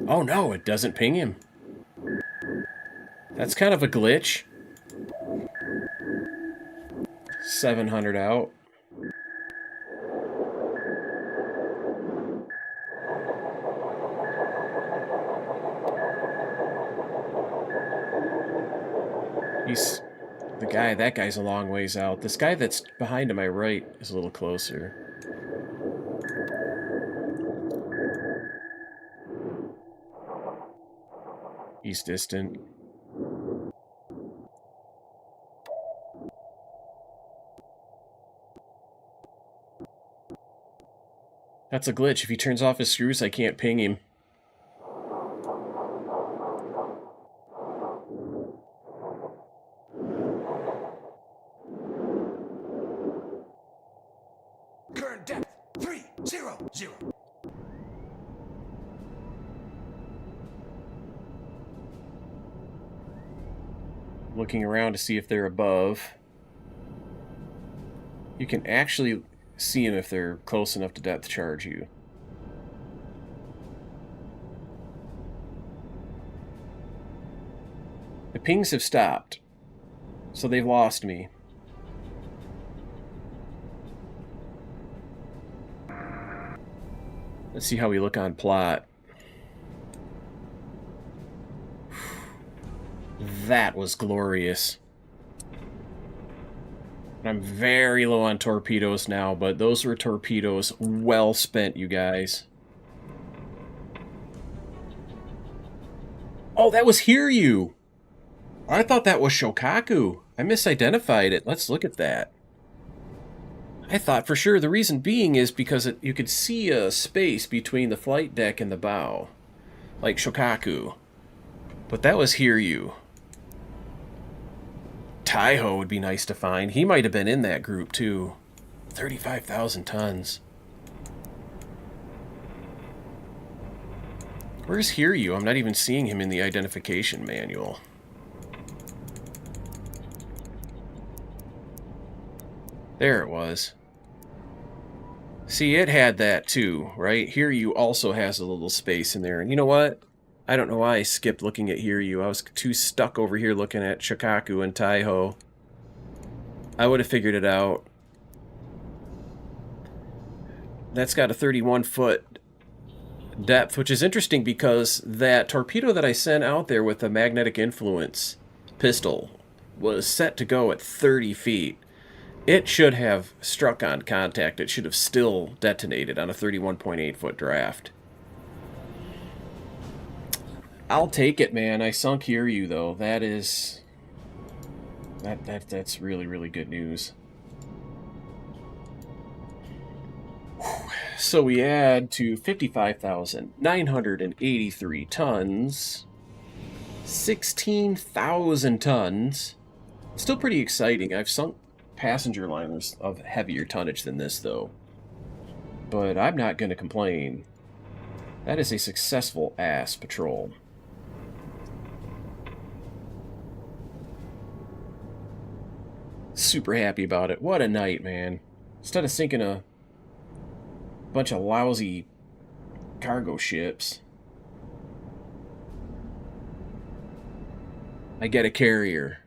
Oh no, it doesn't ping him. That's kind of a glitch. 700 out. He's the guy, that guy's a long ways out. This guy that's behind to my right is a little closer. He's distant. That's a glitch. If he turns off his screws, I can't ping him. Current depth 300. Looking around to see if they're above. You can actually see them if they're close enough to depth charge you. The pings have stopped, so they've lost me. Let's see how we look on plot. That was glorious. I'm very low on torpedoes now, but those were torpedoes well spent, you guys. Oh, that was Hiryu! I thought that was Shokaku. I misidentified it. Let's look at that. I thought for sure. The reason being is because you could see a space between the flight deck and the bow. Like Shokaku. But that was Hiryu. Taiho would be nice to find. He might have been in that group, too. 35,000 tons. Where's Hiryu? I'm not even seeing him in the identification manual. There it was. See, it had that, too, right? Hiryu also has a little space in there. And you know what? I don't know why I skipped looking at Hiryu. I was too stuck over here looking at Shokaku and Taiho. I would have figured it out. That's got a 31-foot depth, which is interesting because that torpedo that I sent out there with the magnetic influence pistol was set to go at 30 feet. It should have struck on contact. It should have still detonated on a 31.8-foot draft. I'll take it, man. I sunk Hiryu, though. That is... That's really, really good news. So we add to 55,983 tons, 16,000 tons, Still pretty exciting. I've sunk passenger liners of heavier tonnage than this, though. But I'm not going to complain. That is a successful ass patrol. Super happy about it. What a night, man. Instead of sinking a bunch of lousy cargo ships, I get a carrier.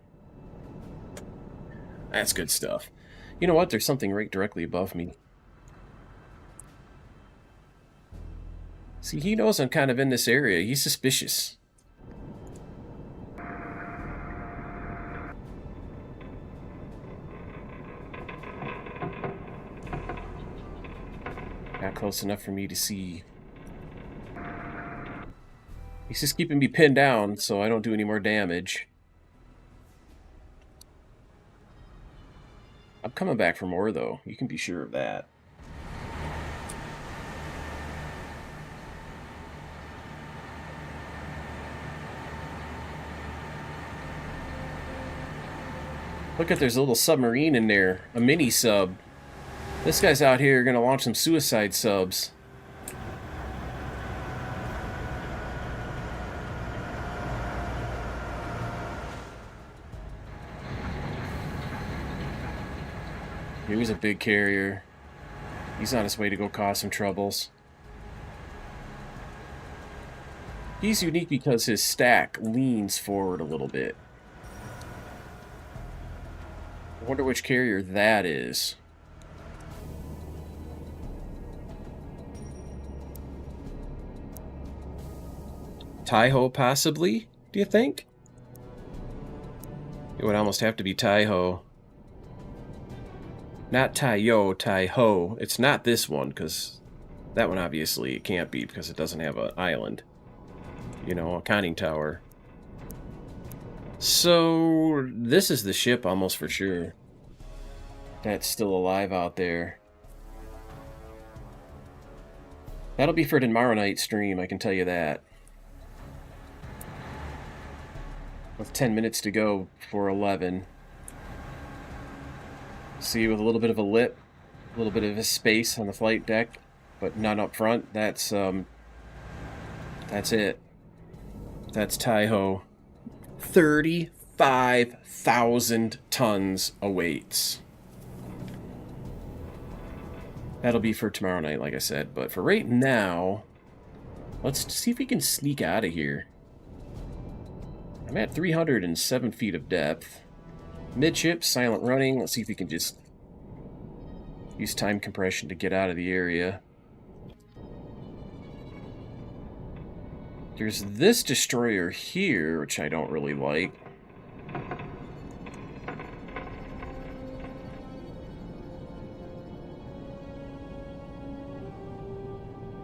That's good stuff. You know what? There's something right directly above me. See, he knows I'm kind of in this area. He's suspicious. Not close enough for me to see. He's just keeping me pinned down so I don't do any more damage. I'm coming back for more, though. You can be sure of that. Look at, there's a little submarine in there. A mini sub. This guy's out here gonna launch some suicide subs. Here's a big carrier. He's on his way to go cause some troubles. He's unique because his stack leans forward a little bit. I wonder which carrier that is. Taiho, possibly? Do you think? It would almost have to be Taiho. Not Taiyo, Taiho. It's not this one, because that one obviously it can't be because it doesn't have an island. You know, a conning tower. So, this is the ship almost for sure. That's still alive out there. That'll be for tomorrow night's stream, I can tell you that. With 10 minutes to go before 11. See, with a little bit of a lip, a little bit of a space on the flight deck, but not up front. That's it. That's Taiho. 35,000 tons awaits. That'll be for tomorrow night, like I said. But for right now, let's see if we can sneak out of here. I'm at 307 feet of depth. Midship, silent running. Let's see if we can just use time compression to get out of the area. There's this destroyer here, which I don't really like.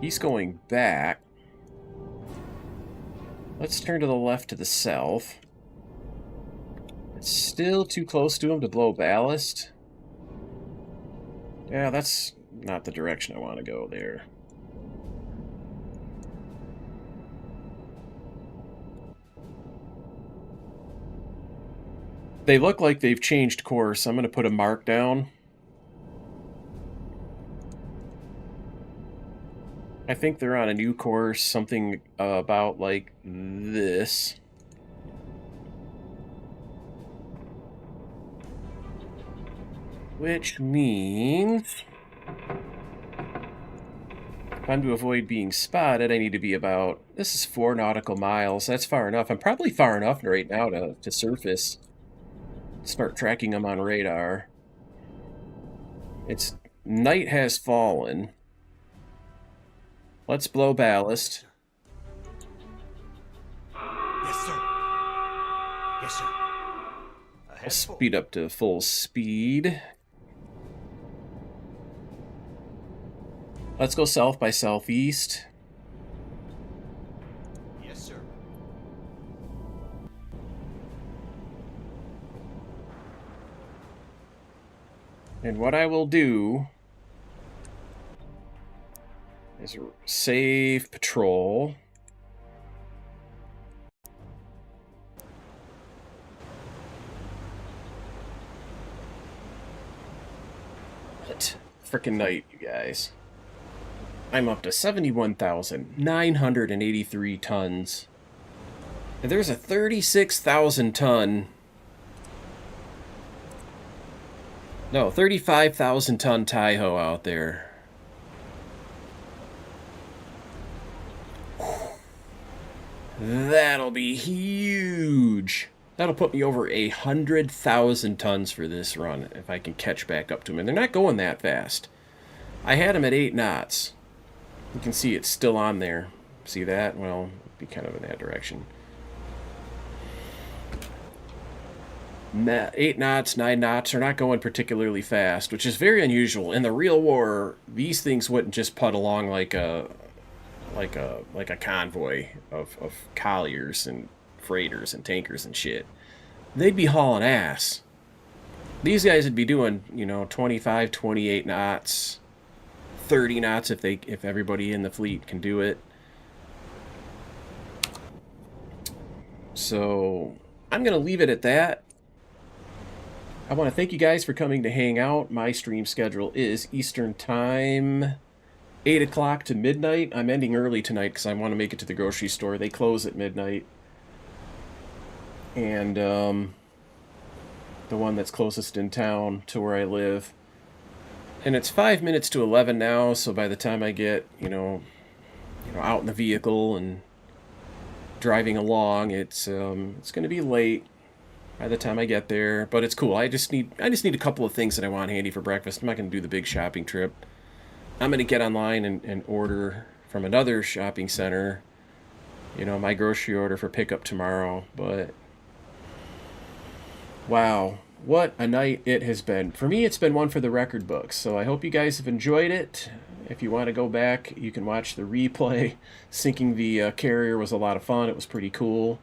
He's going back. Let's turn to the left to the south. It's still too close to him to blow ballast. Yeah, that's not the direction I want to go there. They look like they've changed course. I'm going to put a mark down. I think they're on a new course, something about like this. Which means if I'm to avoid being spotted, I need to be about, this is 4 nautical miles. That's far enough. I'm probably far enough right now to surface. Start tracking them on radar. It's night has fallen. Let's blow ballast. Yes, sir. Yes, sir. I'll speed up to full speed. Let's go south by southeast. Yes, sir. And what I will do is save patrol. frickin' night, you guys. I'm up to 71,983 tons. And there's a 36,000 ton... No, 35,000 ton Taiho out there. That'll be huge. That'll put me over 100,000 tons for this run if I can catch back up to them. And they're not going that fast. I had them at 8 knots. You can see it's still on there. See that? Well, it'd be kind of in that direction. 8 knots, 9 knots are not going particularly fast, which is very unusual. In the real war, these things wouldn't just put along like a convoy of colliers and freighters and tankers and shit. They'd be hauling ass. These guys would be doing, 25, 28 knots, 30 knots if everybody in the fleet can do it. So I'm gonna leave it at that. I want to thank you guys for coming to hang out. My stream schedule is Eastern Time, 8 o'clock to midnight. I'm ending early tonight because I want to make it to the grocery store. They close at midnight. And the one that's closest in town to where I live. And it's 5 minutes to 11 now, so by the time I get, out in the vehicle and driving along, it's going to be late by the time I get there, but it's cool. I just need a couple of things that I want handy for breakfast. I'm not going to do the big shopping trip. I'm going to get online and order from another shopping center, my grocery order for pickup tomorrow. But wow, what a night it has been. For me, it's been one for the record books. So I hope you guys have enjoyed it. If you want to go back, you can watch the replay. Sinking the carrier was a lot of fun. It was pretty cool.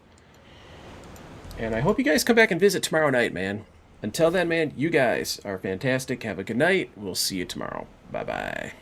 And I hope you guys come back and visit tomorrow night, man. Until then, man, you guys are fantastic. Have a good night. We'll see you tomorrow. Bye-bye.